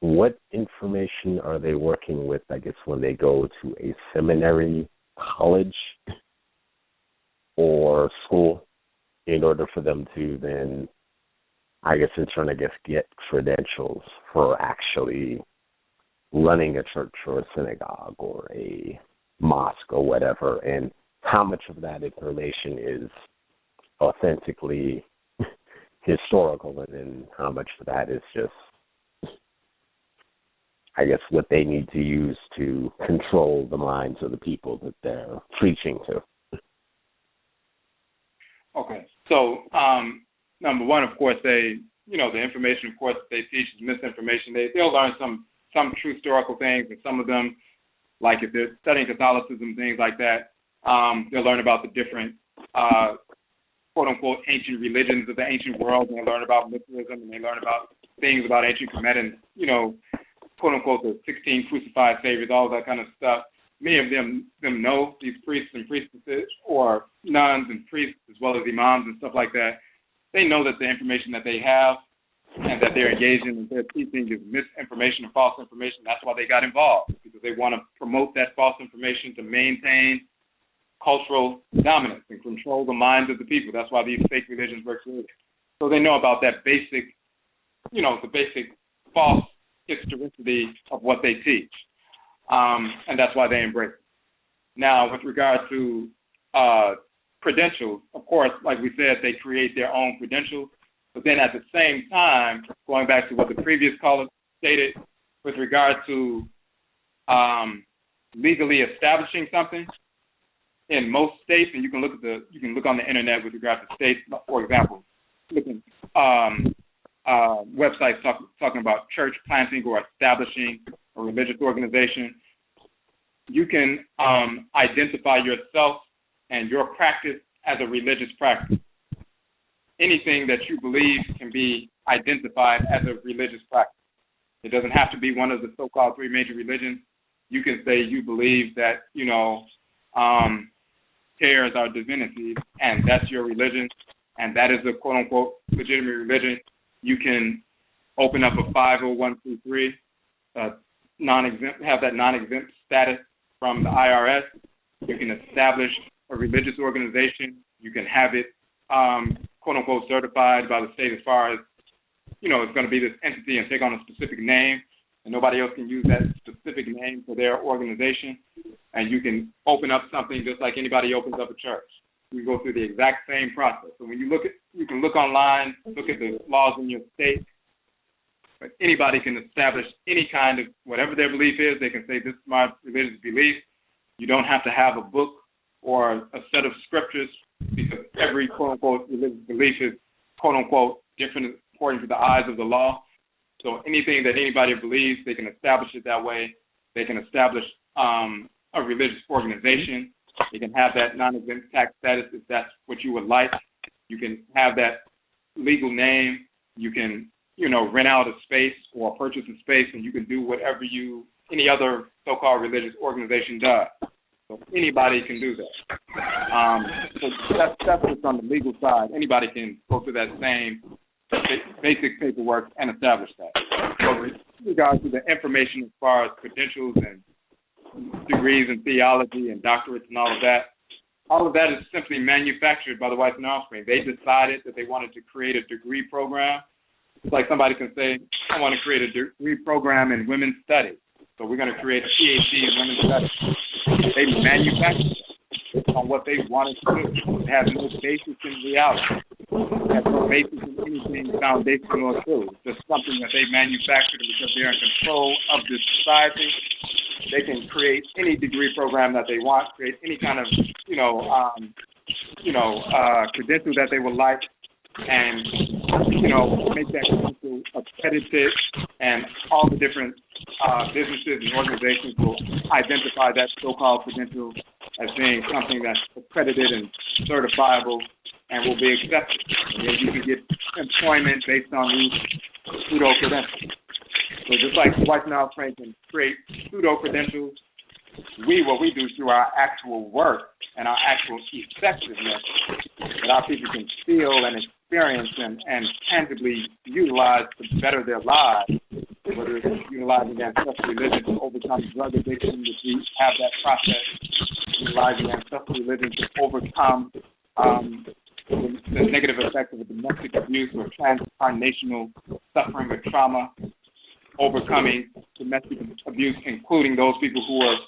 what information are they working with, when they go to a seminary, college, or school in order for them to then, in turn, get credentials for actually running a church or a synagogue or a mosque or whatever, and how much of that information is authentically historical, and then how much of that is just, what they need to use to control the minds of the people that they're preaching to. Okay. So, number one, of course, the information, of course, that they teach is misinformation. They'll learn some true historical things, and some of them, like if they're studying Catholicism, things like that, they'll learn about the different, quote-unquote, ancient religions of the ancient world, and they learn about mysticism, and they learn about things about ancient Kemet and, quote-unquote, the 16 crucified saviors, all that kind of stuff. Many of them know, these priests and priestesses, or nuns and priests, as well as imams and stuff like that. They know that the information that they have and that they're engaging in their teaching is misinformation and false information. That's why they got involved, because they want to promote that false information to maintain cultural dominance and control the minds of the people. That's why these fake religions were created. So they know about that basic, the basic false historicity of what they teach. And that's why they embrace it. Now, with regard to credentials, of course, like we said, they create their own credentials. But then at the same time, going back to what the previous caller stated, with regard to legally establishing something, in most states, and you can look on the internet with regard to states, for example, looking, websites talking about church planting or establishing a religious organization. You can identify yourself and your practice as a religious practice. Anything that you believe can be identified as a religious practice. It doesn't have to be one of the so-called three major religions. You can say you believe that, chairs are divinities, and that's your religion, and that is a quote-unquote legitimate religion. You can open up a 501c3, non-exempt, have that non-exempt status from the IRS. You can establish a religious organization. You can have it, quote-unquote, certified by the state as far as, it's going to be this entity and take on a specific name, and nobody else can use that specific name for their organization. And you can open up something just like anybody opens up a church. We go through the exact same process. So when you can look online, look at the laws in your state. But anybody can establish any kind of, whatever their belief is, they can say, this is my religious belief. You don't have to have a book or a set of scriptures, because every quote-unquote religious belief is quote-unquote different according to the eyes of the law. So anything that anybody believes, they can establish it that way. They can establish a religious organization. You can have that non-exempt tax status if that's what you would like. You can have that legal name. You can, rent out a space or purchase a space, and you can do whatever any other so-called religious organization does. So anybody can do that. So that's what's on the legal side. Anybody can go through that same basic paperwork and establish that. So with regards to the information as far as credentials and degrees in theology and doctorates and all of that is simply manufactured by the wife and offspring. They decided that they wanted to create a degree program. It's like somebody can say, I want to create a degree program in women's studies. So we're going to create a PhD in women's studies. They manufactured it on what they wanted to do. It has no basis in reality. It has no basis in anything foundational or true. It's just something that they manufactured because they're in control of this society. They can create any degree program that they want, create any kind of, credential that they would like, and, make that credential accredited, and all the different businesses and organizations will identify that so-called credential as being something that's accredited and certifiable and will be accepted. And then you can get employment based on these pseudo-credentials. So just like white and offspring can create pseudo-credentials, what we do through our actual work and our actual effectiveness that our people can feel and experience and tangibly utilize to better their lives, whether it's utilizing ancestral religion to overcome drug addiction, which we have that process, utilizing ancestral religion to overcome the negative effects of domestic abuse or transcarnational suffering or trauma, overcoming domestic abuse, including those people who are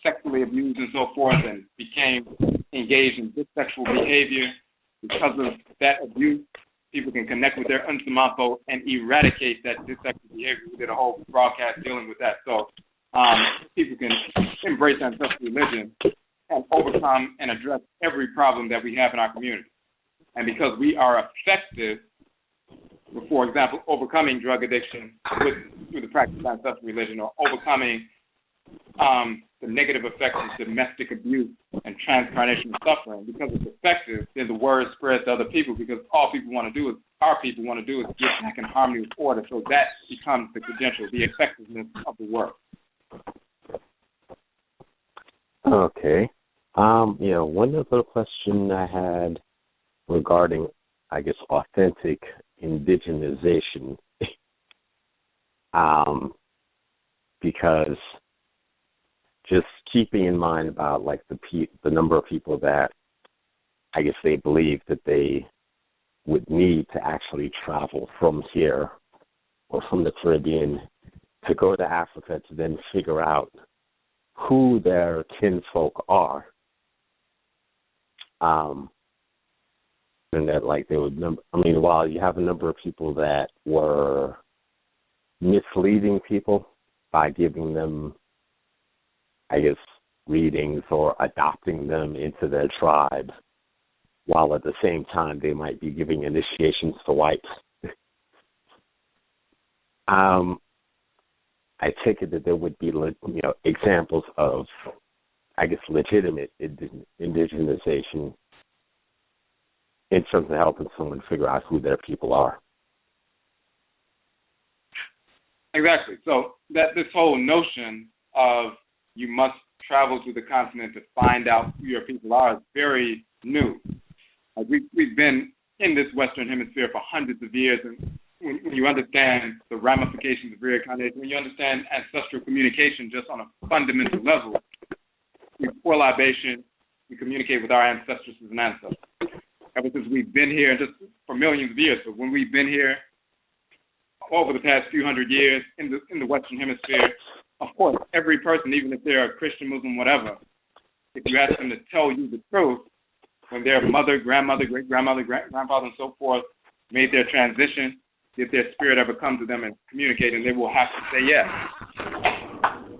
sexually abused and so forth and became engaged in dysexual behavior. Because of that abuse, people can connect with their Nanasom and eradicate that dysexual behavior. We did a whole broadcast dealing with that. So people can embrace ancestral religion and overcome and address every problem that we have in our community. And because we are effective, for example, overcoming drug addiction through the practice of ancestral religion, or overcoming the negative effects of domestic abuse and transcarnational suffering, because it's effective, then the word spreads to other people, because our people want to do is get back in harmony with order. So that becomes the credential, the effectiveness of the work. Okay. One other question I had regarding, I guess, authentic indigenization, because just keeping in mind about like the number of people that I guess they believe that they would need to actually travel from here or from the Caribbean to go to Africa to then figure out who their kinfolk are. And that like they would while you have a number of people that were misleading people by giving them, I guess, readings or adopting them into their tribe, while at the same time they might be giving initiations to whites. I take it that there would be, examples of, I guess, legitimate indigenization in terms of helping someone figure out who their people are. Exactly. So that this whole notion of you must travel to the continent to find out who your people are is very new. Like we've been in this Western Hemisphere for hundreds of years, and when you understand the ramifications of reincarnation, when you understand ancestral communication just on a fundamental level, we pour libation, we communicate with our ancestresses and ancestors. Ever since we've been here, just for millions of years, but when we've been here over the past few hundred years in the Western Hemisphere, of course, every person, even if they're a Christian, Muslim, whatever, if you ask them to tell you the truth, when their mother, grandmother, great-grandmother, grandfather, and so forth made their transition, did their spirit ever come to them and communicate, and they will have to say yes.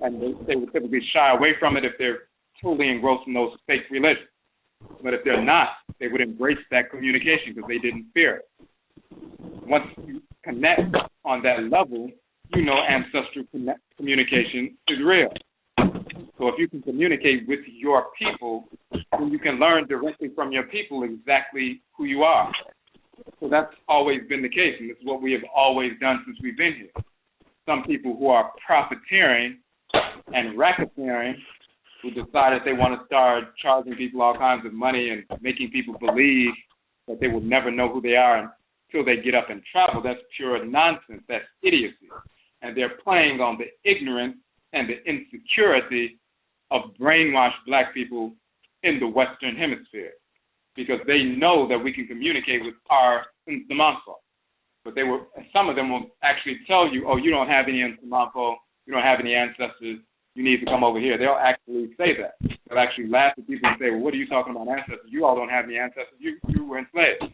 And they will typically shy away from it if they're totally engrossed in those fake religions. But if they're not, they would embrace that communication because they didn't fear it. Once you connect on that level, you know ancestral communication is real. So if you can communicate with your people, then you can learn directly from your people exactly who you are. So that's always been the case, and it's what we have always done since we've been here. Some people who are profiteering and racketeering, who decided they want to start charging people all kinds of money and making people believe that they will never know who they are until they get up and travel, that's pure nonsense. That's idiocy. And they're playing on the ignorance and the insecurity of brainwashed black people in the Western Hemisphere, because they know that we can communicate with our Nsamanfo. But some of them will actually tell you, oh, you don't have any Nsamanfo, you don't have any ancestors, you need to come over here. They'll actually say that. They'll actually laugh at people and say, well, what are you talking about ancestors? You all don't have any ancestors. You were enslaved.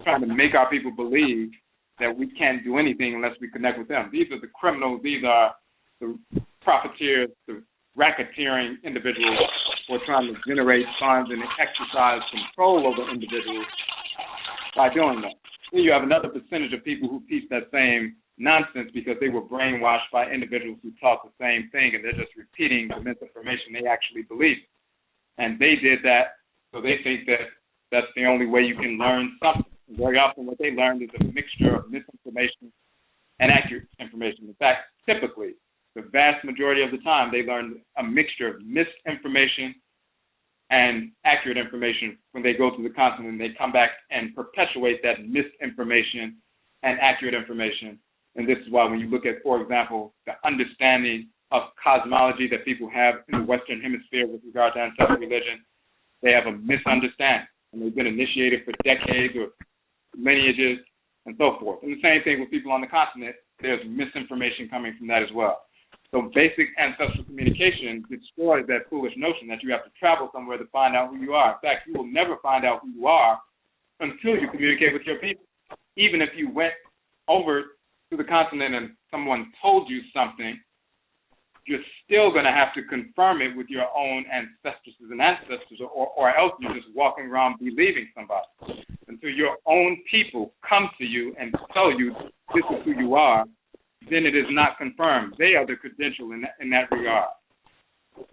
Trying to make our people believe that we can't do anything unless we connect with them. These are the criminals. These are the profiteers, the racketeering individuals who are trying to generate funds and exercise control over individuals by doing that. Then you have another percentage of people who teach that same nonsense because they were brainwashed by individuals who taught the same thing, and they're just repeating the misinformation they actually believe. And they did that, so they think that that's the only way you can learn something. Very often what they learned is a mixture of misinformation and accurate information. In fact, typically, the vast majority of the time, they learn a mixture of misinformation and accurate information when they go to the continent, and they come back and perpetuate that misinformation and accurate information. And this is why when you look at, for example, the understanding of cosmology that people have in the Western Hemisphere with regard to ancestral religion, they have a misunderstanding. And they've been initiated for decades or lineages and so forth. And the same thing with people on the continent, there's misinformation coming from that as well. So basic ancestral communication destroys that foolish notion that you have to travel somewhere to find out who you are. In fact, you will never find out who you are until you communicate with your people. Even if you went over to the continent and someone told you something, you're still going to have to confirm it with your own ancestresses and ancestors, or else you're just walking around believing somebody. Until your own people come to you and tell you this is who you are, then it is not confirmed. They are the credential in that regard.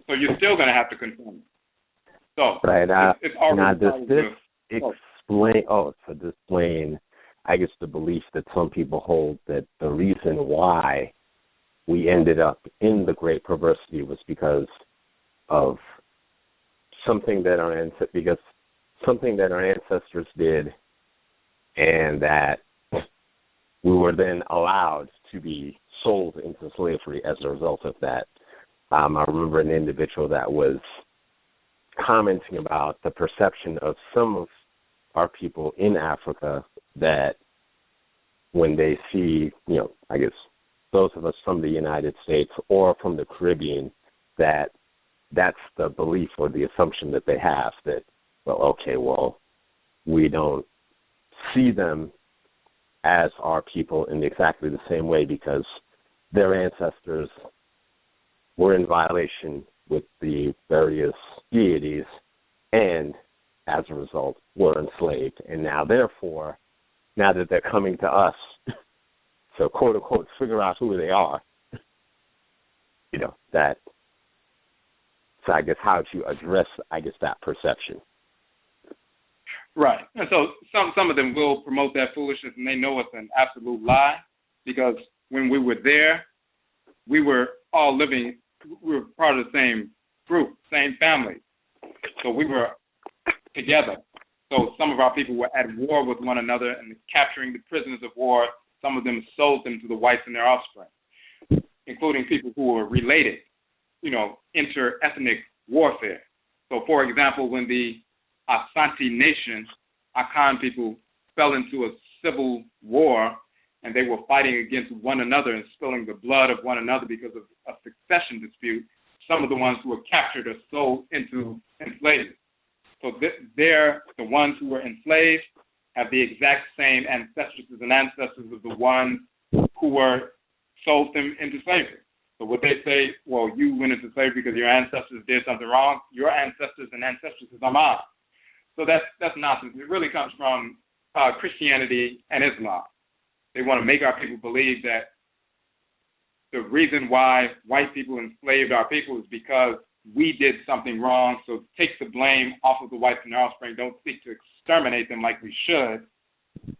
So you're still going to have to confirm it. So right, it's already explain, I guess, the belief that some people hold that the reason why we ended up in the great perversity was because of something that our ancestors did, and that we were then allowed to be sold into slavery as a result of that. I remember an individual that was commenting about the perception of some of our people in Africa that when they see, I guess, those of us from the United States or from the Caribbean, that's the belief or the assumption that they have that, we don't see them as our people in exactly the same way because their ancestors were in violation with the various deities and, as a result, were enslaved. And now, therefore, now that they're coming to us to quote unquote figure out who they are, that. So I guess how to address, that perception. Right. And so some of them will promote that foolishness, and they know it's an absolute lie, because when we were there, we were all living, we were part of the same group, same family. So we were together. So some of our people were at war with one another and capturing the prisoners of war. Some of them sold them to the whites and their offspring, including people who were related, inter-ethnic warfare. So, for example, when the Asante Nation, Akhan people, fell into a civil war and they were fighting against one another and spilling the blood of one another because of a succession dispute, some of the ones who were captured are sold into enslavement. So they're the ones who were enslaved have the exact same ancestresses and ancestors of the ones who were sold them into slavery. So would they say, well, you went into slavery because your ancestors did something wrong? Your ancestors and ancestresses are mine. So that's nonsense. It really comes from Christianity and Islam. They want to make our people believe that the reason why white people enslaved our people is because we did something wrong, so take the blame off of the whites and their offspring. Don't seek to exterminate them like we should,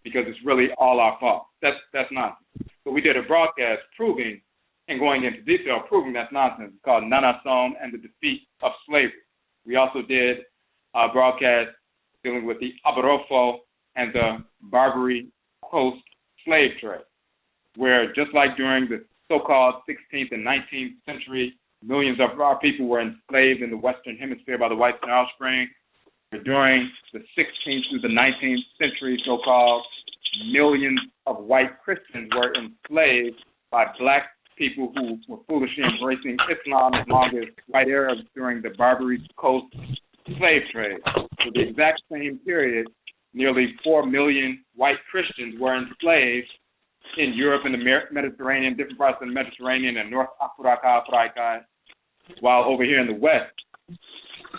because it's really all our fault. That's nonsense. So we did a broadcast proving, and going into detail, proving that's nonsense. It's called Nanasom and the Defeat of Slavery. We also did a broadcast dealing with the Odwirafo and the Barbary Coast slave trade, where just like during the so-called 16th and 19th century, millions of our people were enslaved in the Western Hemisphere by the whites and offspring. During the 16th through the 19th century, so-called, millions of white Christians were enslaved by black people who were foolishly embracing Islam as long as white Arabs during the Barbary Coast slave trade. For the exact same period, nearly 4 million white Christians were enslaved in Europe and the Mediterranean, different parts of the Mediterranean and North Afuraka, Afuraitkai, while over here in the West,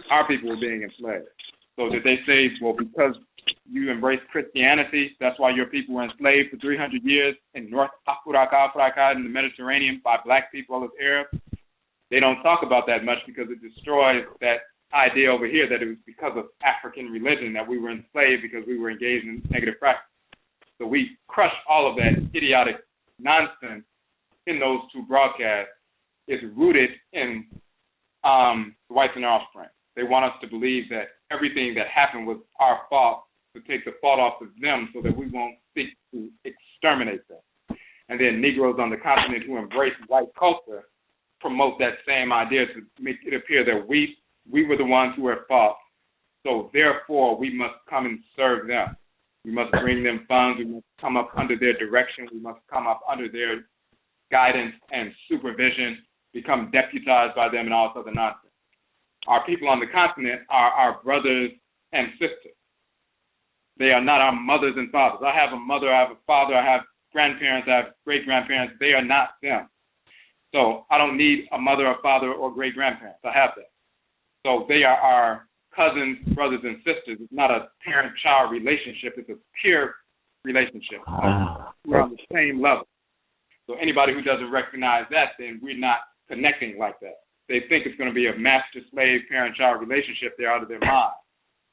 our people were being enslaved. So did they say, well, because you embraced Christianity, that's why your people were enslaved for 300 years in North Afuraka, Afuraitkai, in the Mediterranean by black people as Arabs? They don't talk about that much because it destroys that idea over here that it was because of African religion that we were enslaved because we were engaged in negative practice. So we crush all of that idiotic nonsense in those two broadcasts. It's rooted in the whites and their offspring. They want us to believe that everything that happened was our fault, to take the fault off of them so that we won't seek to exterminate them. And then Negroes on the continent who embrace white culture promote that same idea to make it appear that we were the ones who were at fault. So therefore, we must come and serve them. We must bring them funds. We must come up under their direction. We must come up under their guidance and supervision, become deputized by them and all this other nonsense. Our people on the continent are our brothers and sisters. They are not our mothers and fathers. I have a mother, I have a father, I have grandparents, I have great-grandparents. They are not them. So I don't need a mother, a father, or great-grandparents. I have that. So they are our cousins, brothers, and sisters. It's not a parent-child relationship. It's a peer relationship. We're on the same level. So anybody who doesn't recognize that, then we're not connecting like that. They think it's going to be a master-slave, parent-child relationship. They're out of their mind.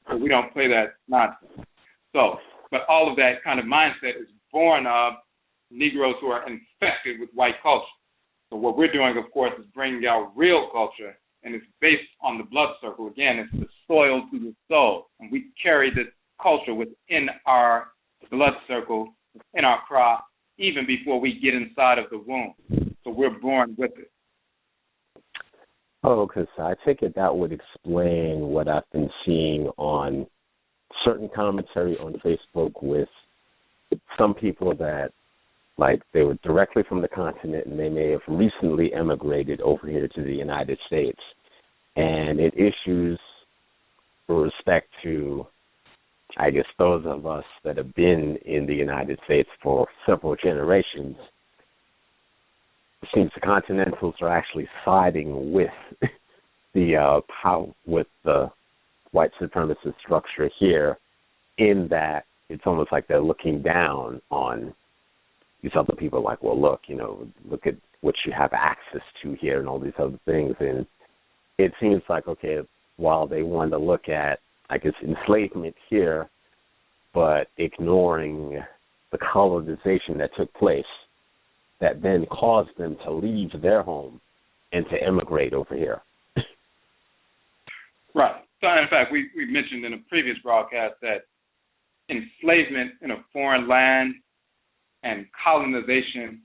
So we don't play that nonsense. So, but all of that kind of mindset is born of Negroes who are infected with white culture. So what we're doing, of course, is bringing out real culture, and it's based on the blood circle. Again, it's the soil to the soul. And we carry this culture within our blood circle, in our crop, even before we get inside of the womb. So we're born with it. Oh, because I take it that would explain what I've been seeing on certain commentary on Facebook with some people that, like, they were directly from the continent and they may have recently emigrated over here to the United States. And it issues with respect to, I guess, those of us that have been in the United States for several generations, it seems the Continentals are actually siding with the white supremacist structure here, in that it's almost like they're looking down on these other people are like, well, look, look at what you have access to here and all these other things. And it seems like, okay, while they want to look at, I guess, enslavement here, but ignoring the colonization that took place that then caused them to leave their home and to immigrate over here. Right. So, in fact, we mentioned in a previous broadcast that enslavement in a foreign land and colonization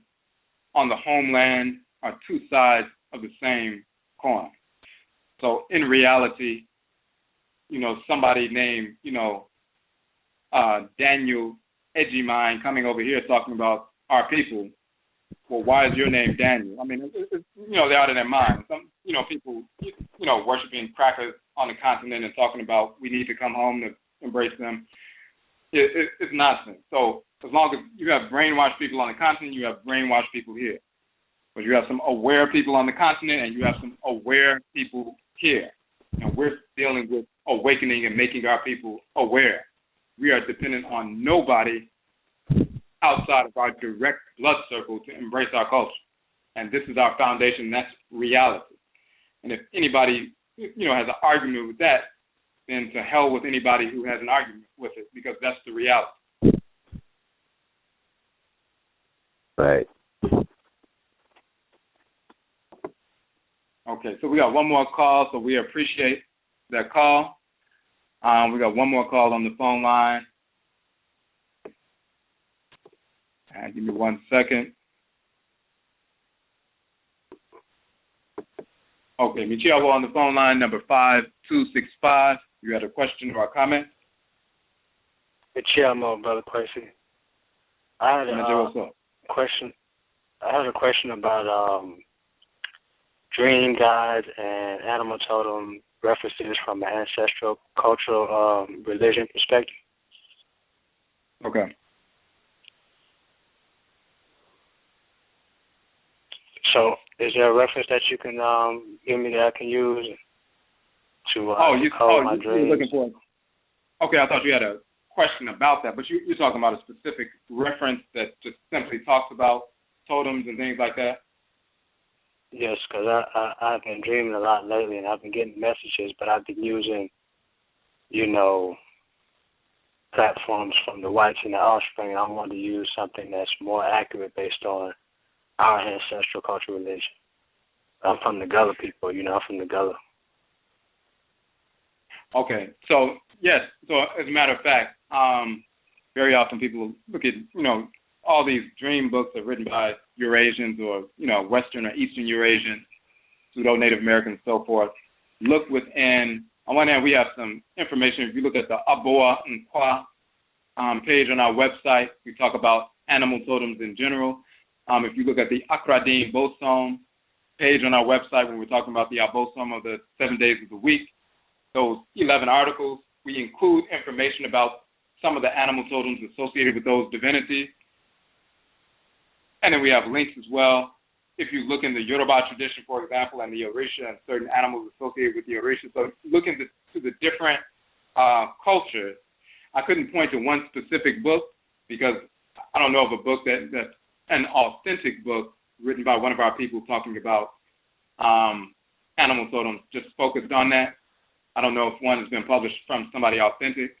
on the homeland are two sides of the same coin. So, in reality, somebody named, Daniel Edgymine coming over here talking about our people. Well, why is your name Daniel? I mean, they're out of their mind. Some, people, worshiping crackers on the continent and talking about we need to come home to embrace them. It's nonsense. So as long as you have brainwashed people on the continent, you have brainwashed people here. But you have some aware people on the continent and you have some aware people here. And we're dealing with awakening and making our people aware. We are dependent on nobody outside of our direct blood circle to embrace our culture. And this is our foundation. That's reality. And if anybody, has an argument with that, then to hell with anybody who has an argument with it, because that's the reality. Right. Okay, so we got one more call, so we appreciate that call. We got one more call on the phone line. Give me 1 second. Okay, Michiawa on the phone line, number 5265. You had a question or a comment? Michiawa, Brother Kwesi. I had a question. I had a question about dream guides and animal totem references from an ancestral cultural religion perspective. Okay. So, is there a reference that you can give me that I can use to code my dreams? You're looking for? Okay, I thought you had a question about that, but you're talking about a specific reference that just simply talks about totems and things like that. Yes, because I've been dreaming a lot lately, and I've been getting messages, but I've been using, platforms from the whites and the offspring, and I want to use something that's more accurate based on our ancestral cultural religion. I'm from the Gullah people, I'm from the Gullah. Okay, so yes, so as a matter of fact, very often people look at, all these dream books are written by Eurasians or, Western or Eastern Eurasians, pseudo-Native Americans, and so forth. Look within, on one hand, we have some information. If you look at the Aboa and Kwa page on our website, we talk about animal totems in general. If you look at the Akradin Bosom page on our website, when we're talking about the Abosom of the 7 days of the week, those 11 articles, we include information about some of the animal totems associated with those divinities. And then we have links as well. If you look in the Yoruba tradition, for example, and the Orisha and certain animals associated with the Orisha, so look into the different cultures. I couldn't point to one specific book because I don't know of a book that's an authentic book written by one of our people talking about animal totems, just focused on that. I don't know if one has been published from somebody authentic.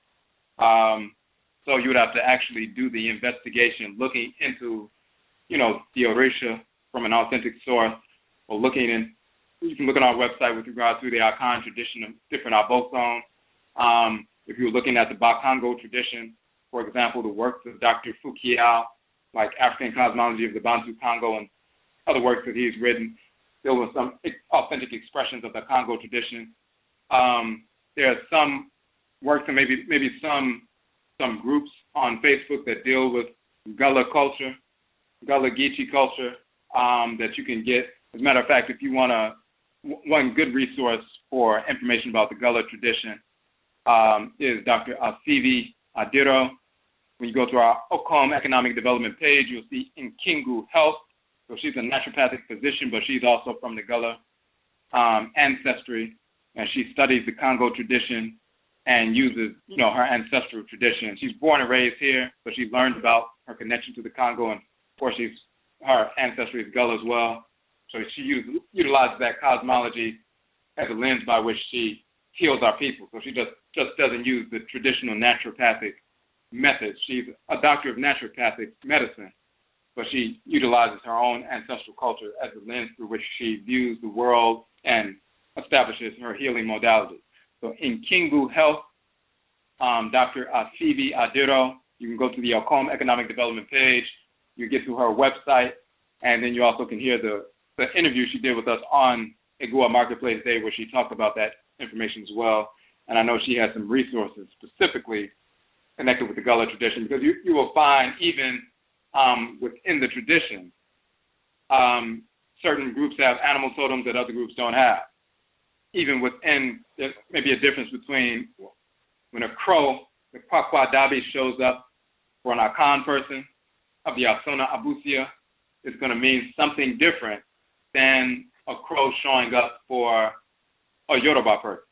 So you would have to actually do the investigation, looking into, the Orisha from an authentic source, or looking in. You can look at our website with regard to the Akhan tradition of different Abosom. If you're looking at the Bakongo tradition, for example, the works of Dr. Fukiao, like African Cosmology of the Bantu Congo and other works that he's written, there were some authentic expressions of the Congo tradition. There are some works and maybe some groups on Facebook that deal with Gullah culture, Gullah Geechee culture, that you can get. As a matter of fact, if you want one good resource for information about the Gullah tradition is Dr. Atifi Adiro. When you go to our Okom Economic Development page, you'll see Nkingu Health. So she's a naturopathic physician, but she's also from the Gullah ancestry, and she studies the Congo tradition and uses, her ancestral tradition. She's born and raised here, but she learned about her connection to the Congo and Of course, her ancestry is Gullah as well. So she utilizes that cosmology as a lens by which she heals our people. So she just doesn't use the traditional naturopathic methods. She's a doctor of naturopathic medicine, but she utilizes her own ancestral culture as a lens through which she views the world and establishes her healing modalities. So in Kingu Health, Dr. Atifi Adiro, you can go to the Akwamu Economic Development page. You get to her website, and then you also can hear the interview she did with us on Igua Marketplace Day, where she talked about that information as well. And I know she has some resources specifically connected with the Gullah tradition, because you will find even within the tradition, certain groups have animal totems that other groups don't have. Even within, there's maybe a difference between when a crow, the Kwakwa Dabi, shows up for an Akhan person of the Asona Abusia, it's going to mean something different than a crow showing up for a Yoruba person.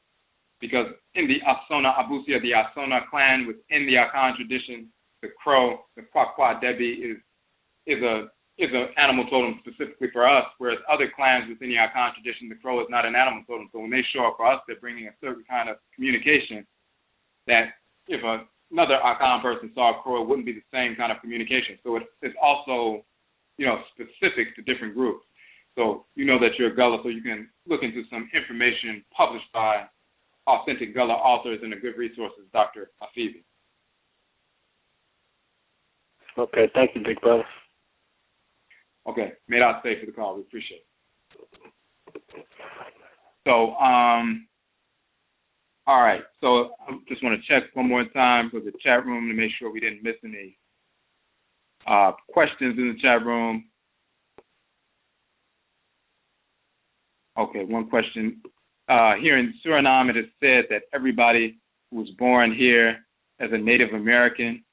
Because in the Asona Abusia, the Asona clan within the Akhan tradition, the crow, the Kwakwa Debi, is an animal totem specifically for us, whereas other clans within the Akhan tradition, the crow is not an animal totem. So when they show up for us, they're bringing a certain kind of communication that if another Akhan person saw a crow, it wouldn't be the same kind of communication. So it's also, specific to different groups. So you know that you're a Gullah, so you can look into some information published by authentic Gullah authors and a good resource is Dr. Afifi. Okay, thank you, big brother. Okay, made out safe for the call. We appreciate it. So, all right. So I just want to check one more time for the chat room to make sure we didn't miss any questions in the chat room. Okay, one question. Here in Suriname, it is said that everybody who was born here as a Native American,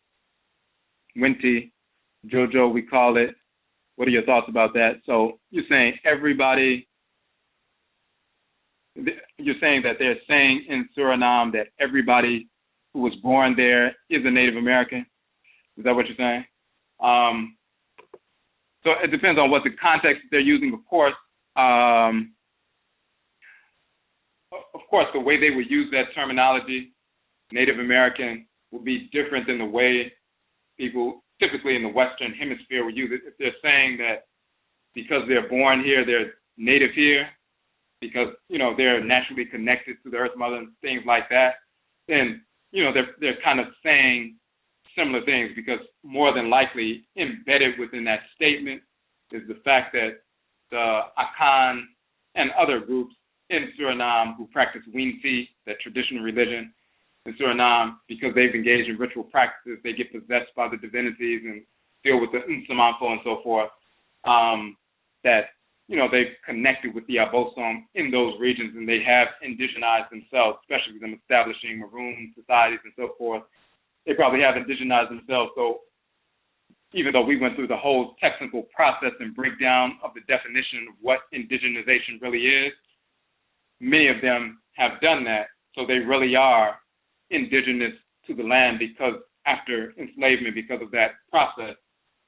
Winti, Jojo, we call it. What are your thoughts about that? So you're saying that they're saying in Suriname that everybody who was born there is a Native American? Is that what you're saying? So it depends on what the context they're using, of course. Of course, the way they would use that terminology, Native American, would be different than the way people typically in the Western Hemisphere would use it. If they're saying that because they're born here, they're native here, because, they're naturally connected to the Earth Mother and things like that, then, they're kind of saying similar things, because more than likely embedded within that statement is the fact that the Akhan and other groups in Suriname who practice Winti, that traditional religion in Suriname, because they've engaged in ritual practices, they get possessed by the divinities and deal with the Nsamanfo and so forth, that, they've connected with the Abosom in those regions, and they have indigenized themselves, especially with them establishing maroon societies and so forth. They probably have indigenized themselves. So even though we went through the whole technical process and breakdown of the definition of what indigenization really is, many of them have done that. So they really are indigenous to the land, because after enslavement, because of that process,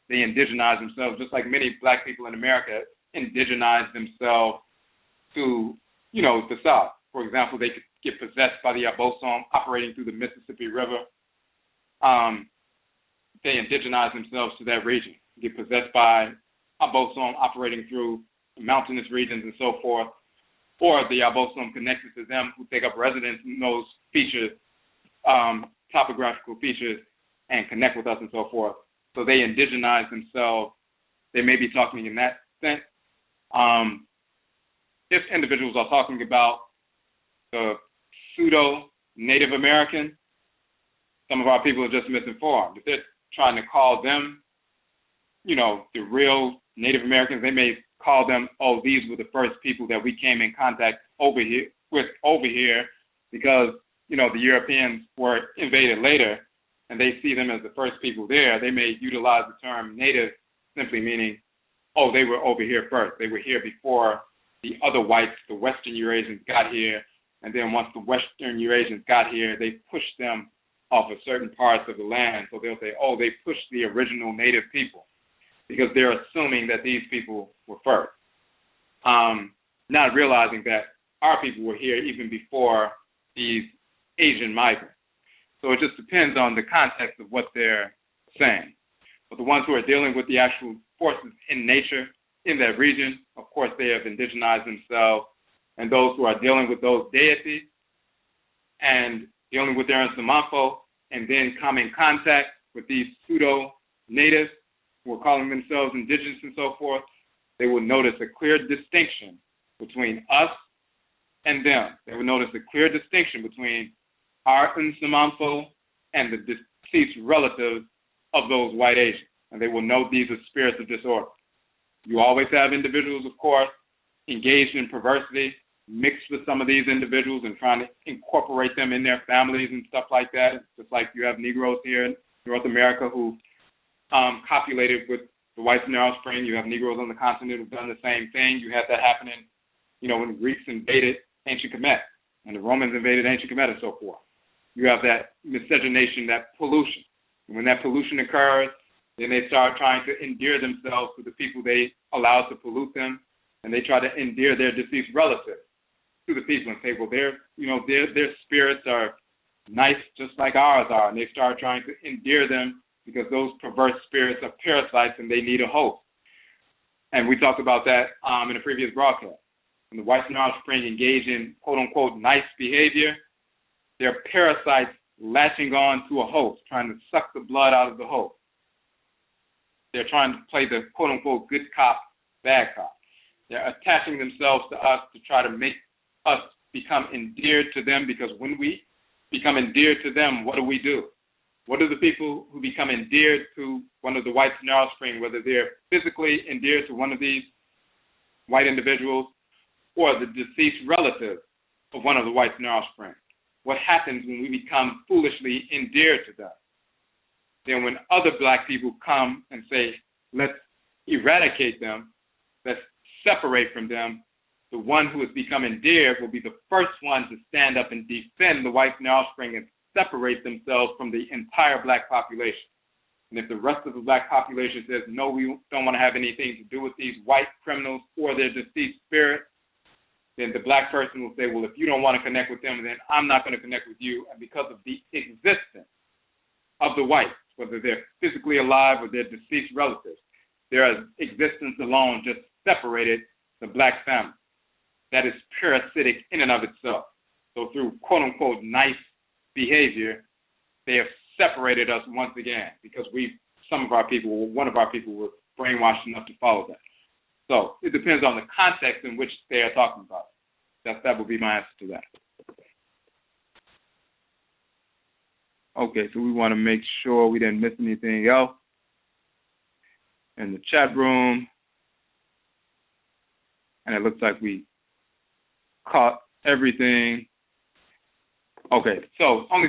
they indigenize themselves, just like many black people in America indigenize themselves to, the South. For example, they could get possessed by the Abosom operating through the Mississippi River. They indigenize themselves to that region, get possessed by Abosom operating through mountainous regions and so forth, or the Abosom connected to them who take up residence in those features, topographical features, and connect with us and so forth. So they indigenize themselves. They may be talking in that sense. If individuals are talking about the pseudo-Native American, some of our people are just misinformed. If they're trying to call them, the real Native Americans, they may call them, these were the first people that we came in contact over here, because, the Europeans were invaded later, and they see them as the first people there. They may utilize the term Native simply meaning, they were over here first. They were here before the other whites, the Western Eurasians, got here, and then once the Western Eurasians got here, they pushed them off of certain parts of the land. So they'll say, they pushed the original Native people. because they're assuming that these people were first, not realizing that our people were here even before these Asian migrants. So it just depends on the context of what they're saying. But the ones who are dealing with the actual forces in nature in that region, of course, they have indigenized themselves. And those who are dealing with those deities and dealing with their Nsamanfo and then come in contact with these pseudo-natives who are calling themselves indigenous and so forth, they will notice a clear distinction between us and them. They will notice a clear distinction between our Nsamanfo and the deceased relatives of those white Asians. And they will know these as spirits of disorder. You always have individuals, of course, engaged in perversity, mixed with some of these individuals and trying to incorporate them in their families and stuff like that. Just like you have Negroes here in North America who copulated with the whites in their offspring. You have Negroes on the continent who've done the same thing. You had that happening, when the Greeks invaded ancient Kemet and the Romans invaded ancient Kemet and so forth. You have that miscegenation, that pollution. And when that pollution occurs, then they start trying to endear themselves to the people they allow to pollute them, and they try to endear their deceased relatives to the people and say, well, their spirits are nice just like ours are, and they start trying to endear them because those perverse spirits are parasites and they need a host. And we talked about that in a previous broadcast. When the whites and offspring engage in quote-unquote nice behavior, they're parasites latching on to a host, trying to suck the blood out of the host. They're trying to play the quote-unquote good cop, bad cop. They're attaching themselves to us to try to make us become endeared to them, because when we become endeared to them, what do? What do the people who become endeared to one of the whites in their offspring, whether they're physically endeared to one of these white individuals or the deceased relative of one of the whites in their offspring? What happens when we become foolishly endeared to them? Then when other black people come and say, let's eradicate them, let's separate from them, the one who has become endeared will be the first one to stand up and defend the whites and their offspring and separate themselves from the entire black population. And if the rest of the black population says, no, we don't want to have anything to do with these white criminals or their deceased spirits, then the black person will say, well, if you don't want to connect with them, then I'm not going to connect with you. And because of the existence of the whites, whether they're physically alive or their deceased relatives, their existence alone just separated the black family. That is parasitic in and of itself. So through quote-unquote nice behavior, they have separated us once again because one of our people were brainwashed enough to follow that. So it depends on the context in which they are talking about. That would be my answer to that. Okay, so we want to make sure we didn't miss anything else in the chat room. And it looks like we caught everything. Okay, so other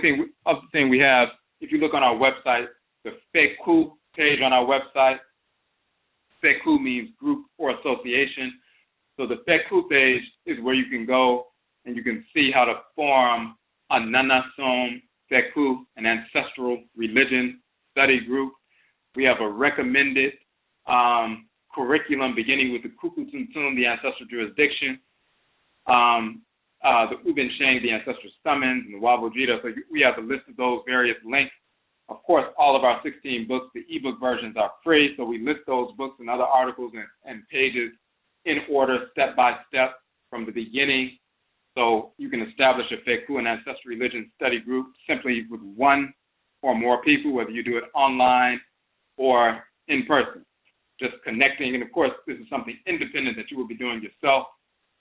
thing we have, if you look on our website, the FECU page on our website, FECU means group or association. So the FECU page is where you can go and you can see how to form a Nanasom FECU, an ancestral religion study group. We have a recommended curriculum beginning with the Kukutuntun, the ancestral jurisdiction, the Ubensheng, the ancestral summons, and the Wabojita. So we have a list of those various links. Of course, all of our 16 books, the ebook versions are free, so we list those books and other articles and pages in order, step by step, from the beginning. So you can establish a FECU, an ancestral religion study group, simply with one or more people, whether you do it online or in person. Just connecting, and of course, this is something independent that you will be doing yourself,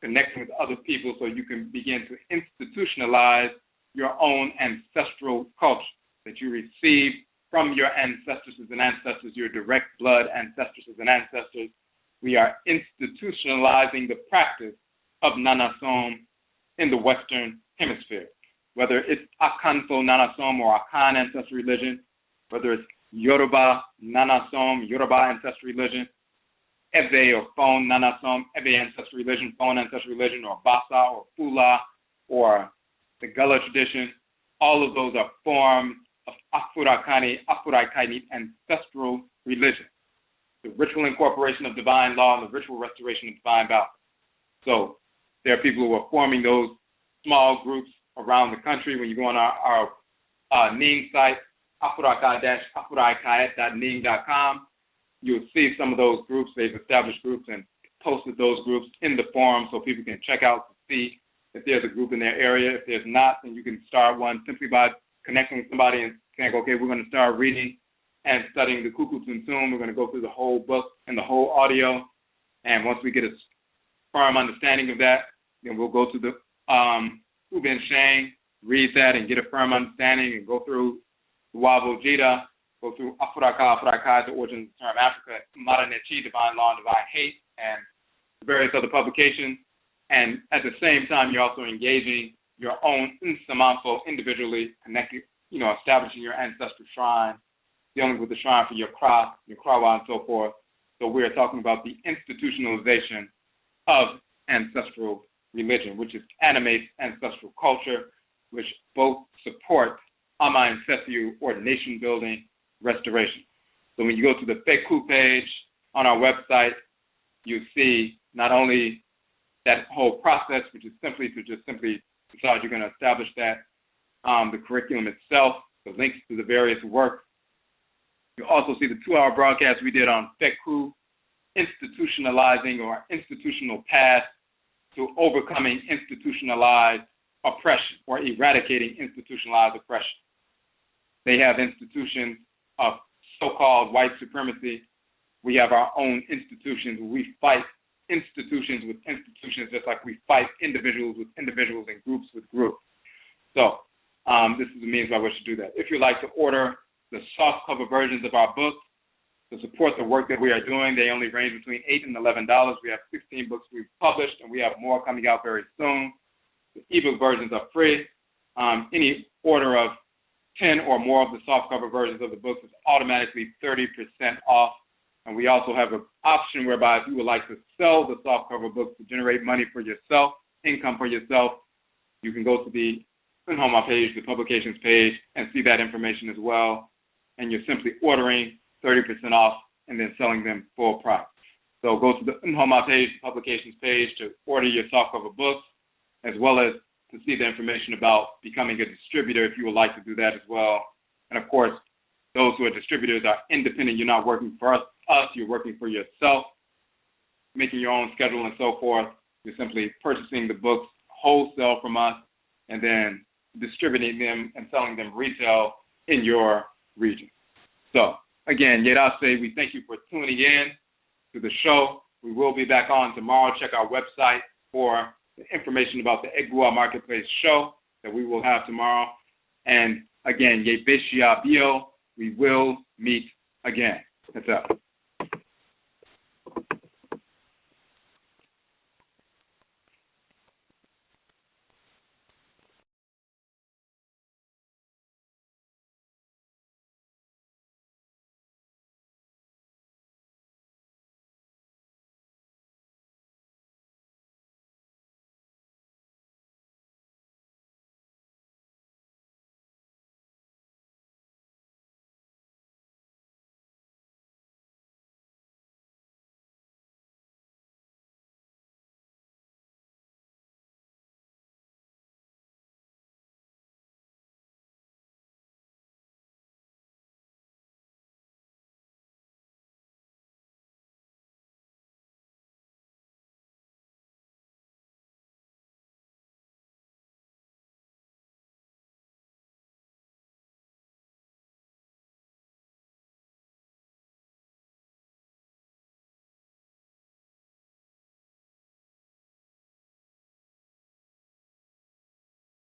connecting with other people so you can begin to institutionalize your own ancestral culture that you receive from your ancestresses and ancestors, your direct blood ancestresses and ancestors. We are institutionalizing the practice of Nanasom in the Western Hemisphere, whether it's Akanfo Nanasom or Akhan ancestral religion, whether it's Yoruba Nanasom, Yoruba ancestral religion, Ebe or Fon Nanasom, Ebe ancestral religion, Fon ancestral religion, or Basa or Fula or the Gullah tradition. All of those are forms of Afurakani, Afuraitkaitnit ancestral religion. the ritual incorporation of divine law and the ritual restoration of divine balance. So there are people who are forming those small groups around the country. When you go on our Nehem site, Afuraka-Afuraitkaitnit.nehem.com, you'll see some of those groups. They've established groups and posted those groups in the forum so people can check out to see if there's a group in their area. If there's not, then you can start one simply by connecting with somebody and saying, okay, we're going to start reading and studying the Kuku Tuntum. We're going to go through the whole book and the whole audio. And once we get a firm understanding of that, then we'll go to the Uben Shang, read that and get a firm understanding, and go through the Wabo Jita, go through Afuraka, Afuraitkaitnut, the origins of the term Africa, Madanechi, divine law and divine hate, and various other publications. And at the same time, you're also engaging your own Nsamanfo individually, connecting, establishing your ancestral shrine, dealing with the shrine for your Kra, your Krawa, and so forth. So we are talking about the institutionalization of ancestral religion, which animates ancestral culture, which both support Ama Ancestral or nation building restoration. So when you go to the Feku page on our website, you see not only that whole process, which is simply decide you're going to establish that, the curriculum itself, the links to the various works. You also see the 2-hour broadcast we did on Feku, institutionalizing or institutional path to overcoming institutionalized oppression or eradicating institutionalized oppression. They have institutions of so-called white supremacy. We have our own institutions where we fight institutions with institutions just like we fight individuals with individuals and groups with groups. So this is the means by which to do that. If you'd like to order the softcover versions of our books to support the work that we are doing, they only range between $8 and $11. We have 16 books we've published, and we have more coming out very soon. The ebook versions are free. Any order of 10 or more of the softcover versions of the books is automatically 30% off. And we also have an option whereby if you would like to sell the softcover books to generate money for yourself, income for yourself, you can go to the Nhoma page, the publications page, and see that information as well. And you're simply ordering 30% off and then selling them full price. So go to the Nhoma page, the publications page, to order your softcover books, as well as to see the information about becoming a distributor if you would like to do that as well. And of course, those who are distributors are independent. You're not working for us, you're working for yourself, making your own schedule and so forth. You're simply purchasing the books wholesale from us and then distributing them and selling them retail in your region. So again, Yedase, we thank you for tuning in to the show. We will be back on tomorrow. Check our website for the information about the Egua Marketplace show that we will have tomorrow. And again, Yebeshia Bio, we will meet again. That's up.